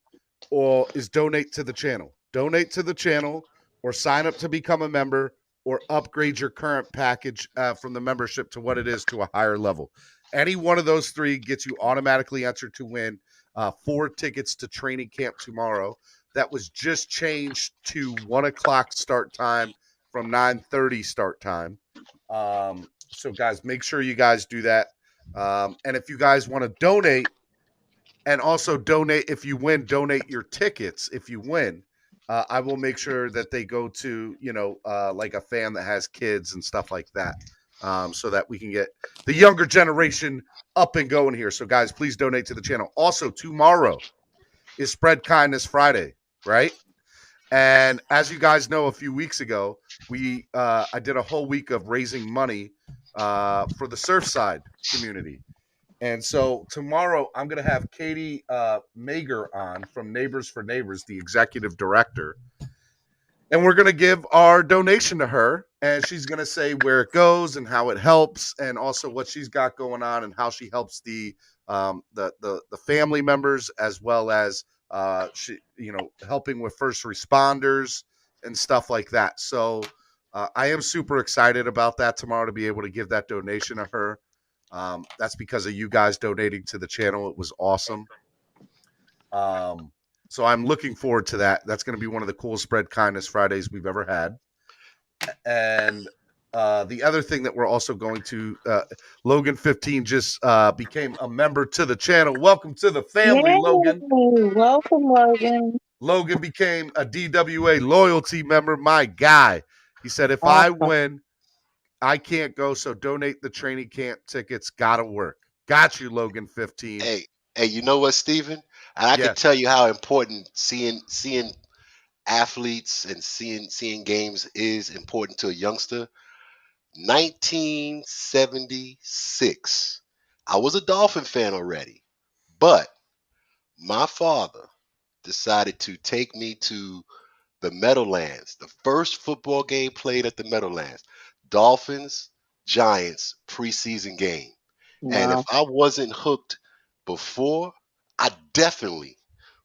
is donate to the channel. Donate to the channel or sign up to become a member or upgrade your current package from the membership to what it is to a higher level. Any one of those 3 gets you automatically entered to win 4 tickets to training camp tomorrow. That was just changed to 1 o'clock start time from 9:30 start time. So guys, make sure you guys do that. And if you guys want to donate, and also donate, if you win, donate your tickets. If you win, I will make sure that they go to, like a fan that has kids and stuff like that. So that we can get the younger generation up and going here. So guys, please donate to the channel. Also, tomorrow is Spread Kindness Friday, right? And as you guys know, a few weeks ago, I did a whole week of raising money for the Surfside community. And so tomorrow I'm going to have Katie Mager on from Neighbors for Neighbors, the executive director. And we're going to give our donation to her. And she's going to say where it goes and how it helps, and also what she's got going on and how she helps the family members, as well as helping with first responders and stuff like that. So I am super excited about that tomorrow, to be able to give that donation to her. That's because of you guys donating to the channel. It was awesome. So I'm looking forward to that. That's going to be one of the coolest Spread Kindness Fridays we've ever had. And the other thing that we're also going to, Logan 15 just became a member to the channel. Welcome to the family, Yay! Logan. Welcome, Logan. Logan became a DWA loyalty member. My guy. He said, if I win, I can't go, so donate the training camp tickets. Gotta work. Got you, Logan 15. Hey, you know what, Steven? And I can tell you how important seeing athletes and seeing games is important to a youngster. 1976. I was a Dolphin fan already, but my father decided to take me to the Meadowlands, the first football game played at the Meadowlands. Dolphins, Giants preseason game. And if Wow. I wasn't hooked before, I definitely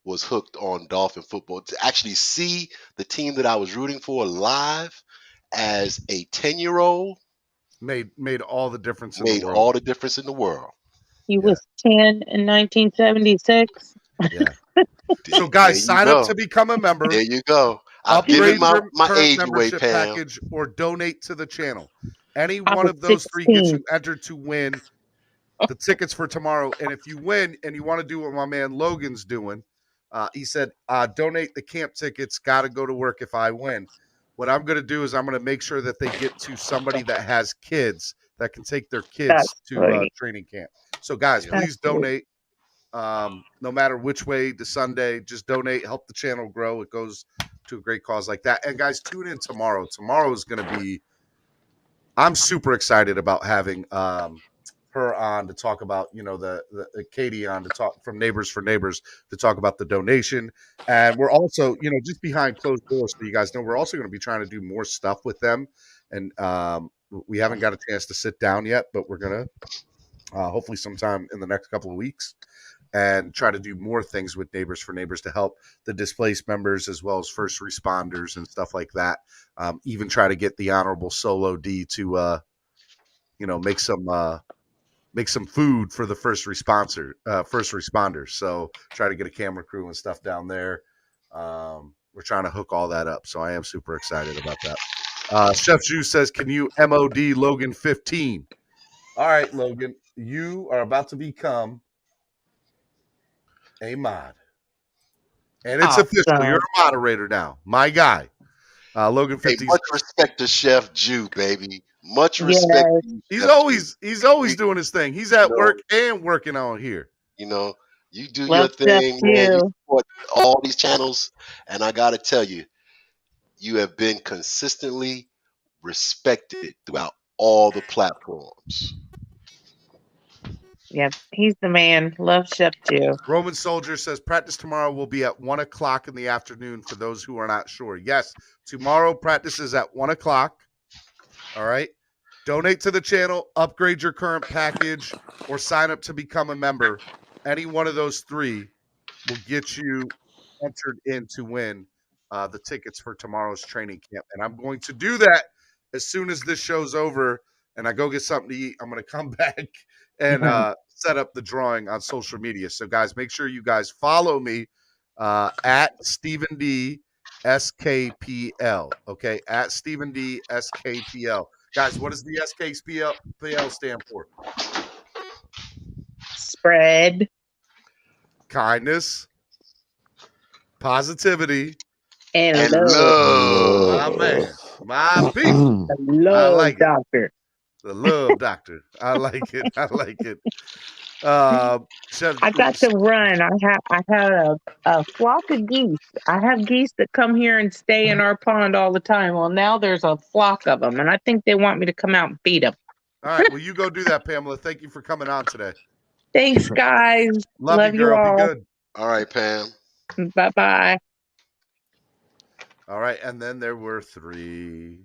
was hooked on Dolphin football. To actually see the team that I was rooting for live as a 10-year-old made all the difference in made the world. all the difference in the world. He was 10 in 1976. Yeah. So guys, sign up to become a member. There you go. I'm Upgrade giving your my current age away, membership Pam. package, or donate to the channel. Any I one was of those 3 gets 16. you entered to win the tickets for tomorrow. And if you win and you want to do what my man Logan's doing, he said, donate the camp tickets. Got to go to work if I win. What I'm going to do is I'm going to make sure that they get to somebody that has kids that can take their kids That's to right. training camp. So guys, please donate. No matter which way to Sunday, just donate, help the channel grow. It goes to a great cause like that. And guys, tune in tomorrow. Tomorrow is going to be, I'm super excited about having her on to talk about, the Katie on to talk from Neighbors for Neighbors to talk about the donation. And we're also, just behind closed doors, so you guys know, we're also going to be trying to do more stuff with them. And we haven't got a chance to sit down yet, but we're going to hopefully sometime in the next couple of weeks, and try to do more things with Neighbors for Neighbors to help the displaced members as well as first responders and stuff like that. Even try to get the Honorable Solo D to, make some food for the first responders. So try to get a camera crew and stuff down there. We're trying to hook all that up. So I am super excited about that. Chef Ju says, can you MOD Logan 15? All right, Logan, you are about to become a mod. And it's official. You're a moderator now. My guy. Logan 15. Hey, much respect to Chef Ju, baby. Much respect. He's always doing his thing. He's at work and working on here. You do your thing, man. You support all these channels, and I gotta tell you, you have been consistently respected throughout all the platforms. Yep, he's the man. Love Chef too. Roman Soldier says practice tomorrow will be at 1 o'clock in the afternoon for those who are not sure. Yes, tomorrow practice is at 1 o'clock. All right. Donate to the channel, upgrade your current package, or sign up to become a member. Any one of those three will get you entered in to win the tickets for tomorrow's training camp. And I'm going to do that as soon as this show's over and I go get something to eat. I'm going to come back and set up the drawing on social media. So, guys, make sure you guys follow me at Stephen D. SKPL. Okay, at Stephen D. SKPL. Guys, what does the SKPL stand for? Spread kindness, positivity, and love. My man, my people. I like doctor. It. The love doctor. I like it. I like it. I got to run. I had a flock of geese. I have geese that come here and stay in our pond all the time. Well, now there's a flock of them, and I think they want me to come out and feed them. All right. Well, you go do that, Pamela. Thank you for coming on today. Thanks, guys. Love you, girl. all. Be good. All right, Pam. Bye-bye. All right. And then there were 3.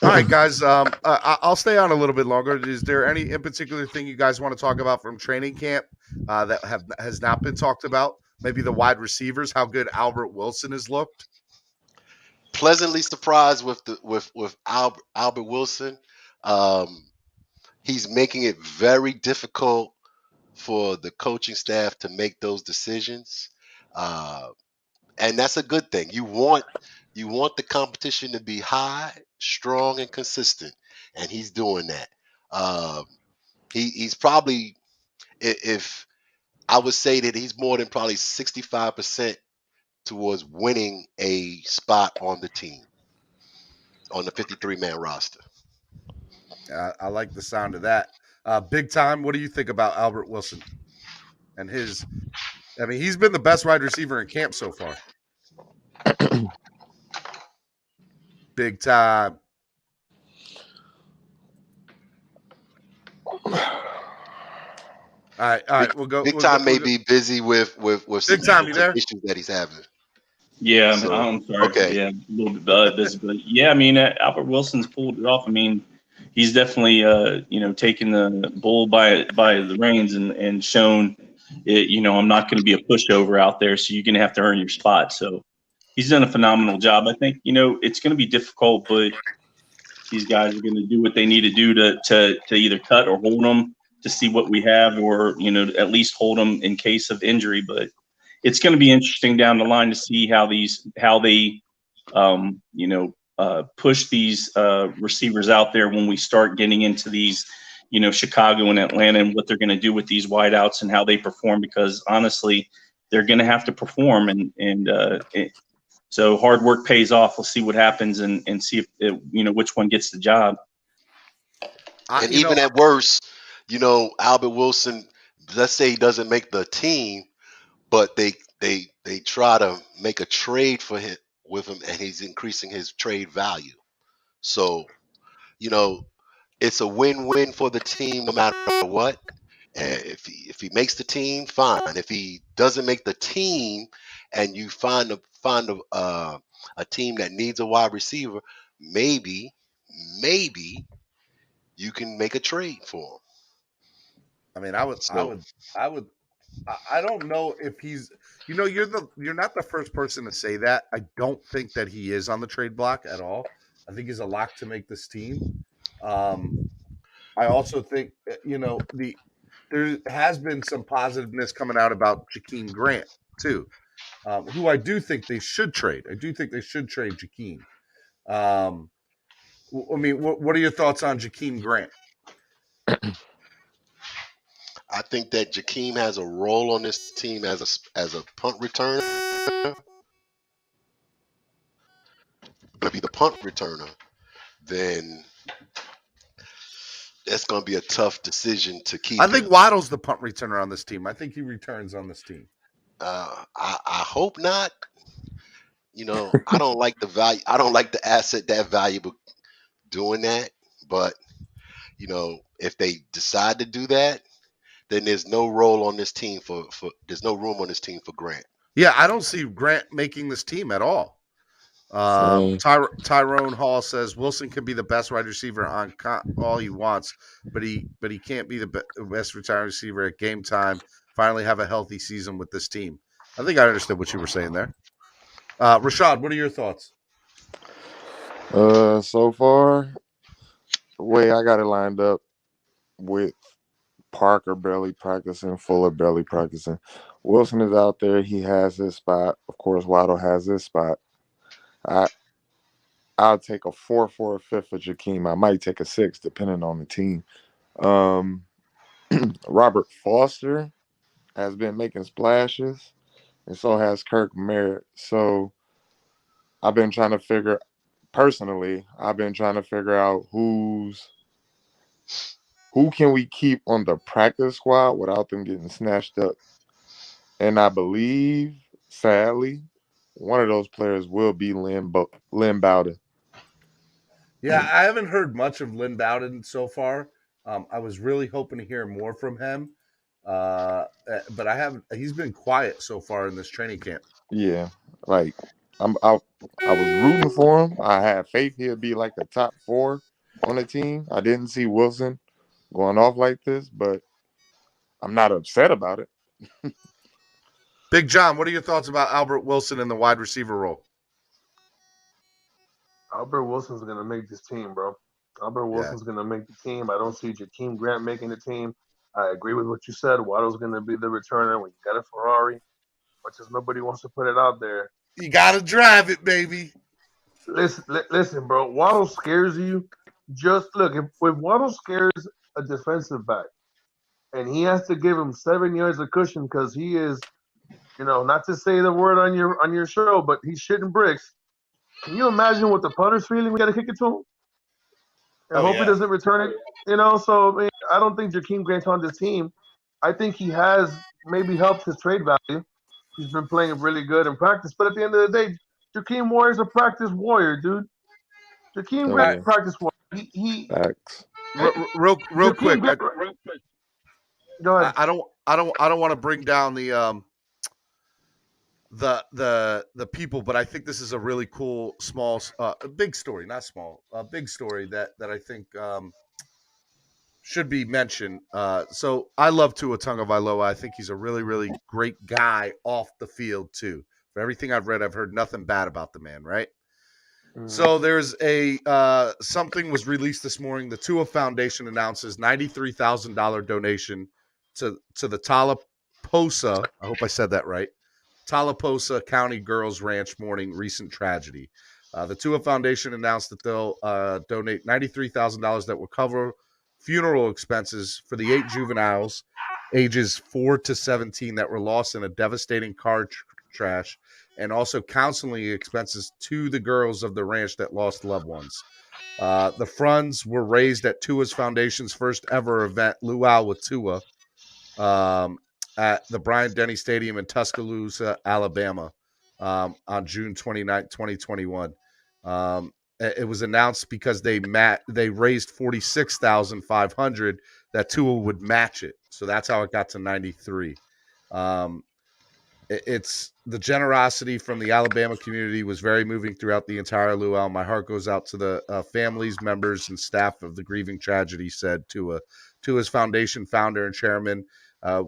All right, guys. I'll stay on a little bit longer. Is there any in particular thing you guys want to talk about from training camp that has not been talked about? Maybe the wide receivers, how good Albert Wilson has looked. Pleasantly surprised with Albert Wilson. He's making it very difficult for the coaching staff to make those decisions, and that's a good thing. You want the competition to be high, strong, and consistent, and he's doing that. He's probably, if I would say that he's more than probably 65% towards winning a spot on the team, on the 53-man roster. I like the sound of that. Big time. What do you think about Albert Wilson and his? I mean, he's been the best wide receiver in camp so far. Big time. All right. We'll go. Big time may be busy with Big time. You there? issues that he's having. Yeah, I'm sorry. Okay. Yeah, a little bit busy, but yeah, I mean, Albert Wilson's pulled it off. I mean, he's definitely, taken the bull by the reins and shown it. I'm not going to be a pushover out there, so you're going to have to earn your spot. So he's done a phenomenal job. I think, it's going to be difficult, but these guys are going to do what they need to do to either cut or hold them to see what we have, or, at least hold them in case of injury. But it's going to be interesting down the line to see how they push these receivers out there when we start getting into these, Chicago and Atlanta, and what they're going to do with these wideouts and how they perform, because honestly, they're going to have to perform. So hard work pays off. We'll see what happens and see if which one gets the job. And even at worst, Albert Wilson, let's say he doesn't make the team, but they try to make a trade for him with him, and he's increasing his trade value. So, it's a win-win for the team no matter what. And if he makes the team, fine. If he doesn't make the team, and you find a team that needs a wide receiver, maybe you can make a trade for him. I mean, I don't know if he's, you're not the first person to say that. I don't think that he is on the trade block at all. I think he's a lock to make this team. I also think, there has been some positiveness coming out about Jakeem Grant too, who I do think they should trade. I do think they should trade Jakeem. I mean, what are your thoughts on Jakeem Grant? I think that Jakeem has a role on this team as a punt returner. Going to be the punt returner, then that's going to be a tough decision to keep. I think Waddle's the punt returner on this team. I think he returns on this team. I hope not. I don't like the value. I don't like the asset that valuable doing that. But if they decide to do that, then there's no role on this team for there's no room on this team for Grant. Yeah, I don't see Grant making this team at all. Same. Tyrone Hall says Wilson can be the best wide receiver on all he wants, but he can't be the best retired receiver at game time. Finally have a healthy season with this team. I think I understood what you were saying there. Rashad, what are your thoughts? So far, the way I got it lined up with Parker barely practicing, Fuller barely practicing. Wilson is out there. He has his spot. Of course, Waddle has his spot. I'll take a 4 for a 5th for Jakeem. I might take a 6, depending on the team. Robert Foster has been making splashes, and so has Kirk Merritt. So I've been trying to figure out who can we keep on the practice squad without them getting snatched up. And I believe, sadly, one of those players will be Lynn Bowden. Yeah, I haven't heard much of Lynn Bowden so far. I was really hoping to hear more from him, but I haven't. He's been quiet so far in this training camp. Yeah, like I was rooting for him. I had faith he'd be like the top 4 on the team. I didn't see Wilson going off like this, but I'm not upset about it. Big John, what are your thoughts about Albert Wilson in the wide receiver role? Albert Wilson's going to make this team, bro. Albert Wilson's going to make the team. I don't see Jakeem Grant making the team. I agree with what you said. Waddle's going to be the returner when you got a Ferrari. Much as nobody wants to put it out there. You got to drive it, baby. Listen, bro. Waddle scares you. Just look, if Waddle scares a defensive back, and he has to give him 7 yards of cushion because he is, not to say the word on your show, but he's shitting bricks. Can you imagine what the punter's feeling? We got to kick it to him. I hope he doesn't return it. So I don't think Jakeem Grant's on this team. I think he has maybe helped his trade value. He's been playing really good in practice. But at the end of the day, Jakeem Warrior's a practice warrior, dude. Jakeem Grant's a practice warrior. Facts. Real quick. Go ahead. I don't want to bring down the people, but I think this is a really cool big story, not small, a big story that I think should be mentioned. So I love Tua Tagovailoa. I think he's a really, really great guy off the field too. For everything I've read, I've heard nothing bad about the man, right? So there's something was released this morning. The Tua Foundation announces $93,000 donation to the Tallapoosa, I hope I said that right, Tallapoosa County Girls Ranch mourning recent tragedy. The Tua Foundation announced that they'll donate $93,000 that will cover funeral expenses for the 8 juveniles ages 4 to 17 that were lost in a devastating car crash, and also counseling expenses to the girls of the ranch that lost loved ones. The funds were raised at Tua's Foundation's first ever event, Luau with Tua, at the Bryant-Denny Stadium in Tuscaloosa, Alabama, on June 29, 2021. It was announced because they raised $46,500 that Tua would match it. So that's how it got to 93. It's the generosity from the Alabama community was very moving throughout the entire luau. My heart goes out to the families, members, and staff of the grieving tragedy, said Tua's Foundation founder and chairman.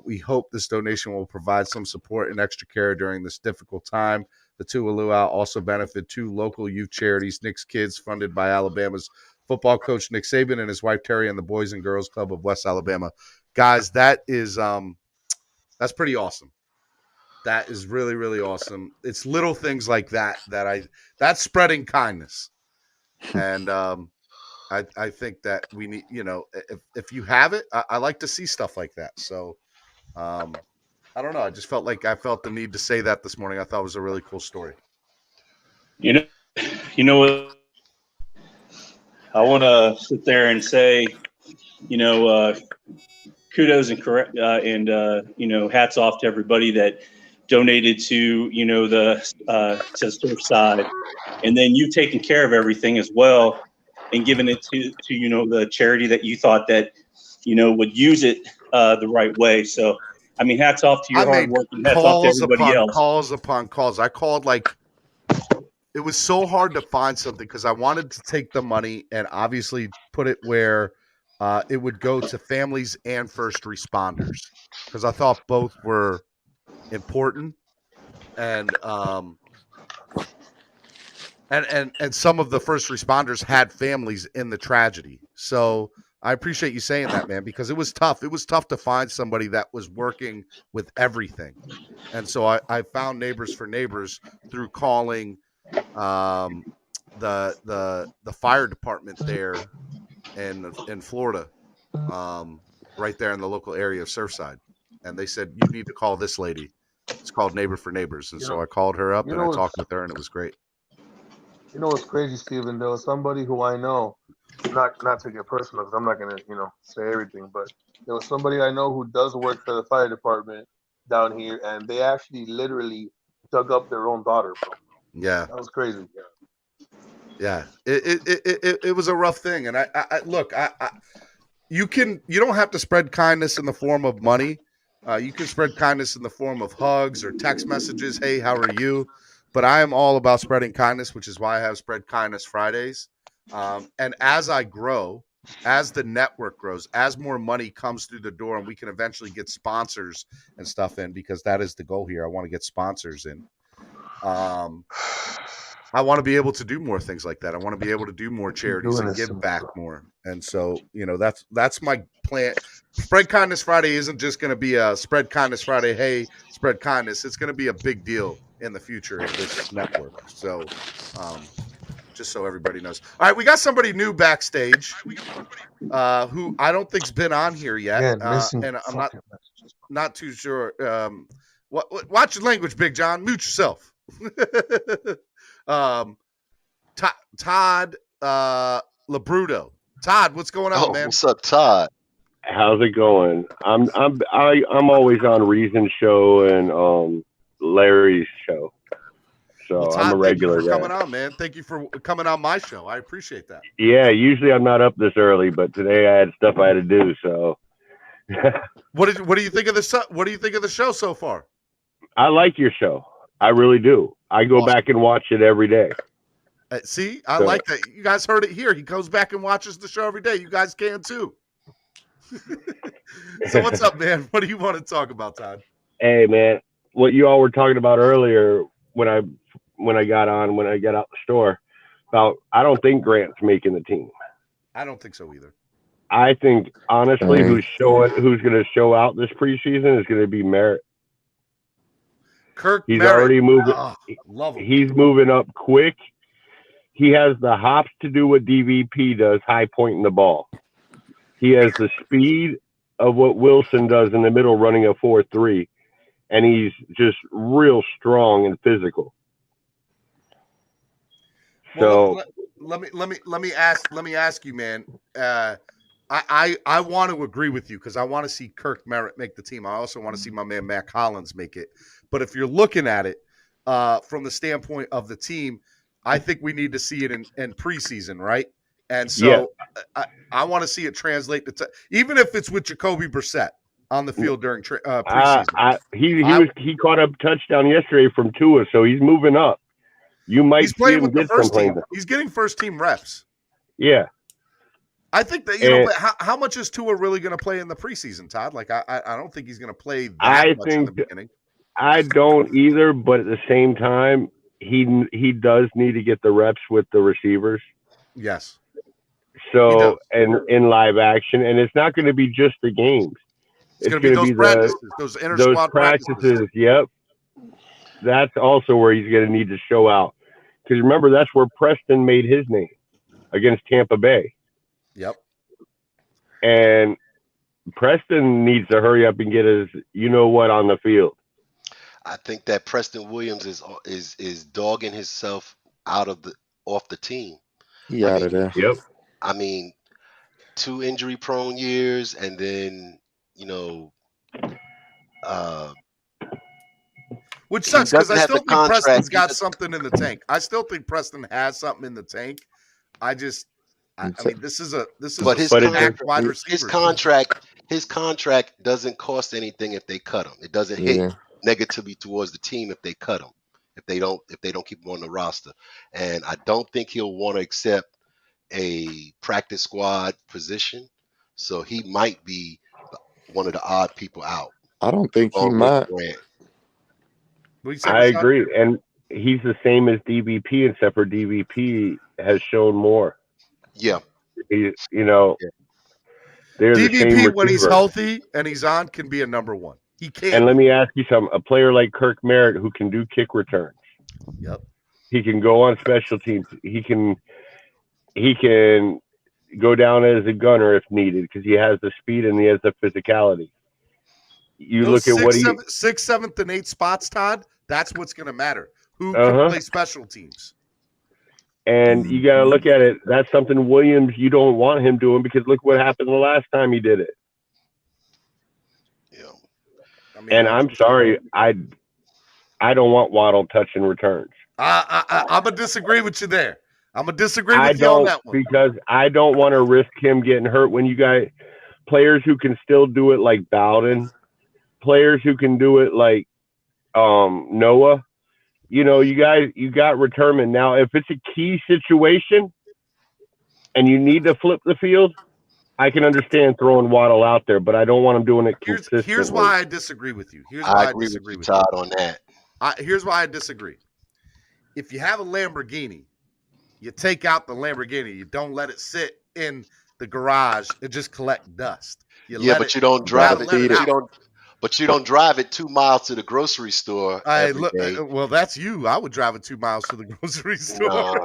We hope this donation will provide some support and extra care during this difficult time. The Tua Luau also benefit 2 local youth charities, Nick's Kids, funded by Alabama's football coach Nick Saban and his wife Terry, and the Boys and Girls Club of West Alabama. Guys, that is that's pretty awesome. That is really, really awesome. It's little things like that's spreading kindness. And I think that we need, if you have it, I like to see stuff like that. So I don't know. I just felt like I felt the need to say that this morning. I thought it was a really cool story. You know what? I want to sit there and say, kudos and hats off to everybody that donated to the surf side, and then you taking care of everything as well and giving it to the charity that you thought that would use it the right way. So, I mean, hats off to your hard work and hats off to everybody else. Calls upon calls. I called it was so hard to find something because I wanted to take the money and obviously put it where it would go to families and first responders because I thought both were important and some of the first responders had families in the tragedy. So I appreciate you saying that, man, because it was tough. It was tough to find somebody that was working with everything. And so I found Neighbors for Neighbors through calling the fire department there in Florida, right there in the local area of Surfside. And they said, you need to call this lady. It's called Neighbor for Neighbors. And so I called her up and I talked with her and it was great. You know what's crazy, Steven, though? Somebody who I know, not to get personal, because I'm not going to, say everything, but there was somebody I know who does work for the fire department down here, and they actually literally dug up their own daughter, bro. Yeah. That was crazy. Yeah. It was a rough thing. And I look, you don't have to spread kindness in the form of money. You can spread kindness in the form of hugs or text messages. Hey, how are you? But I am all about spreading kindness, which is why I have Spread Kindness Fridays. And as I grow, as the network grows, as more money comes through the door and we can eventually get sponsors and stuff in, because that is the goal here. I want to get sponsors in. I want to be able to do more things like that. I want to be able to do more charities and give back more. And so, that's my plan. Spread Kindness Friday isn't just going to be a Spread Kindness Friday. Hey, spread kindness. It's going to be a big deal in the future of this network. So, just so everybody knows. All right, we got somebody new backstage who I don't think's been on here yet. And I'm not too sure. Watch your language, Big John. Mute yourself. Todd Labruto. Todd, what's going on, man? What's up, Todd? How's it going? I'm always on Reason's show and Larry's show, so well, Todd, I'm a regular. Thank you for coming on, man. Thank you for coming on my show. I appreciate that. Yeah, usually I'm not up this early, but today I had stuff I had to do. So, what do you think of the What do you think of the show so far? I like your show. I really do. I go back and watch it every day. See, I like that. You guys heard it here. He goes back and watches the show every day. You guys can too. So what's up, man? What do you want to talk about, Todd? Hey, man, what you all were talking about earlier when I got out the store about, I don't think Grant's making the team. I don't think so either. I think honestly, who's going to show out this preseason is going to be Merritt. He's Merritt. already moving. Love him. He's moving up quick. He has the hops to do what DVP does, high pointing the ball. He has the speed of what Wilson does in the middle, running a 4.3, and he's just real strong and physical. Well, let me ask you, man. I want to agree with you because I want to see Kirk Merritt make the team. I also want to see my man Matt Collins make it. But if you're looking at it from the standpoint of the team, I think we need to see it in preseason, right? And so I want to see it translate to even if it's with Jacoby Brissett on the field during preseason. He caught a touchdown yesterday from Tua, so he's moving up. You might he's playing with the first team. Playing. He's getting first team reps. Yeah. I think that but how much is Tua really going to play in the preseason, Todd? Like I don't think he's going to play that much in the beginning. I don't either, but at the same time, he does need to get the reps with the receivers. Yes. So and in live action, and it's not going to be just the games. It's going to be those practices, those inter-squad practices. Yep. That's also where he's going to need to show out. Because remember, that's where Preston made his name against Tampa Bay. Yep. And Preston needs to hurry up and get his on the field. I think that Preston Williams is dogging himself off the team. Out of there. Yep. I mean, 2 injury-prone years, and then which sucks because I still think Preston's got something in the tank. I still think Preston has something in the tank. I mean, this is a wide receiver. His contract his contract doesn't cost anything if they cut him. It doesn't hit negatively towards the team if they cut him. If they don't keep him on the roster. And I don't think he'll want to accept a practice squad position. So he might be one of the odd people out. I don't think he along with might. Grant. I agree, and he's the same as DVP, except for DVP has shown more. Yeah, they're the same DVP when he's receiver. healthy and he's on can be a number one. He can. And let me ask you something: a player like Kirk Merritt who can do kick returns. Yep. He can go on special teams. He can go down as a gunner if needed because he has the speed and he has the physicality. You Those look at what sixth, seventh, and eighth spots, Todd. That's what's going to matter. Who can play special teams? And you got to look at it. That's something Williams, you don't want him doing because look what happened the last time he did it. Yeah. And I'm sorry, I don't want Waddle touching returns. I'm going to disagree with you there. I'm going to disagree with you on that one. Because I don't want to risk him getting hurt when you got players who can still do it like Bowden, players who can do it like Noah. You got returnment. Now, if it's a key situation and you need to flip the field, I can understand throwing Waddle out there, but I don't want him doing it consistently. Here's why I disagree with you. I agree with you, Todd, on that. Here's why I disagree. If you have a Lamborghini, you take out the Lamborghini. You don't let it sit in the garage and just collect dust. You don't drive it. But you don't drive it 2 miles to the grocery store every day. Well, that's you. I would drive it 2 miles to the grocery store.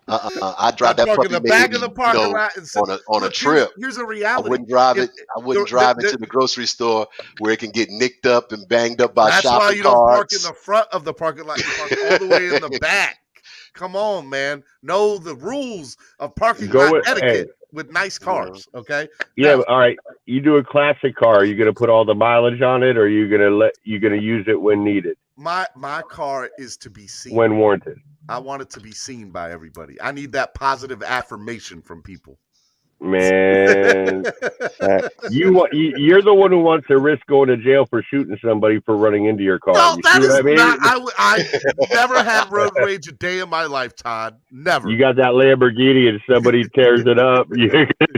I drive that puppy in the back of the parking lot and on a trip. Here's a reality. I wouldn't drive it. I wouldn't drive it to the grocery store where it can get nicked up and banged up by shopping carts. That's why you don't park in the front of the parking lot. You park all the way in the back. Come on, man. Know the rules of parking lot etiquette with nice cars, okay? Yeah, all right. You do a classic car. Are you going to put all the mileage on it, or are you going to use it when needed? My car is to be seen when warranted. I want it to be seen by everybody. I need that positive affirmation from people. Man, you're the one who wants to risk going to jail for shooting somebody for running into your car. No, that is not. I never had road rage a day in my life, Todd. Never. You got that Lamborghini and somebody tears it up. You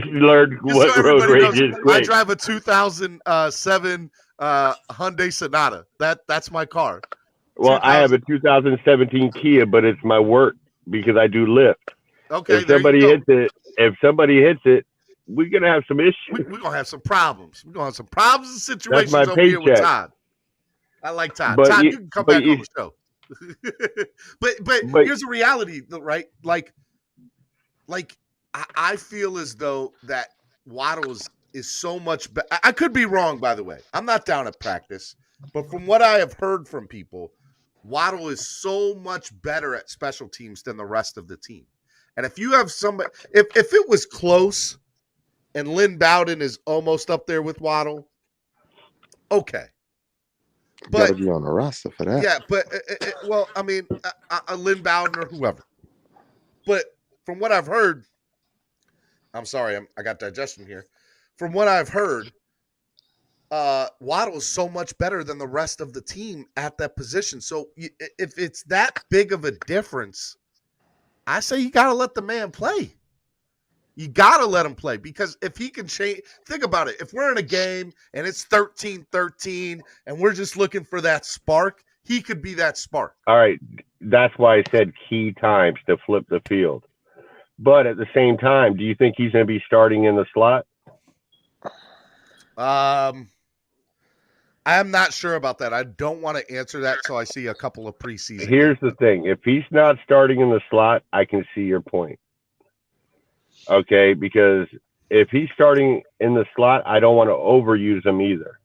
learned what road rage is. I drive a 2007 Hyundai Sonata. That's my car. Well, I have a 2017 Kia, but it's my work because I do Lyft. Okay, if somebody hits it, we're gonna have some issues. We're gonna have some problems. We're gonna have some problems and situations That's my over here with paycheck. Todd. I like Todd. But Todd, you can come back on the show. but here's the reality, right? Like I feel as though that Waddle is so much better. I could be wrong, by the way. I'm not down at practice, but from what I have heard from people, Waddle is so much better at special teams than the rest of the team. And if you have somebody, if it was close and Lynn Bowden is almost up there with Waddle, okay. But you got to be on the roster for that. Yeah, but, well, I mean, Lynn Bowden or whoever. But from what I've heard, I'm sorry, I got digestion here. From what I've heard, Waddle is so much better than the rest of the team at that position. So if it's that big of a difference, I say you got to let the man play. You got to let him play because if he can change, think about it. If we're in a game and it's 13-13 and we're just looking for that spark, he could be that spark. All right. That's why I said key times to flip the field. But at the same time, do you think he's going to be starting in the slot? I'm not sure about that. I don't want to answer that till I see a couple of preseason. Here's the thing. If he's not starting in the slot, I can see your point. Okay, because if he's starting in the slot, I don't want to overuse him either.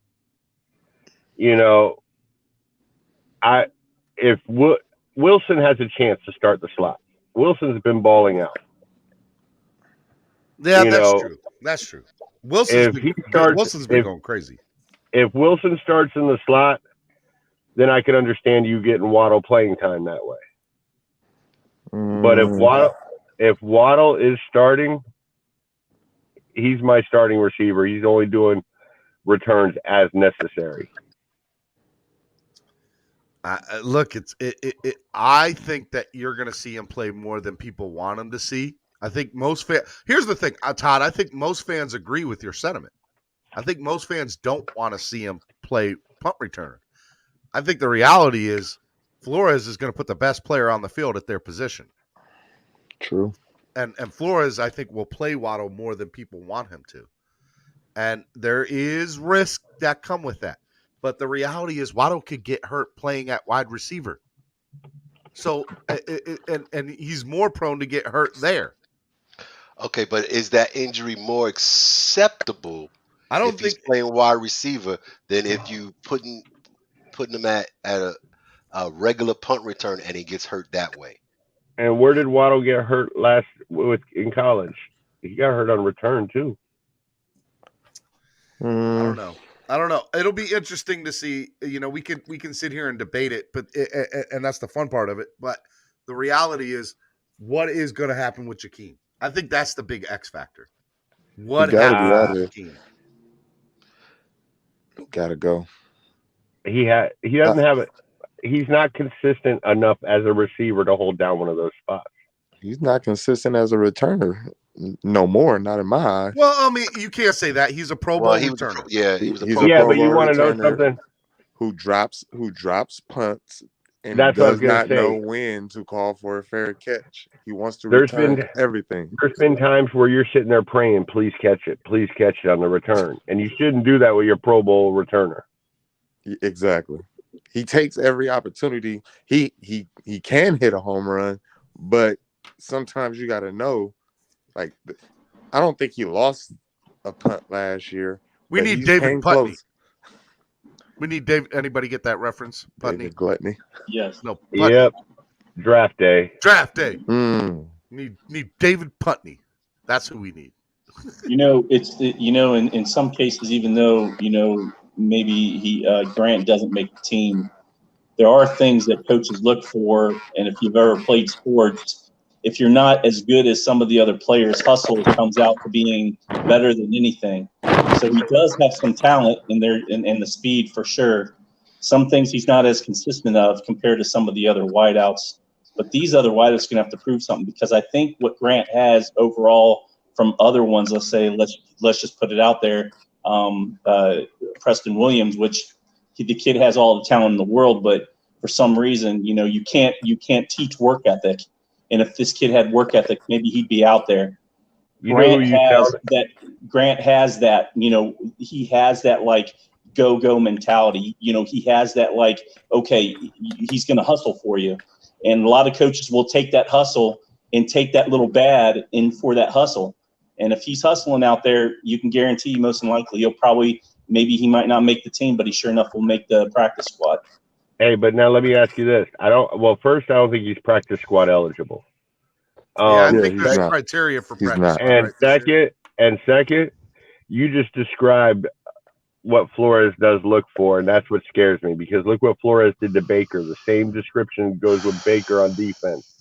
If Wilson has a chance to start the slot. Wilson's been balling out. Yeah, that's true. That's true. Wilson's been going crazy. If Wilson starts in the slot, then I can understand you getting Waddle playing time that way. But if Waddle is starting, he's my starting receiver. He's only doing returns as necessary. Look, I think that you're going to see him play more than people want him to see. I think most fans. Here's the thing, Todd. I think most fans agree with your sentiment. I think most fans don't want to see him play punt returner. I think the reality is Flores is going to put the best player on the field at their position. True. And Flores, I think, will play Waddle more than people want him to. And there is risk that come with that. But the reality is Waddle could get hurt playing at wide receiver. So, and he's more prone to get hurt there. Okay, but is that injury more acceptable if he's playing wide receiver than if you putting him at a regular punt return and he gets hurt that way? And where did Waddle get hurt in college? He got hurt on return too. I don't know. It'll be interesting to see. You know, we can sit here and debate it, but and that's the fun part of it. But the reality is, what is going to happen with Jakeem? I think that's the big X factor. What happens with Jakeem? Gotta go. He doesn't have it. He's not consistent enough as a receiver to hold down one of those spots. He's not consistent as a returner. No more, not in my eyes. Well, I mean, you can't say that. He's a Pro Bowl returner. He's a Pro but you Bowl want to know returner something? Who drops punts and That's what I does was not gonna say. know when to call for a fair catch. He wants to There's return been everything. There's been times where you're sitting there praying, please catch it on the return, and you shouldn't do that with your Pro Bowl returner. Exactly. He takes every opportunity. He can hit a home run, but sometimes you got to know. Like, I don't think he lost a punt last year. We but need he David came Putney. close. We need David. Anybody get that reference? Putney. David Gluttony. Yes. No. Putney. Yep. Draft day. Draft day. Mm. Need David Putney. That's who we need. You know, in some cases, even though maybe Grant doesn't make the team, there are things that coaches look for, and if you've ever played sports, if you're not as good as some of the other players, hustle comes out to being better than anything. So he does have some talent in there and the speed for sure. Some things he's not as consistent of compared to some of the other wideouts. But these other wideouts are going to have to prove something, because I think what Grant has overall from other ones, let's say, let's just put it out there, Preston Williams, which the kid has all the talent in the world, but for some reason, you can't teach work ethic. And if this kid had work ethic, maybe he'd be out there. Grant has that, he has that like go mentality. He has that like, okay, he's going to hustle for you. And a lot of coaches will take that hustle and take that little bad in for that hustle. And if he's hustling out there, you can guarantee most likely maybe he might not make the team, but he sure enough will make the practice squad. Hey, but now let me ask you this. First, I don't think he's practice squad eligible. I think there's criteria for practice. And second, you just described what Flores does look for, and that's what scares me, because look what Flores did to Baker. The same description goes with Baker on defense.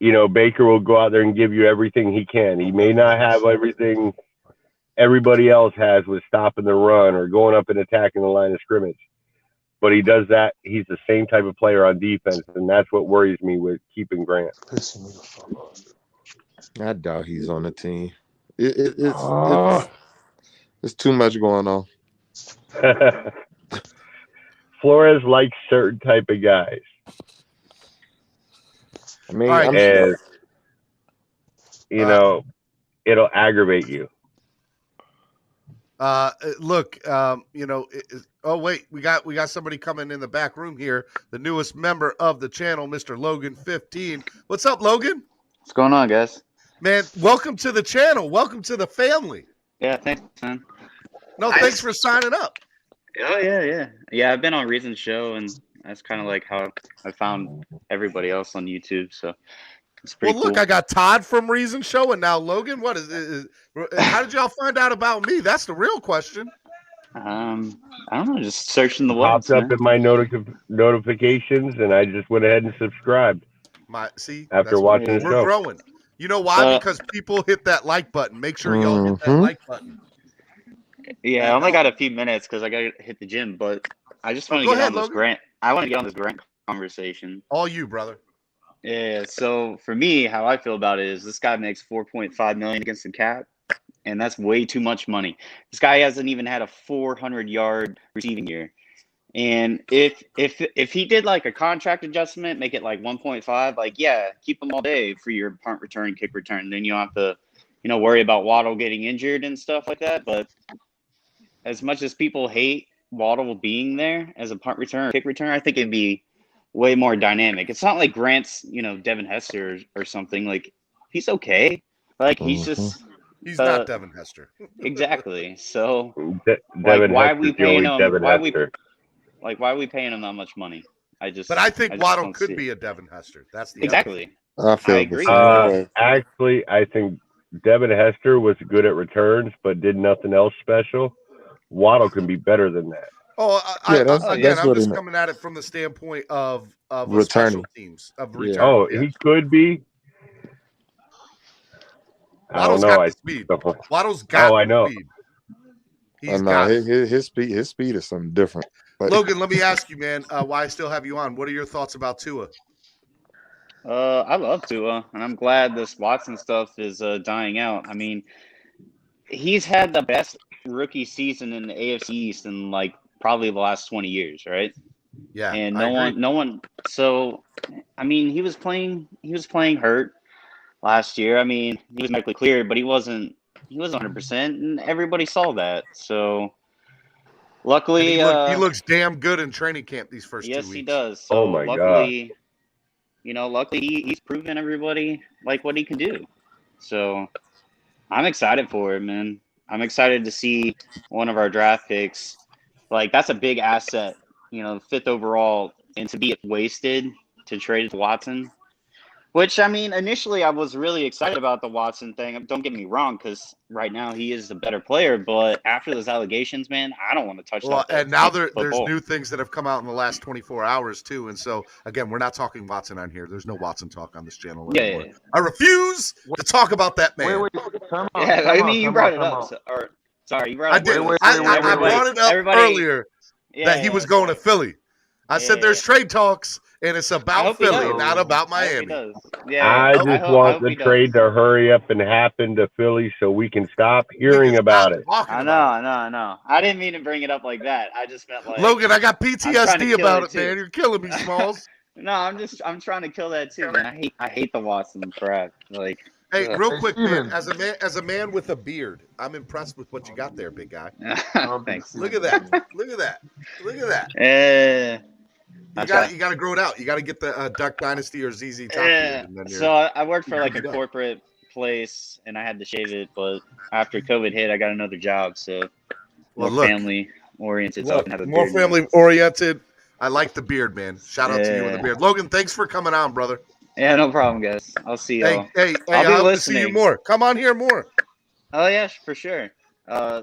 Baker will go out there and give you everything he can. He may not have everything everybody else has with stopping the run or going up and attacking the line of scrimmage. But he does that. He's the same type of player on defense, and that's what worries me with keeping Grant. I doubt he's on the team. It's too much going on. Flores likes certain type of guys. I mean, and it'll aggravate you. Look, oh wait, we got somebody coming in the back room here. The newest member of the channel, Mr. Logan 15. What's up, Logan? What's going on, guys? Man, welcome to the channel. Welcome to the family. Yeah, thanks, man. No, thanks for signing up. Oh yeah. I've been on Reason's show, and that's kind of like how I found everybody else on YouTube. So it's pretty look, cool. I got Todd from Reason Show, and now Logan. What is how did y'all find out about me? That's the real question. I don't know, just searching the web. Popped up in my notifications, and I just went ahead and subscribed. After watching the show. We're growing. You know why? Because people hit that like button. Make sure y'all hit that like button. Yeah, I only got a few minutes because I got to hit the gym, but I just want to go get ahead, on this Logan. Grant. I want to get on this Grant conversation. All you, brother. Yeah. So for me, how I feel about it is this guy makes $4.5 million against the cap, and that's way too much money. This guy hasn't even had a 400-yard receiving year. And if he did like a contract adjustment, make it like 1.5, like yeah, keep him all day for your punt return, kick return. Then you don't have to, worry about Waddle getting injured and stuff like that. But as much as people hate Waddle being there as a punt return or kick return, I think it'd be way more dynamic. It's not like Grant's, Devin Hester or something. Like he's okay. Like he's just he's not Devin Hester. Exactly. So Devin why are Hester's we the paying only him? Devin Why Hester. are we paying him that much money? But I think just Waddle don't could see be it. a Devin Hester. That's the Exactly. I feel the agree. same way. Actually, I think Devin Hester was good at returns, but did nothing else special. Waddle can be better than that. Oh, that's I'm what just he coming at it from the standpoint of a Returning. special teams of return. Oh, Yeah. he could be. Waddle's got the speed. Waddle's got I know. the speed. He's got his speed. His speed is something different. But Logan, let me ask you, man, why I still have you on. What are your thoughts about Tua? I love Tua, and I'm glad this Watson stuff is dying out. I mean, he's had the best rookie season in the AFC East in like probably the last 20 years, right? Yeah, and no one. So, I mean, he was playing hurt last year. I mean, he was medically cleared, but he wasn't 100%, and everybody saw that. So, luckily, he looks damn good in training camp these first 2 weeks. Yes, he does. So, luckily, he's proven everybody like what he can do. So, I'm excited for him, man. I'm excited to see one of our draft picks. Like, that's a big asset, 5th overall, and to be wasted to trade to Watson. Which, I mean, initially I was really excited about the Watson thing. Don't get me wrong, because right now he is the better player. But after those allegations, man, I don't want to touch that. Well, and now there's new things that have come out in the last 24 hours, too. And so, again, we're not talking Watson on here. There's no Watson talk on this channel anymore. Yeah. I refuse to talk about that man. You brought it up. Sorry, you brought it up. I brought it up earlier that he was going to Philly. I said there's trade talks, and it's about Philly, not about Miami. I just want the trade to hurry up and happen to Philly so we can stop hearing about it. I know. I didn't mean to bring it up like that. I just meant like Logan, I got PTSD about it, man. You're killing me, Smalls. No, I'm trying to kill that too, man. I hate the Watson crap. Like, hey, real quick, man. As a man with a beard, I'm impressed with what you got there, big guy. Thanks. Look at that. You got to grow it out. You got to get the Duck Dynasty or ZZ Top. So I worked for like a corporate place, and I had to shave it. But after COVID hit, I got another job. So family oriented. So I can have a more beard family oriented. I like the beard, man. Shout out to you and the beard. Logan, thanks for coming on, brother. Yeah, no problem, guys. I'll see y'all. Hey, I'll I hope to see you more. Come on here more. Oh yeah, for sure.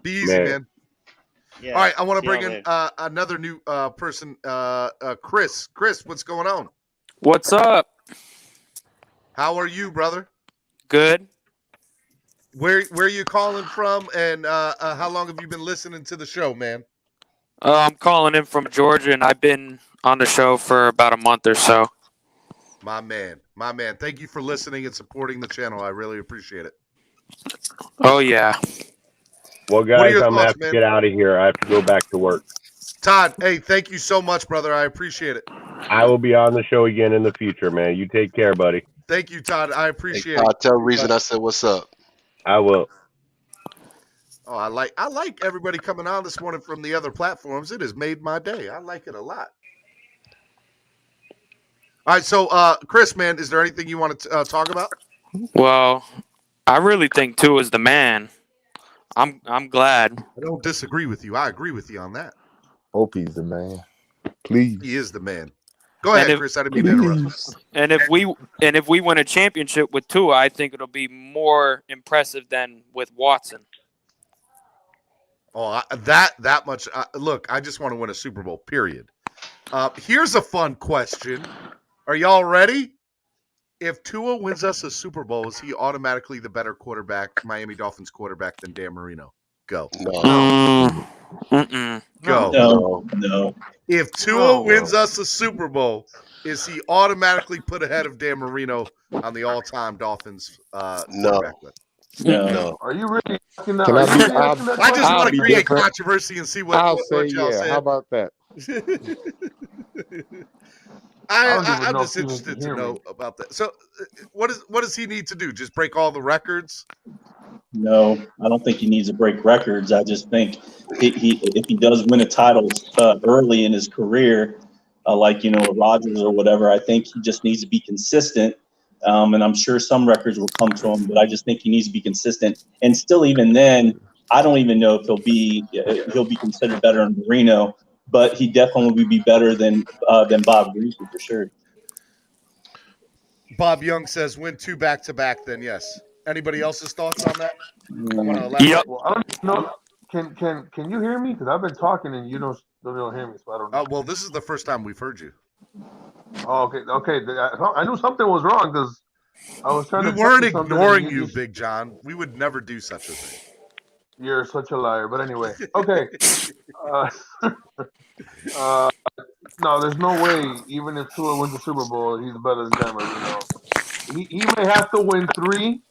Be easy, man. Yeah, all right, I want to bring in another new person, Chris. Chris, what's going on? What's up? How are you, brother? Good. Where are you calling from, and how long have you been listening to the show, man? I'm calling in from Georgia, and I've been on the show for about a month or so. My man. Thank you for listening and supporting the channel. I really appreciate it. Oh, yeah. Well, guys, I'm going to have to get out of here. I have to go back to work. Todd, hey, thank you so much, brother. I appreciate it. I will be on the show again in the future, man. You take care, buddy. Thank you, Todd. I appreciate it. Tell Reason I said what's up. I will. Oh, I like everybody coming on this morning from the other platforms. It has made my day. I like it a lot. All right, so Chris, man, is there anything you want to talk about? Well, I really think Tua is the man. I'm glad. I don't disagree with you. I agree with you on that. Hope he's the man. Please. He is the man. Go ahead, Chris. I didn't mean to interrupt. And if we win a championship with Tua, I think it'll be more impressive than with Watson. Oh, that much. Look, I just want to win a Super Bowl, period. Here's a fun question. Are y'all ready? If Tua wins us a Super Bowl, is he automatically the better quarterback, Miami Dolphins quarterback, than Dan Marino? Go. No. Go. No. If Tua wins us a Super Bowl, is he automatically put ahead of Dan Marino on the all-time Dolphins quarterback list? No. Are you really asking that? Can Are I you be? really asking that I just question? want to be create different. controversy and see what I'll say y'all yeah. say. How about that? I don't even I'm know just if people interested can to hear know me. about that. So, what does he need to do? Just break all the records? No, I don't think he needs to break records. I just think if he does win a title early in his career, like Rodgers or whatever, I think he just needs to be consistent. And I'm sure some records will come to him, but I just think he needs to be consistent. And still, even then, I don't even know if he'll be considered better than Marino, but he definitely would be better than Bob Greasy for sure. Bob Young says win 2 back-to-back, then yes. Anybody else's thoughts on that? Want to elaborate? Well, I don't know. Can you hear me? Because I've been talking and you don't hear me, so I don't know. Well, this is the first time we've heard you. Oh, okay. I knew something was wrong because I was trying We to tell weren't you something. ignoring And you, Big John. We would never do such a thing. You're such a liar. But anyway, okay. No, there's no way. Even if Tua wins the Super Bowl, he's better than Dan Marino. He may have to win 3.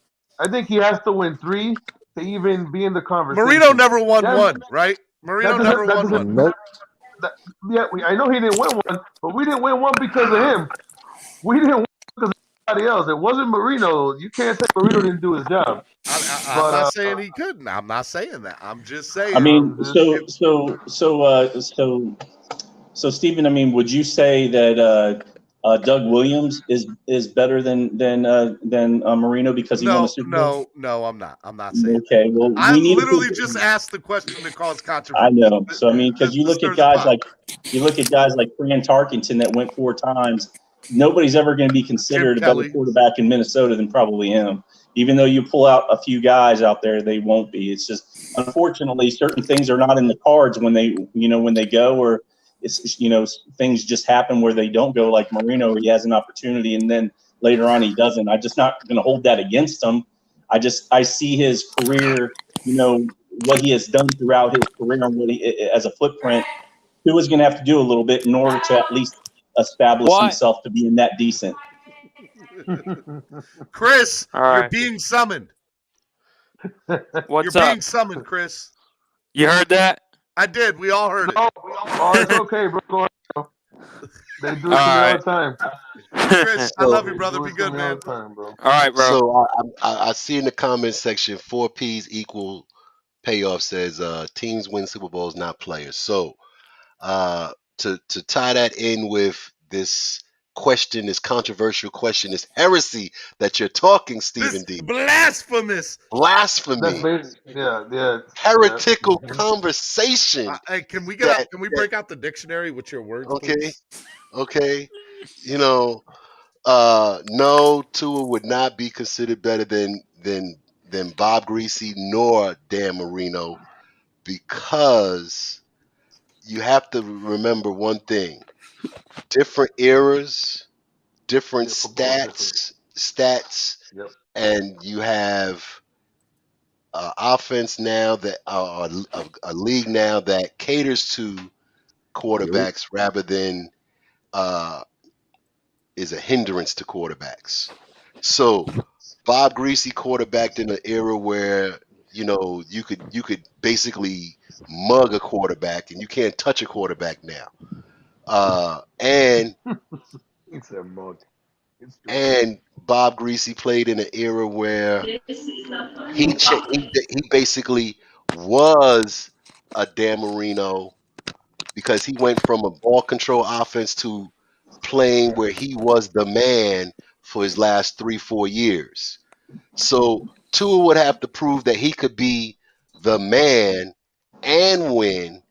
I think he has to win 3 to even be in the conversation. Marino never won one, right? Marino never won one. Nope. I know he didn't win one, but we didn't win one because of him. We didn't win because of somebody else. It wasn't Marino. You can't say Marino didn't do his job. I'm not saying he couldn't. I'm not saying that. I'm just saying. I mean, so Stephen, I mean, would you say that Doug Williams is better than Marino because he won the Super Bowl? No, I'm not. I'm not saying. Okay, well, I we need literally just asked the question to cause controversy. I know. So I mean, because you look at guys like Fran Tarkenton that went 4 times. Nobody's ever going to be considered a better quarterback in Minnesota than probably him. Even though you pull out a few guys out there, they won't be. It's just unfortunately certain things are not in the cards when they go, or it's things just happen where they don't go. Like Marino, where he has an opportunity and then later on he doesn't. I'm just not going to hold that against him. I see his career, what he has done throughout his career and what he as a footprint. He was going to have to do a little bit in order to at least establish himself to being that decent. Chris, right. You're being summoned. What's You're up? being summoned, Chris. You heard that? I did. We all heard it. Oh, it's okay, bro. Go ahead, bro. They do it to me all the time. Chris, I love you, brother. Be good, man. Time, bro. All right, bro. So I see in the comment section 4 P's equal payoff says teams win Super Bowls, not players. So to tie that in with this question, this controversial question, this heresy that you're talking, Stephen D. Blasphemous. Blasphemy. Yeah. Heretical conversation. Hey, can we break out the dictionary with your words, please? Okay. No, Tua would not be considered better than Bob Greasy nor Dan Marino, because you have to remember one thing: different eras, different stats, Yep. and you have offense now that a league now that caters to quarterbacks rather than is a hindrance to quarterbacks. So Bob Greasy quarterbacked in an era where you could basically mug a quarterback, and you can't touch a quarterback now. And It's a mug. and Bob Greasy played in an era where he basically was a Dan Marino, because he went from a ball control offense to playing where he was the man for his last 3-4 years. So Tua would have to prove that he could be the man and win,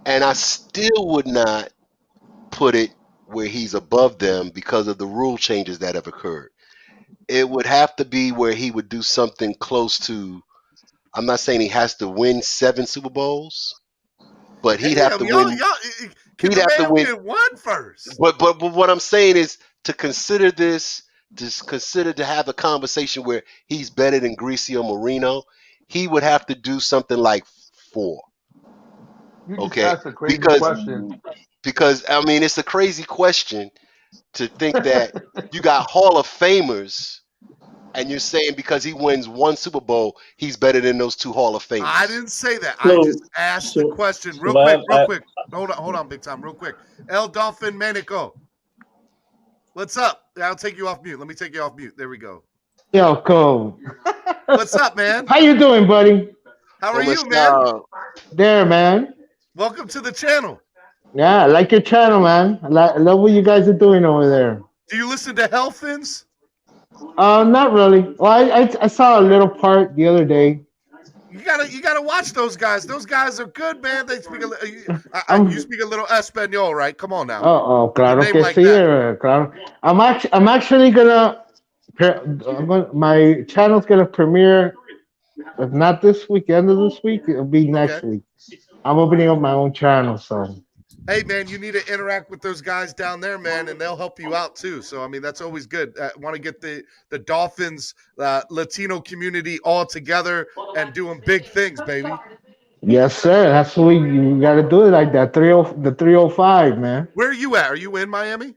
and I still would not put it where he's above them because of the rule changes that have occurred. It would have to be where he would do something close to, I'm not saying he has to win 7 Super Bowls, but he'd have to win. Can the man get one first? But what I'm saying is, to consider this consider to have a conversation where he's better than Greasy or Marino, he would have to do something like 4. You just Okay, asked a crazy question. because I mean it's a crazy question to think that you got Hall of Famers and you're saying because he wins 1 Super Bowl, he's better than those 2 Hall of Famers. I didn't say that. I just asked the question real quick. Hold on, big time, real quick. El Dolphin Manico. What's up? I'll take you off mute. Let me take you off mute. There we go. Yo, Cole. What's up, man? How you doing, buddy? How are you, man? There, man. Welcome to the channel. Yeah, I like your channel, man. I love what you guys are doing over there. Do you listen to Hellfins? Not really. Well, I saw a little part the other day. You gotta watch those guys. Those guys are good, man. They speak you speak a little Espanol, right? Come on now. Oh, claro Your name que like sí, that. claro. I'm actually gonna my channel's gonna premiere. If not this week, end of this week, it'll be next week. I'm opening up my own channel, so. Hey, man, you need to interact with those guys down there, man, and they'll help you out too. So, I mean, that's always good. Want to get the Dolphins Latino community all together and doing big things, baby. Yes, sir. That's what you got to do it like that. The 305, man. Where are you at? Are you in Miami?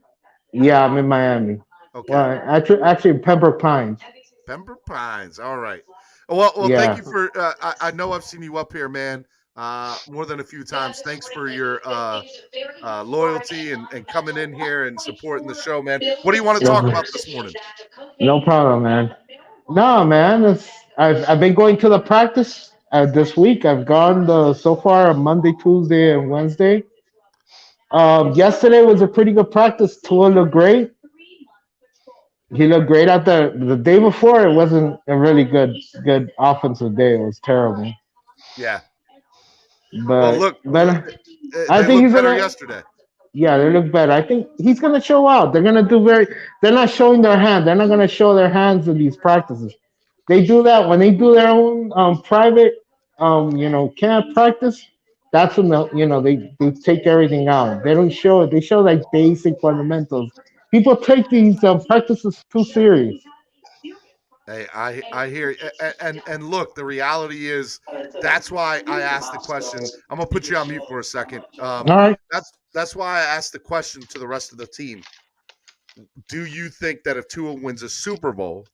Yeah, I'm in Miami. Okay. Well, actually, Pembroke Pines. Pembroke Pines. All right. Well, Yeah. Thank you for. I know I've seen you up here, man, more than a few times. Thanks for your loyalty and coming in here and supporting the show, man. What do you want to talk about this morning? No problem, man. No, man. I've been going to the practice this week. I've gone so far Monday, Tuesday, and Wednesday. Yesterday was a pretty good practice. Tua looked great. He looked great at the day before. It wasn't a really good offensive day. It was terrible. Yeah. But I think he's better yesterday. Yeah, they look better. I think he's gonna show out. They're not showing their hand. They're not gonna show their hands in these practices. They do that when they do their own private camp practice. That's when they take everything out. They don't show it. They show like basic fundamentals. People take these practices too serious. Hey, I hear you. And look, the reality is that's why I asked the question. I'm gonna put you on mute for a second. All right. That's why I asked the question to the rest of the team. Do you think that if Tua wins a Super Bowl,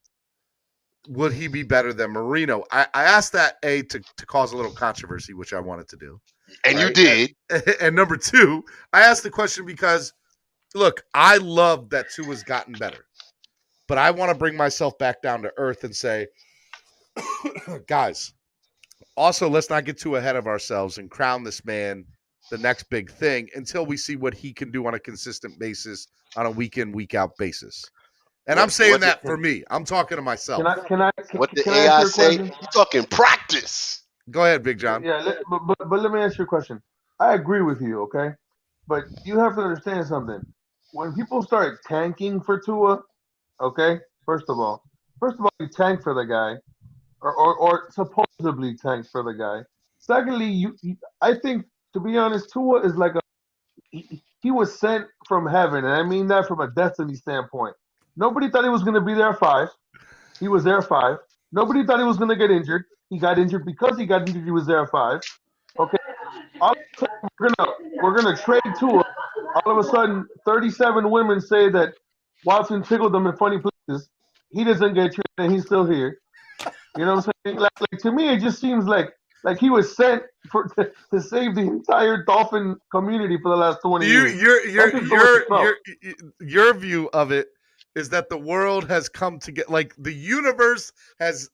would he be better than Marino? I asked that to cause a little controversy, which I wanted to do. And you did. And number 2, I asked the question because, look, I love that Tua's gotten better. But I want to bring myself back down to earth and say, guys, also let's not get too ahead of ourselves and crown this man the next big thing until we see what he can do on a consistent basis on a week in, week out basis. And I'm saying that for me. I'm talking to myself. What the AI say? You talking practice. Go ahead, Big John. Yeah, but let me ask you a question. I agree with you, okay? But you have to understand something. When people start tanking for Tua, okay, first of all, you tank for the guy, or supposedly tank for the guy. Secondly, I think, to be honest, Tua is like he was sent from heaven, and I mean that from a destiny standpoint. Nobody thought he was going to be there at 5. He was there at 5. Nobody thought he was going to get injured. He got injured because he got injured. He was there at 5. Okay, all of a sudden we're gonna trade Tua. All of a sudden, 37 women say that Watson tickled them in funny places. He doesn't get traded, and he's still here. You know what I'm saying? Like to me, it just seems like he was sent to save the entire Dolphin community for the last 20 years. Your view of it is that the world has come to get, like, the universe has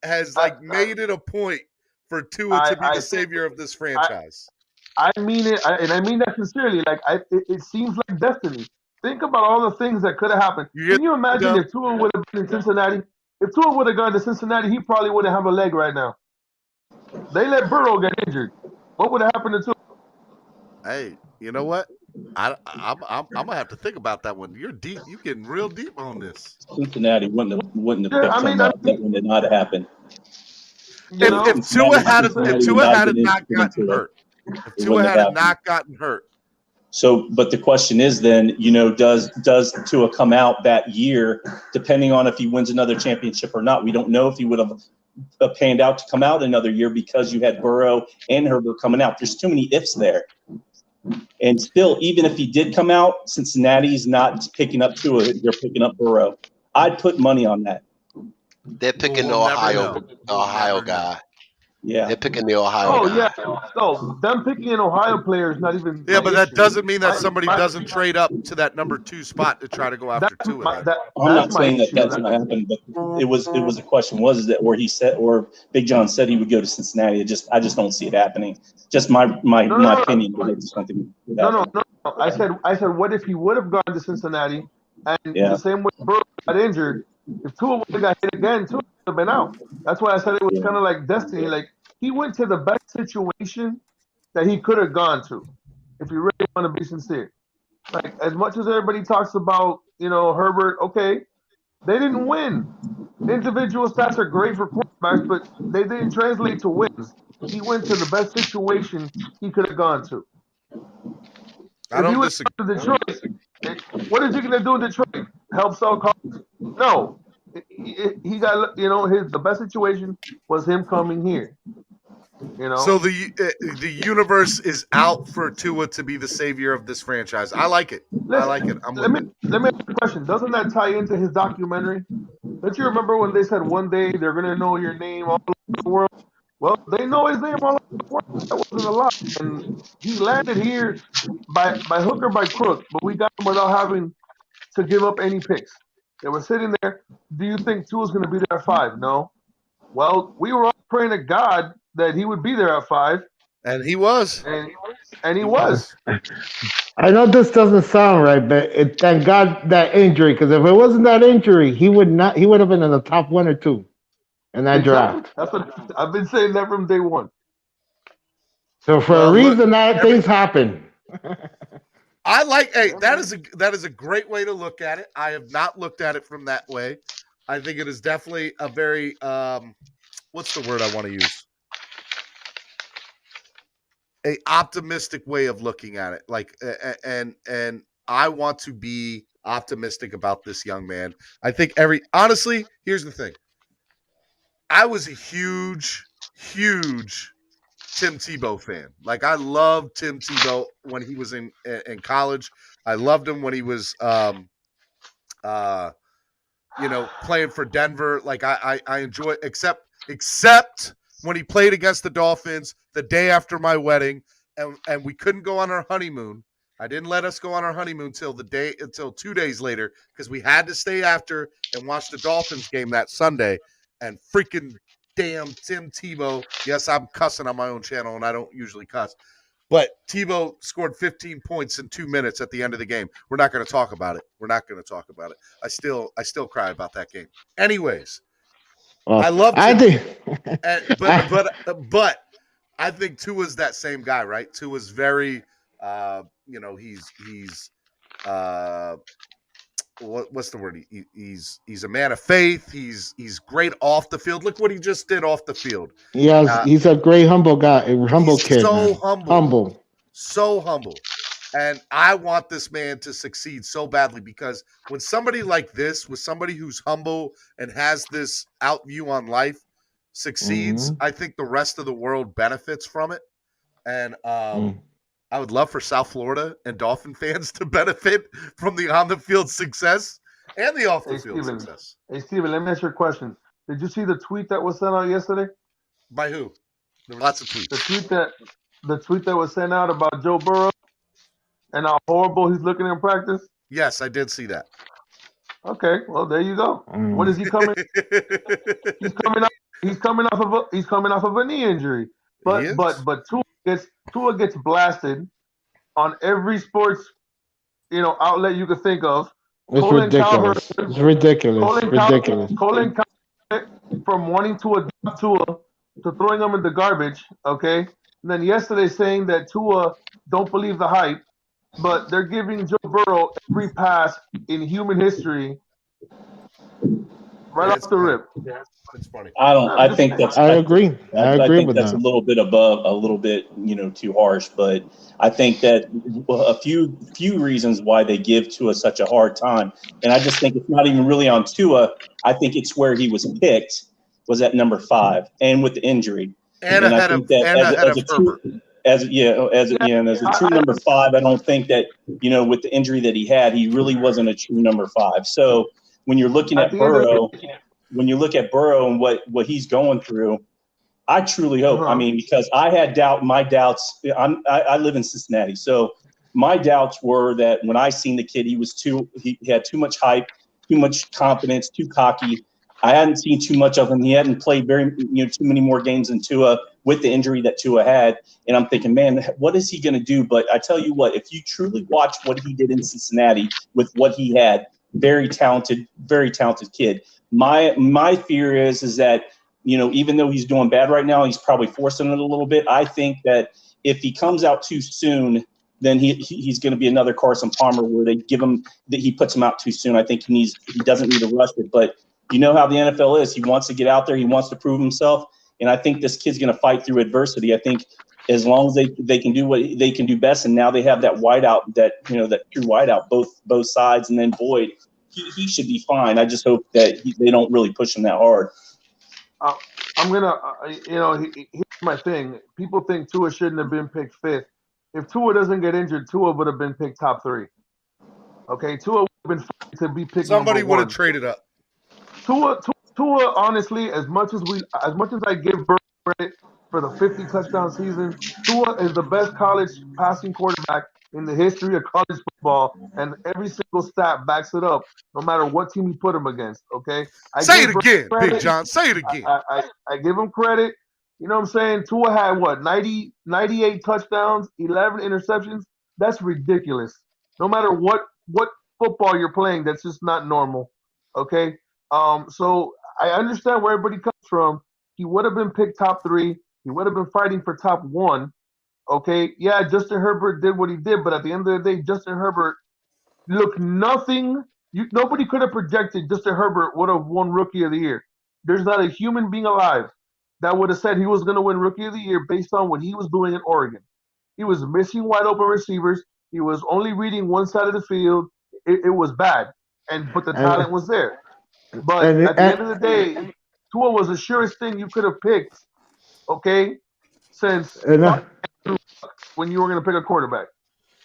made it a point for Tua to be the savior of this franchise. I mean it, and I mean that sincerely. Like, it seems like destiny. Think about all the things that could have happened. Can you imagine if Tua would have been in Cincinnati? If Tua would have gone to Cincinnati, he probably wouldn't have a leg right now. They let Burrow get injured. What would have happened to Tua? Hey, you know what? I'm gonna have to think about that one. You're deep. You getting real deep on this. Cincinnati wouldn't have picked him up. That would not have happened. If Tua had not gotten hurt, So, but the question is then, does Tua come out that year, depending on if he wins another championship or not? We don't know if he would have panned out to come out another year because you had Burrow and Herbert coming out. There's too many ifs there. And still, even if he did come out, Cincinnati's not picking up Tua. They're picking up Burrow. I'd put money on that. They're picking the Ohio guy. Yeah, they're picking the Ohio guy. No, them picking an Ohio player is not even. Yeah, but that doesn't mean that somebody doesn't trade up to that number 2 spot to try to go after Tua. I'm not saying that's going to happen, but it was a question. Was that where he said, or Big John said he would go to Cincinnati? I just don't see it happening. Just my opinion. But I just don't think it would happen. No. I said, what if he would have gone to Cincinnati, and the same way Burrow got injured, if Tua would have got hit again, Tua would have been out. That's why I said it was kind of like destiny. Like, he went to the best situation that he could have gone to, if you really want to be sincere. Like, as much as everybody talks about, Herbert, okay, they didn't win. Individual stats are great for quarterbacks, but they didn't translate to wins. He went to the best situation he could have gone to. I don't disagree. To Detroit, what is he going to do in Detroit? Help sell cars? No. He got, the best situation was him coming here. So the universe is out for Tua to be the savior of this franchise. I like it. I like it. Let me ask you a question. Doesn't that tie into his documentary? Don't you remember when they said one day they're going to know your name all over the world? Well, they know his name all over the world. That wasn't a lot. And he landed here by hook or by crook, but we got him without having to give up any picks. They were sitting there. Do you think Tua's going to be there at 5? No. Well, we were all praying to God that he would be there at 5. And he was. And he was. I know this doesn't sound right, but thank God that injury, because if it wasn't that injury, he would have been in the top 1 or 2 in that draft. That's what I've been saying that from day one. So for a reason that things happen. I like. Hey, that is a great way to look at it. I have not looked at it from that way. I think it is definitely a very what's the word I want to use? A optimistic way of looking at it. Like, and I want to be optimistic about this young man. I think honestly, here's the thing. I was a huge Tim Tebow fan. Like, I loved Tim Tebow when he was in college. I loved him when he was playing for Denver. Like, I enjoy except when he played against the Dolphins the day after my wedding, and we couldn't go on our honeymoon. I didn't let us go on our honeymoon until 2 days later, because we had to stay after and watch the Dolphins game that Sunday. And freaking damn Tim Tebow. Yes, I'm cussing on my own channel, and I don't usually cuss. But Tebow scored 15 points in 2 minutes at the end of the game. We're not going to talk about it. I still cry about that game. Anyways, I love Tua. But I think Tua's that same guy, right? Tua's very he's what's the word? He's a man of faith. He's great off the field. Look what he just did off the field. Yes, he's a great humble guy, a humble kid. So humble. So humble. And I want this man to succeed so badly, because when somebody like this, with somebody who's humble and has this out view on life, succeeds, I think the rest of the world benefits from it. And I would love for South Florida and Dolphin fans to benefit from the on-the-field success and the off-the-field success. Hey, Steven, let me ask you a question. Did you see the tweet that was sent out yesterday? By who? There were lots of tweets. The tweet that was sent out about Joe Burrow and how horrible he's looking in practice? Yes, I did see that. Okay, well, there you go. What is he coming? He's coming off of a knee injury. But Tua gets blasted on every sports, outlet you could think of. It's ridiculous. It's ridiculous. Colin Cowherd, from wanting to adopt Tua to throwing him in the garbage, okay? And then yesterday saying that Tua don't believe the hype, but they're giving Joe Burrow every pass in human history right off the rip. It's funny. I don't. I'm I just think saying. that's. I agree. I agree think with that's that. a little bit above, a little bit, too harsh. But I think that a few reasons why they give Tua such a hard time, and I just think it's not even really on Tua. I think it's where he was picked was at number 5, and with the injury, And and I ahead think of that as a Herbert. true, as a true number 5, I don't think that with the injury that he had, he really wasn't a true number 5. So when you're looking at Burrow. When you look at Burrow and what he's going through, I truly hope. I mean, because I had my doubts. I live in Cincinnati, so my doubts were that when I seen the kid, he had too much hype, too much confidence, too cocky. I hadn't seen too much of him. He hadn't played too many more games than Tua with the injury that Tua had, and I'm thinking, man, what is he going to do? But I tell you what, if you truly watch what he did in Cincinnati with what he had, very talented kid. My fear is that, even though he's doing bad right now, he's probably forcing it a little bit. I think that if he comes out too soon, then he's going to be another Carson Palmer where they give him that he puts him out too soon. I think he doesn't need to rush it, but you know how the NFL is. He wants to get out there. He wants to prove himself. And I think this kid's going to fight through adversity. I think as long as they can do what they can do best, and now they have that wideout, that true wideout, both sides, and then Boyd. He should be fine. I just hope that they don't really push him that hard. I'm gonna, here's my thing. People think Tua shouldn't have been picked 5th. If Tua doesn't get injured, Tua would have been picked top 3. Okay, Tua would have been fighting to be picked. Somebody would have number 1. traded up. Tua, honestly, as much as I give Burrow credit for the 50 touchdown season, Tua is the best college passing quarterback in the history of college football, and every single stat backs it up, no matter what team you put him against. Okay, Say it again, Big John. Say it again. I give him credit. You know what I'm saying? Tua had 98 touchdowns, 11 interceptions. That's ridiculous. No matter what football you're playing, that's just not normal. Okay, so I understand where everybody comes from. He would have been picked top 3. He would have been fighting for top 1. Okay, yeah, Justin Herbert did what he did, but at the end of the day, Justin Herbert looked nothing. Nobody could have projected Justin Herbert would have won Rookie of the Year. There's not a human being alive that would have said he was going to win Rookie of the Year based on what he was doing in Oregon. He was missing wide open receivers. He was only reading one side of the field. It was bad, but the talent was there. But at the end of the day, Tua was the surest thing you could have picked. Okay, since when you were going to pick a quarterback.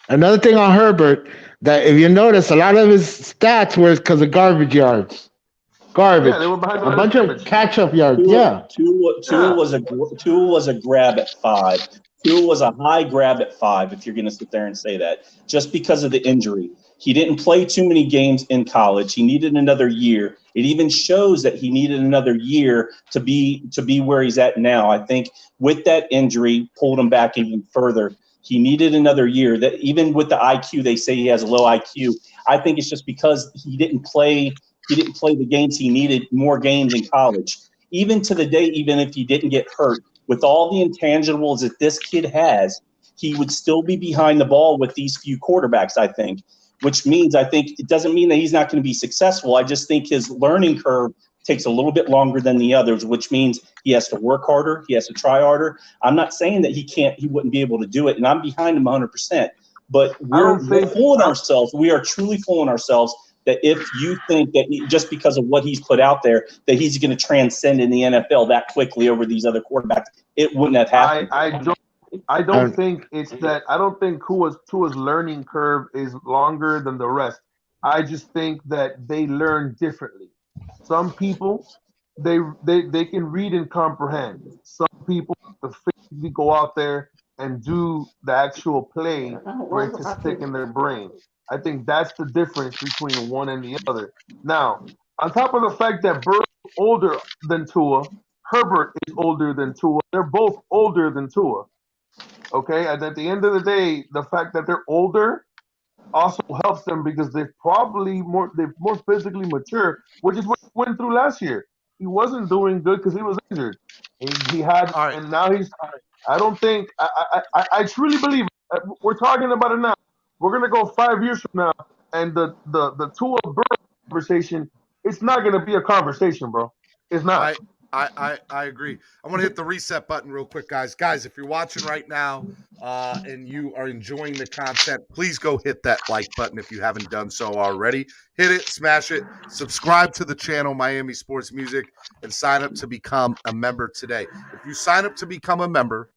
Another thing on Herbert, that if you notice, a lot of his stats were because of garbage yards. Garbage. Yeah, they were behind a bunch of catch-up yards. Tua was a grab at 5. Tua was a high grab at 5, if you're going to sit there and say that, just because of the injury. He didn't play too many games in college. He needed another year. It even shows that he needed another year to be where he's at now. I think with that injury, pulled him back even further. He needed another year. That even with the IQ, they say he has a low IQ. I think it's just because he didn't play the games he needed, more games in college. Even to the day, even if he didn't get hurt, with all the intangibles that this kid has, he would still be behind the ball with these few quarterbacks, I think, which means I think it doesn't mean that he's not going to be successful. I just think his learning curve takes a little bit longer than the others, which means he has to work harder. He has to try harder. I'm not saying that he wouldn't be able to do it, and I'm behind him 100%. But we're fooling ourselves. We are truly fooling ourselves that if you think that just because of what he's put out there, that he's going to transcend in the NFL that quickly over these other quarterbacks, it wouldn't have happened. I don't think it's that. I don't think Tua's learning curve is longer than the rest. I just think that they learn differently. Some people, they can read and comprehend. Some people physically go out there and do the actual play for it to stick in their brain. I think that's the difference between one and the other. Now, on top of the fact that Burrow is older than Tua, Herbert is older than Tua. They're both older than Tua. Okay, and at the end of the day, the fact that they're older also helps them because they're more physically mature, which is what he went through last year. He wasn't doing good because he was injured. And now he's. I don't think. I truly believe. We're talking about it now. We're gonna go 5 years from now, and the Tua Burrow conversation it's not gonna be a conversation, bro. It's not. I agree. I want to hit the reset button real quick, guys. Guys, if you're watching right now and you are enjoying the content, please go hit that like button if you haven't done so already. Hit it, smash it, subscribe to the channel Miami Sports Music, and sign up to become a member today. If you sign up to become a member,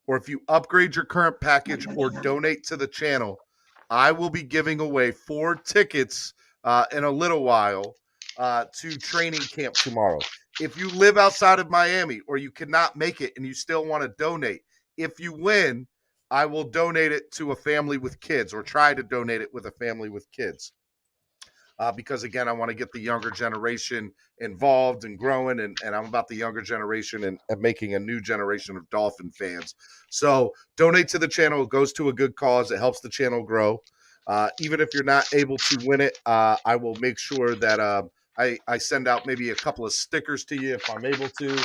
or if you upgrade your current package or donate to the channel, I will be giving away 4 tickets in a little while to training camp tomorrow. If you live outside of Miami or you cannot make it and you still want to donate, if you win, I will donate it to a family with kids, or try to donate it with a family with kids. Because, again, I want to get the younger generation involved and growing, and I'm about the younger generation and making a new generation of Dolphin fans. So donate to the channel. It goes to a good cause. It helps the channel grow. Even if you're not able to win it, I will make sure that I send out maybe a couple of stickers to you if I'm able to,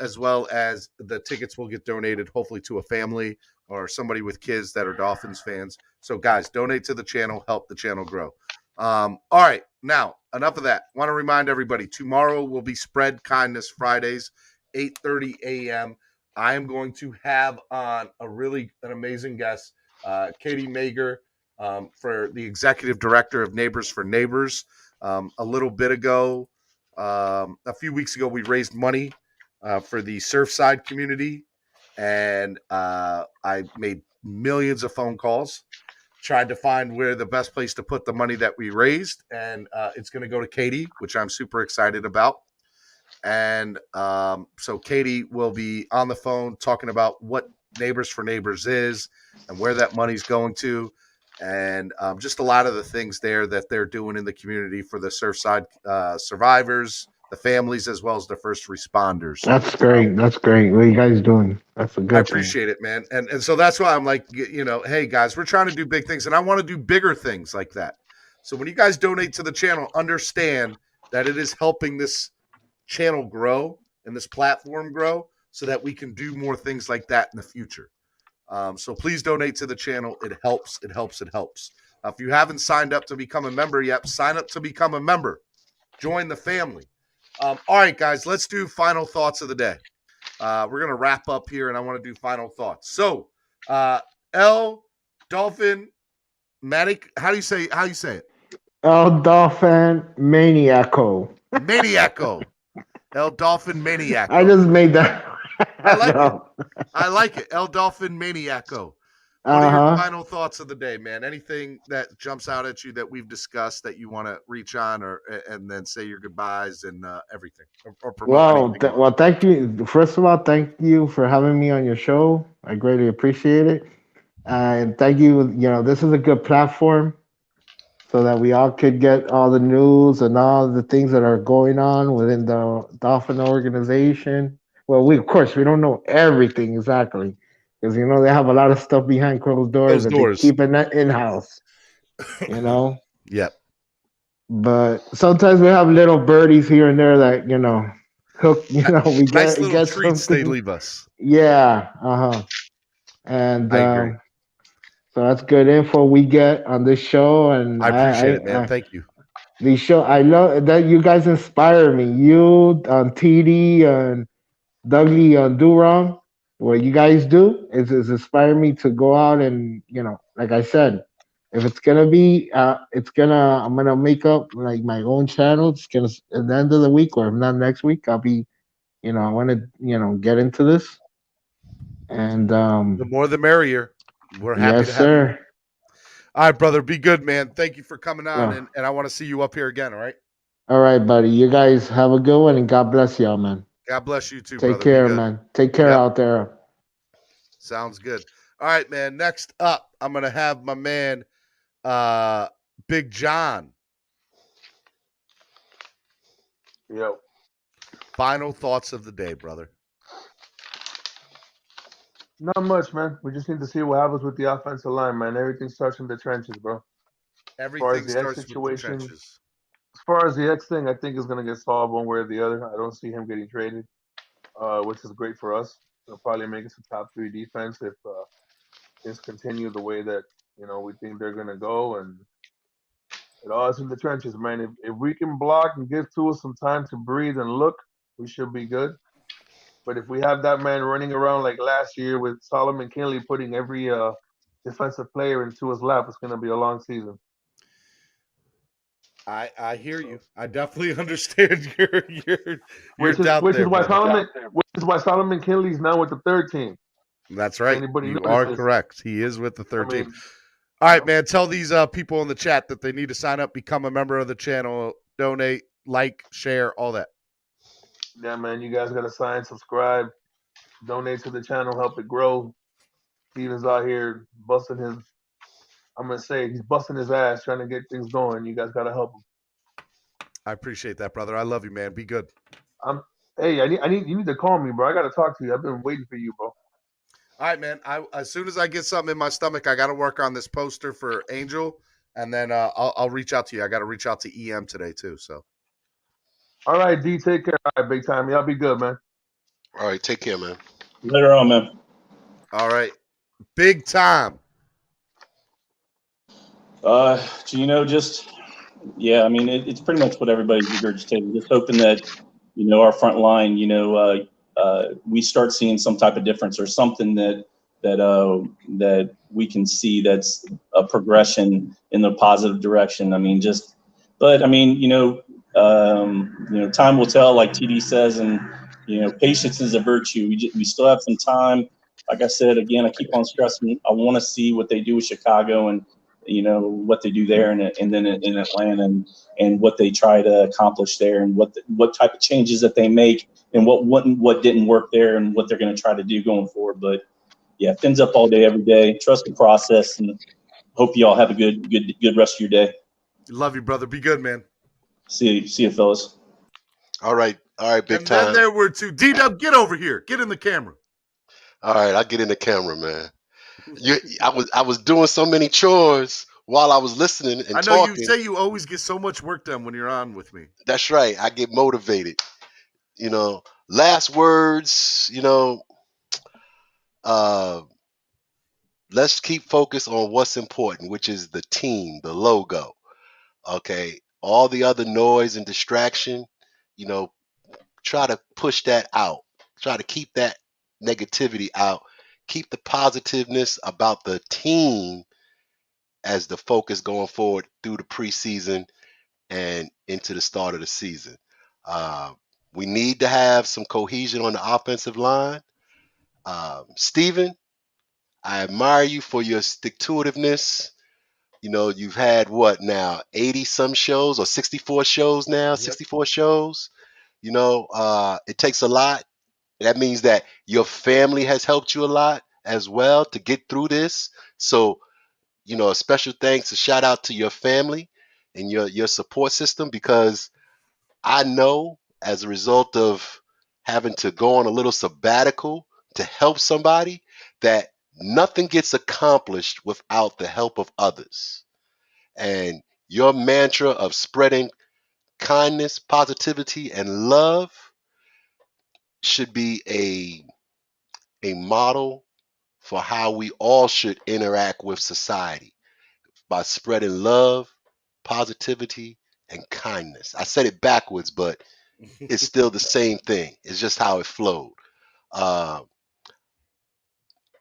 as well as the tickets will get donated, hopefully to a family or somebody with kids that are Dolphins fans. So, guys, donate to the channel, help the channel grow. All right, now enough of that. Want to remind everybody, tomorrow will be Spread Kindness Fridays, 8:30 a.m. I am going to have on an amazing guest, Katie Mager, for the executive director of Neighbors for Neighbors. A little bit ago, a few weeks ago, we raised money for the Surfside community, and I made millions of phone calls. Tried to find where the best place to put the money that we raised, and it's going to go to Katie, which I'm super excited about. And so Katie will be on the phone talking about what Neighbors for Neighbors is and where that money's going to, and just a lot of the things there that they're doing in the community for the Surfside survivors, the families, as well as the first responders. That's great. That's great. What are you guys doing? That's a good I thing. appreciate it, man. And so that's why I'm like, hey, guys, we're trying to do big things, and I want to do bigger things like that. So when you guys donate to the channel, understand that it is helping this channel grow and this platform grow so that we can do more things like that in the future. So please donate to the channel. It helps. It helps. It helps. If you haven't signed up to become a member yet, sign up to become a member. Join the family. All right, guys, let's do final thoughts of the day. We're going to wrap up here, and I want to do final thoughts. So, Dolphin Manic, how you say it? El Dolphin Maniaco. Maniaco. El Dolphin Maniaco. I just made that. I like it. I like it. El Dolphin Maniaco. What are your final thoughts of the day, man? Anything that jumps out at you that we've discussed that you want to reach on, and then say your goodbyes and everything? Or promote anything? Well, thank you. First of all, thank you for having me on your show. I greatly appreciate it. And thank you. This is a good platform so that we all could get all the news and all the things that are going on within the Dolphin organization. Well, of course, we don't know everything exactly, because they have a lot of stuff behind closed doors they keep in house. Yep. But sometimes we have little birdies here and there that hook. We nice little get treats something. they leave us. Yeah. And I agree. So that's good info we get on this show, and I appreciate it, man. Thank you. The show, I love that you guys inspire me. You on TD and Dougie on Durham, what you guys do is inspire me to go out and like I said, if it's gonna be, I'm gonna make up like my own channel. It's gonna at the end of the week, or if not next week, I'll be, I want to get into this, and the more the merrier. We're happy yes, to have sir. you. All right, brother. Be good, man. Thank you for coming on, and I want to see you up here again. All right. All right, buddy. You guys have a good one, and God bless y'all, man. God bless you too, Take brother. care, man. Take care out there. Sounds good. All right, man. Next up, I'm gonna have my man, Big John. Yo. Final thoughts of the day, brother. Not much, man. We just need to see what happens with the offensive line, man. Everything starts in the trenches, bro. Everything starts with the trenches. As far as the X thing, I think is going to get solved one way or the other. I don't see him getting traded, which is great for us. It'll probably make us a top 3 defense if things continue the way that we think they're going to go, and It all is in the trenches, man. If we can block and give Tua some time to breathe and look, we should be good. But if we have that man running around like last year with Solomon Kinley putting every defensive player into his lap, it's going to be a long season. I hear you. I definitely understand your Which is doubt there, brother. why Solomon Kinley's now with the third team. That's right. Anybody You are notices? correct. He is with the third I mean, team. All right, man. Tell these people in the chat that they need to sign up, become a member of the channel, donate, like, share, all that. yeah, man, you guys got to sign, subscribe, donate to the channel, help it grow. Steven's out here busting his, I'm going to say, he's busting his ass trying to get things going. You guys got to help him. I appreciate that, brother. I love you, man. Be good. Hey, you need to call me, bro. I got to talk to you. I've been waiting for you, bro. All right, man. As soon as I get something in my stomach, I got to work on this poster for Angel, and then I'll reach out to you. I got to reach out to EM today too. So. All right, D. Take care. All right, big time. Y'all be good, man. All right, take care, man. Later on, man. All right, big time. I mean, it's pretty much what everybody's regurgitating. Just hoping that, our front line, we start seeing some type of difference or something that we can see that's a progression in the positive direction. I mean, time will tell, like TD says, and patience is a virtue. We still have some time. Like I said, again, I keep on stressing. I want to see what they do with Chicago and what they do there, and then in Atlanta, and what they try to accomplish there, and what type of changes that they make, and what didn't work there, and what they're going to try to do going forward. But yeah, fins up all day, every day. Trust the process, and hope you all have a good rest of your day. Love you, brother. Be good, man. See you, fellas. All right, big and time. Then there were two. D-Dub, get over here. Get in the camera. All right, I'll get in the camera, man. I was doing so many chores while I was listening and talking. I know you say you always get so much work done when you're on with me. That's right. I get motivated. Last words, let's keep focused on what's important, which is the team, the logo. Okay. All the other noise and distraction, try to push that out. Try to keep that negativity out. Keep the positiveness about the team as the focus going forward through the preseason and into the start of the season. We need to have some cohesion on the offensive line. Steven, I admire you for your stick-to-itiveness. You've had what now, 80 some shows or 64 shows now, Yep. 64 shows. It takes a lot. That means that your family has helped you a lot as well to get through this. So, a special thanks, a shout out to your family and your support system, because I know as a result of having to go on a little sabbatical to help somebody, that nothing gets accomplished without the help of others. And your mantra of spreading kindness, positivity, and love should be a model for how we all should interact with society, by spreading love, positivity, and kindness. I said it backwards, but it's still the same thing. It's just how it flowed.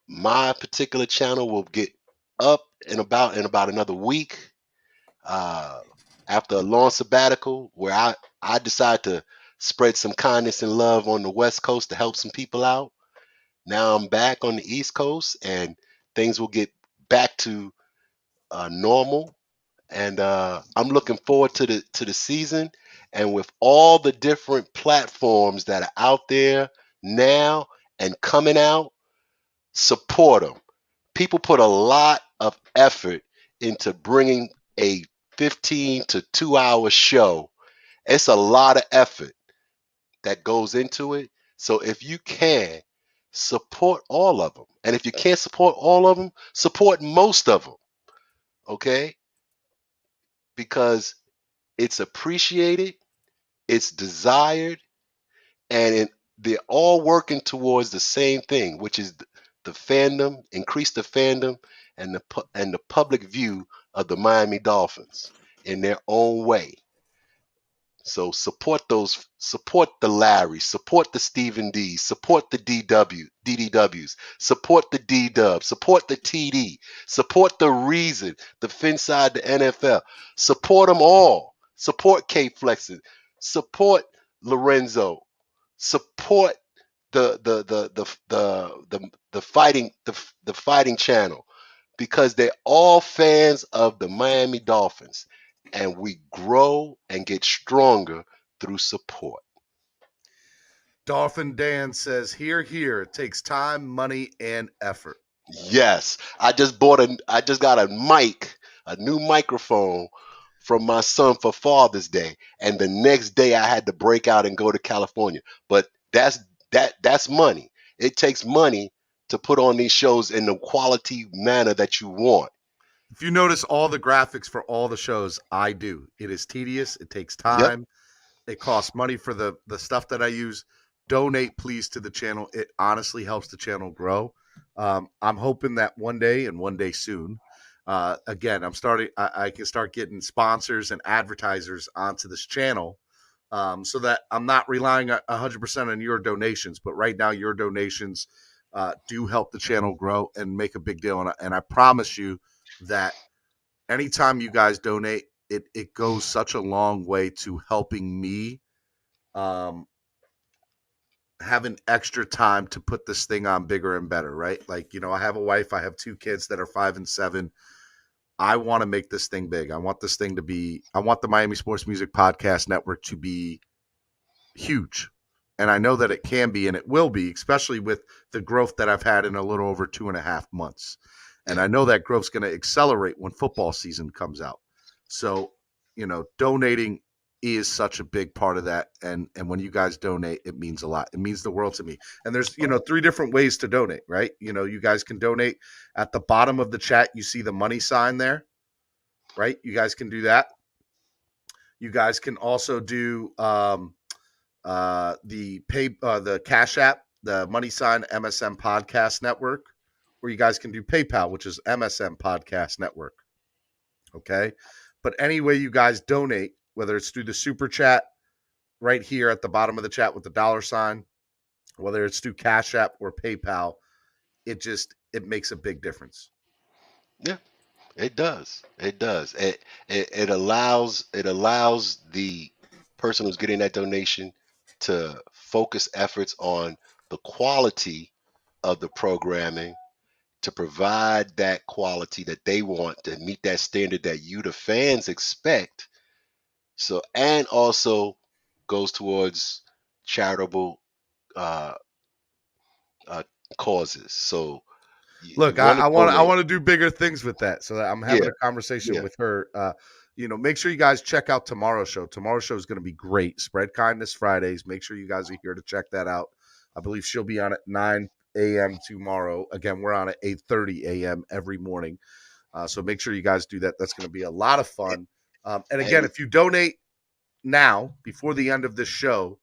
My particular channel will get up in about another week, after a long sabbatical, where I decide to spread some kindness and love on the West Coast to help some people out. Now I'm back on the East Coast, and things will get back to normal. And I'm looking forward to the season. And with all the different platforms that are out there now and coming out, support them. People put a lot of effort into bringing a 15 to 2 hour show. It's a lot of effort that goes into it. So if you can, support all of them. And if you can't support all of them, support most of them. Okay? Because it's appreciated, it's desired, and they're all working towards the same thing, which is the fandom, increase the fandom, and the public view of the Miami Dolphins. in their own way. So support the Larry, support the Stephen D, support the DDWs, support the D-Dub, support the TD, support the Reason, the Finside, the NFL, support them all. Support K Flexen, support Lorenzo, support the fighting channel, because they're all fans of the Miami Dolphins, and we grow and get stronger through support. Dolphin Dan says, here, it takes time, money, and effort. Yes, I just got a new microphone from my son for Father's Day, and the next day I had to break out and go to California. But that's money. It takes money to put on these shows in the quality manner that you want. If you notice all the graphics for all the shows, I do. It is tedious. It takes time. Yep. It costs money for the stuff that I use. Donate, please, to the channel. It honestly helps the channel grow. I'm hoping that one day soon, again, I can start getting sponsors and advertisers onto this channel, so that I'm not relying 100% on your donations. But right now, your donations do help the channel grow and make a big deal. And I promise you that anytime you guys donate, it goes such a long way to helping me have an extra time to put this thing on bigger and better, right? Like, I have a wife, I have 2 kids that are 5 and 7. I want to make this thing big. I want the Miami Sports Music Podcast Network to be huge. And I know that it can be, and it will be, especially with the growth that I've had in a little over 2.5 months. And I know that growth's going to accelerate when football season comes out. So, donating is such a big part of that. And when you guys donate, it means a lot. It means the world to me. And there's, 3 different ways to donate, right? You guys can donate at the bottom of the chat. You see the money sign there, right? You guys can do that. You guys can also do the Cash App, the money sign, MSMpodcastNetwork, or you guys can do PayPal, which is MSMpodcastNetwork. Okay. But anyway, you guys donate, whether it's through the super chat right here at the bottom of the chat with the $sign, whether it's through Cash App or PayPal, it makes a big difference. Yeah, it does. It does. It allows the person who's getting that donation to focus efforts on the quality of the programming, to provide that quality that they want, to meet that standard that you, the fans, expect. So, and also goes towards charitable causes. So, look, I want to do bigger things with that. So that I'm having a conversation with her. Make sure you guys check out tomorrow's show. Tomorrow's show is going to be great. Spread Kindness Fridays. Make sure you guys are here to check that out. I believe she'll be on at 9 a.m. tomorrow. Again, we're on at 8:30 a.m. every morning. So make sure you guys do that. That's going to be a lot of fun. And again, if you donate now before the end of this show,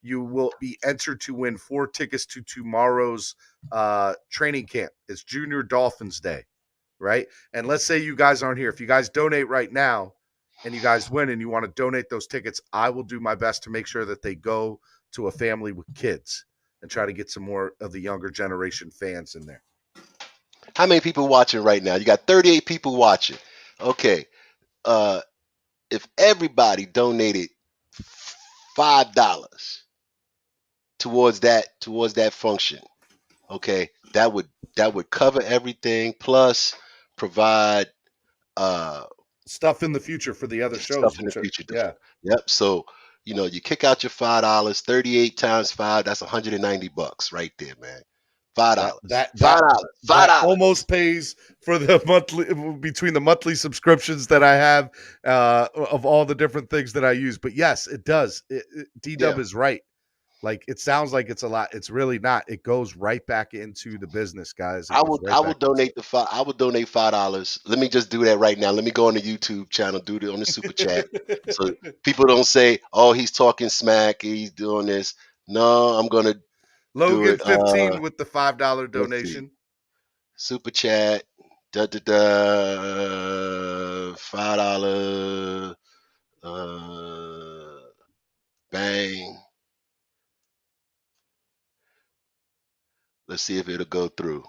you will be entered to win 4 tickets to tomorrow's training camp. It's Junior Dolphins Day, right? And let's say you guys aren't here. If you guys donate right now and you guys win and you want to donate those tickets, I will do my best to make sure that they go to a family with kids and try to get some more of the younger generation fans in there. How many people watching right now? You got 38 people watching. Okay. If everybody donated $5 towards that function, okay, that would cover everything, plus provide stuff in the future for the other shows. Stuff in the future. Yeah. Yep. So, you kick out your $5, 38 times 5, that's $190 right there, man. $5. That almost pays for the monthly, between the monthly subscriptions that I have of all the different things that I use. But yes, it does. D-Dub is right. Like, it sounds like it's a lot. It's really not. It goes right back into the business, guys. I will donate $5. Let me just do that right now. Let me go on the YouTube channel, do it on the super chat, so people don't say, "Oh, he's talking smack. He's doing this." No, I'm gonna Logan 15 with the $5 donation. Super chat. $5. Bang. Let's see if it'll go through.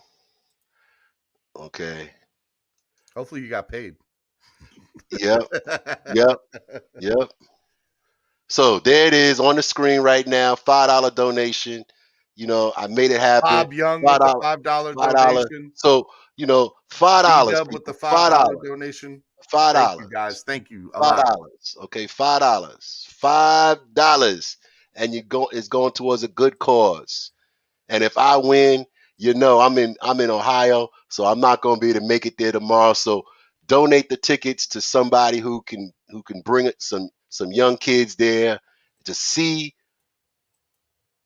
Okay. Hopefully you got paid. Yep. So there it is on the screen right now. $5 donation. I made it happen. Bob Young with the $5 donation. So, $5. D-Dub with the people, $5 donation. $5. Thank you guys. Thank you a $5. lot. Okay, $5. $5. And it's going towards a good cause. And if I win, I'm in Ohio, so I'm not going to be able to make it there tomorrow. So donate the tickets to somebody who can bring it some young kids there to see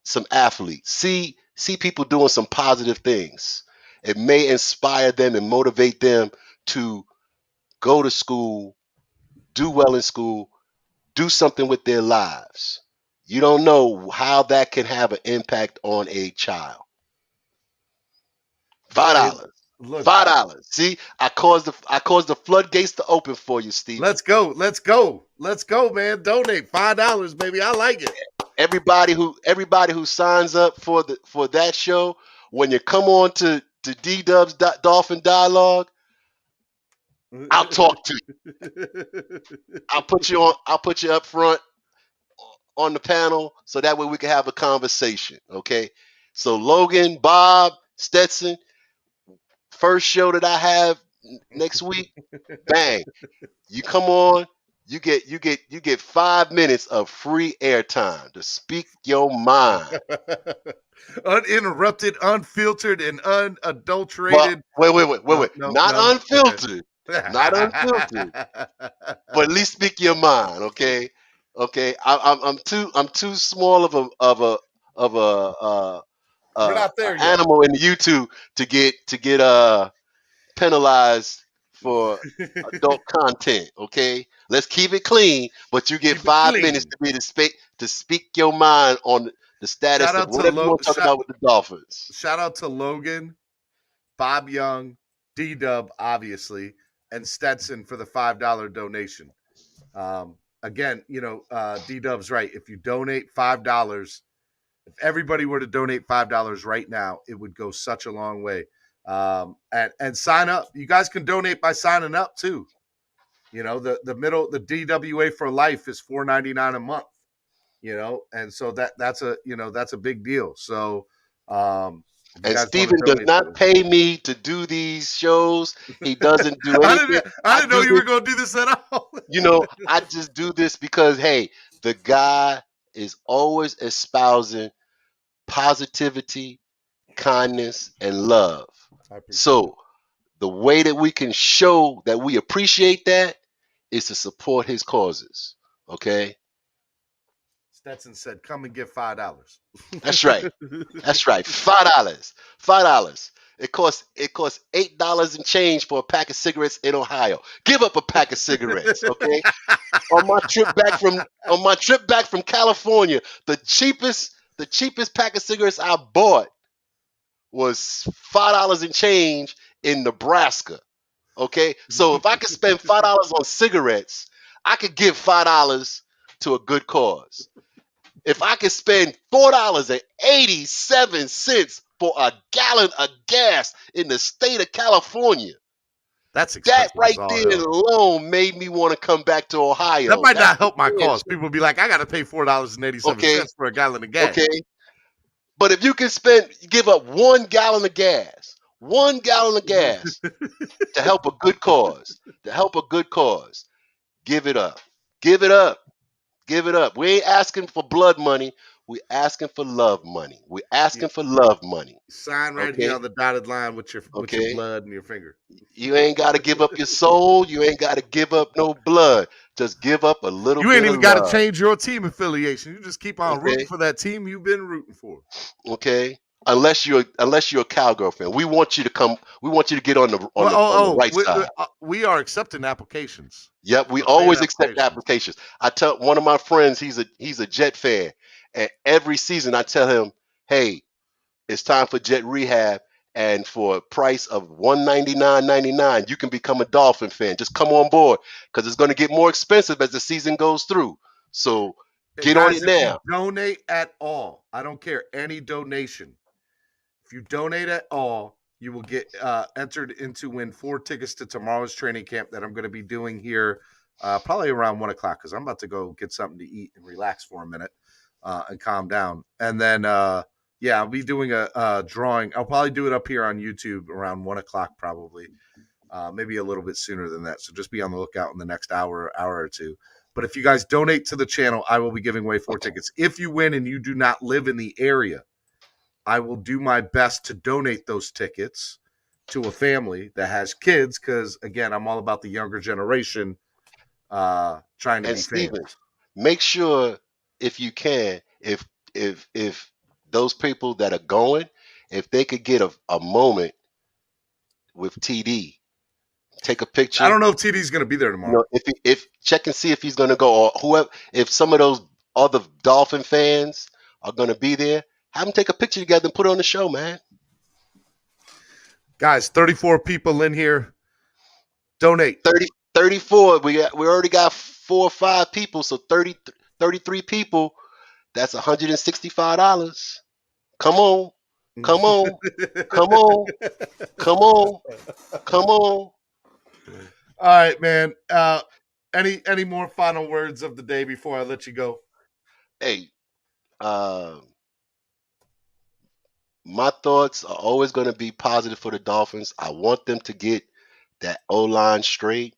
some athletes, see people doing some positive things. It may inspire them and motivate them to go to school, do well in school, do something with their lives. You don't know how that can have an impact on a child. $5. Look, $5. See, I caused the floodgates to open for you, Steve. Let's go, man. Donate $5, baby. I like it. Everybody who signs up for that show, when you come on to D-Dub's Dolphin Dialogue, I'll talk to you. I'll put you up front on the panel so that way we can have a conversation. Okay. So Logan, Bob, Stetson, first show that I have next week, bang. You come on, you get 5 minutes of free airtime to speak your mind. Uninterrupted, unfiltered, and unadulterated. Wait. Not unfiltered. Okay. Not unfiltered. But at least speak your mind, okay? Okay. I'm too small of a We're not there yet. Animal in the YouTube to get penalized for adult content. Okay, let's keep it clean. But you get 5 minutes to speak your mind on the status of whatever you want to talk about with the Dolphins. Shout out to Logan, Bob Young, D-Dub, obviously, and Stetson for the $5 donation. Again, D-Dub's right. If you donate $5, if everybody were to donate $5 right now, it would go such a long way. And sign up. You guys can donate by signing up too. The DWA for life is $4.99 a month. And so that's a big deal. So and Steven does not pay me to do these shows. He doesn't do anything. I didn't know you were going to do this at all. I just do this because, hey, the guy is always espousing positivity, kindness, and love. So the way that we can show that we appreciate that is to support his causes. Okay. Stetson said, "Come and get $5." That's right. That's right. $5. It costs $8 and change for a pack of cigarettes in Ohio. Give up a pack of cigarettes, okay? On my trip back from California, the cheapest pack of cigarettes I bought was $5 and change in Nebraska. Okay, so if I could spend $5 on cigarettes, I could give $5 to a good cause. If I could spend $4.87 for a gallon of gas in the state of California, that right there alone made me want to come back to Ohio. That might not help my cause. People would be like, I got to pay $4.87 for a gallon of gas. Okay. But if you can give up 1 gallon of gas, to help a good cause, give it up. We ain't asking for blood money. We're asking for love money. Sign right here on the dotted line with your blood and your finger. You ain't got to give up your soul. You ain't got to give up no blood. Just give up a little bit. You ain't even got to change your team affiliation. You just keep on rooting for that team you've been rooting for. Okay. Unless you're a cowgirl fan, we want you to come. We want you to get on the right side. We are accepting applications. Yep, we always accept applications. I tell one of my friends, he's a Jet fan, and every season I tell him, "Hey, it's time for Jet rehab," And for a price of $199.99, you can become a Dolphin fan. Just come on board because it's going to get more expensive as the season goes through. So get on Guys, it if you now. donate at all, I don't care, any donation. If you donate at all, you will get entered into win 4 tickets to tomorrow's training camp that I'm going to be doing here probably around 1 o'clock because I'm about to go get something to eat and relax for a minute and calm down. And then, I'll be doing a drawing. I'll probably do it up here on YouTube around 1 o'clock probably, maybe a little bit sooner than that. So just be on the lookout in the next hour or two. But if you guys donate to the channel, I will be giving away 4 tickets. If you win and you do not live in the area, I will do my best to donate those tickets to a family that has kids because, again, I'm all about the younger generation trying to And be Steven, fans. make sure if you can, if those people that are going, if they could get a moment with TD, take a picture. I don't know if TD's going to be there tomorrow. If check and see if he's going to go, or whoever, if some of those other Dolphin fans are going to be there, have them take a picture together and put it on the show, man. Guys, 34 people in here. Donate. 34. We already got 4 or 5 people, so 33 people. That's $165. Come on. Come on. Come on. Come on. Come on. All right, man. Any more final words of the day before I let you go? Hey, my thoughts are always going to be positive for the Dolphins. I want them to get that O-line straight.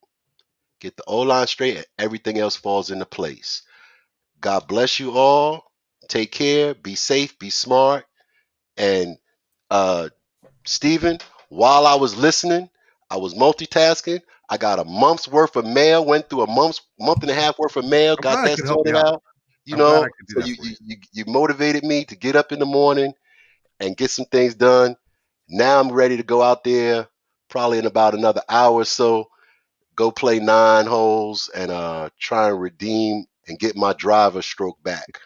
Get the O-line straight and everything else falls into place. God bless you all. Take care. Be safe. Be smart. And Steven, while I was listening, I was multitasking. I got a month's worth of mail, went through a month and a half worth of mail, I'm got glad I that could help sorted you out. out. I'm glad I could do So that for you motivated me to get up in the morning and get some things done. Now I'm ready to go out there probably in about another hour or so, go play 9 holes and try and redeem and get my driver stroke back.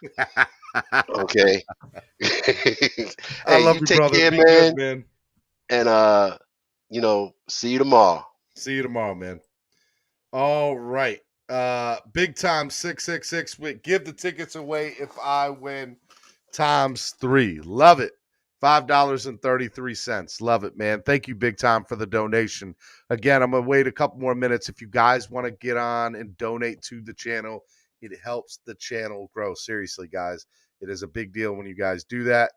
Okay. I Hey, love you you, take brother. care, Be man. good, man. And see you tomorrow. See you tomorrow, man. All right. Big time 666 give the tickets away if I win times 3. Love it. $5.33. Love it, man. Thank you, Big Time, for the donation. Again, I'm going to wait a couple more minutes. If you guys want to get on and donate to the channel, it helps the channel grow. Seriously, guys. It is a big deal when you guys do that.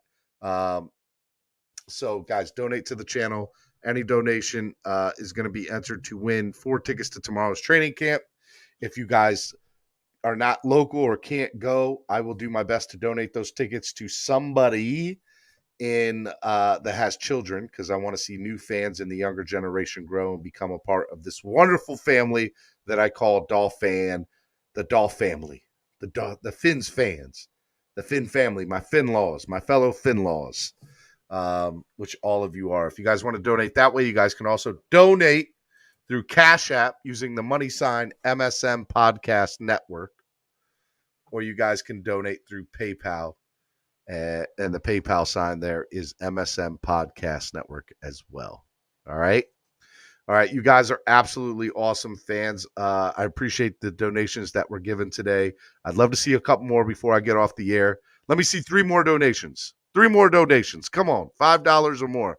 So, guys, donate to the channel. Any donation is going to be entered to win 4 tickets to tomorrow's training camp. If you guys are not local or can't go, I will do my best to donate those tickets to somebody that has children because I want to see new fans in the younger generation grow and become a part of this wonderful family that I call Dolphin, the Dolph family, the Finns fans, the Finn family, my Finlaws, my fellow Finlaws. Which all of you are. If you guys want to donate that way, you guys can also donate through Cash App using the money sign MSMpodcastNetwork, or you guys can donate through PayPal, and the PayPal sign there is MSMpodcastNetwork as well. All right. You guys are absolutely awesome fans. I appreciate the donations that were given today. I'd love to see a couple more before I get off the air. Let me see 3 more donations. 3 more donations. Come on. $5 or more.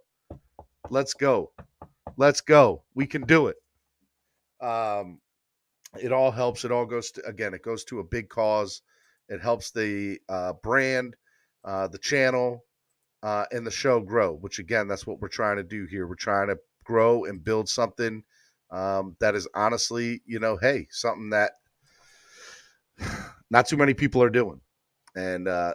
Let's go. We can do it. It all helps. It all goes to, again, it goes to a big cause. It helps the brand, the channel, and the show grow, which, again, that's what we're trying to do here. We're trying to grow and build something that is honestly, something that not too many people are doing. And, I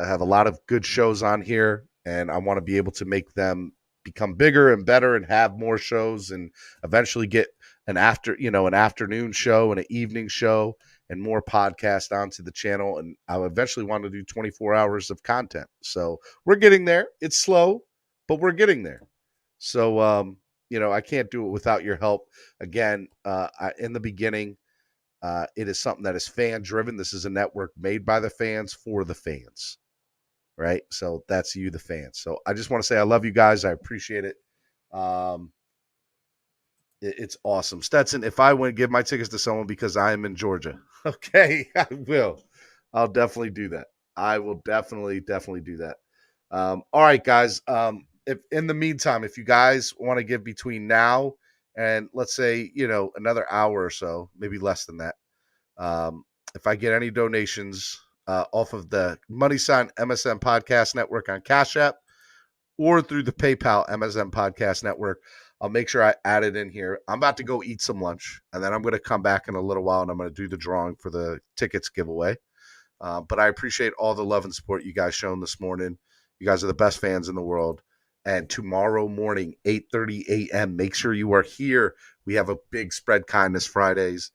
have a lot of good shows on here, and I want to be able to make them become bigger and better and have more shows and eventually get an afternoon show and an evening show and more podcasts onto the channel. And I eventually want to do 24 hours of content. So we're getting there. It's slow, but we're getting there. So, I can't do it without your help. Again, in the beginning, it is something that is fan driven. This is a network made by the fans for the fans. right? So that's you, the fans. So I just want to say I love you guys. I appreciate it. It's awesome. Stetson, if I win, give my tickets to someone because I am in Georgia. Okay, I will. I'll definitely do that. I will definitely do that. All right, guys. If in the meantime, if you guys want to give between now and let's say, another hour or so, maybe less than that. If I get any donations off of the money sign MSM Podcast Network on Cash App or through the PayPal MSM Podcast Network, I'll make sure I add it in here. I'm about to go eat some lunch, and then I'm going to come back in a little while, and I'm going to do the drawing for the tickets giveaway. But I appreciate all the love and support you guys shown this morning. You guys are the best fans in the world. And tomorrow morning, 8:30 a.m., make sure you are here. We have a big Spread Kindness Fridays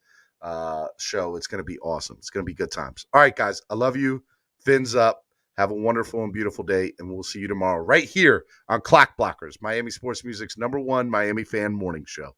show. It's going to be awesome. It's going to be good times. All right, guys, I love you. Fins up. Have a wonderful and beautiful day, and we'll see you tomorrow right here on Clock Blockers, Miami Sports Music's #1 Miami fan morning show.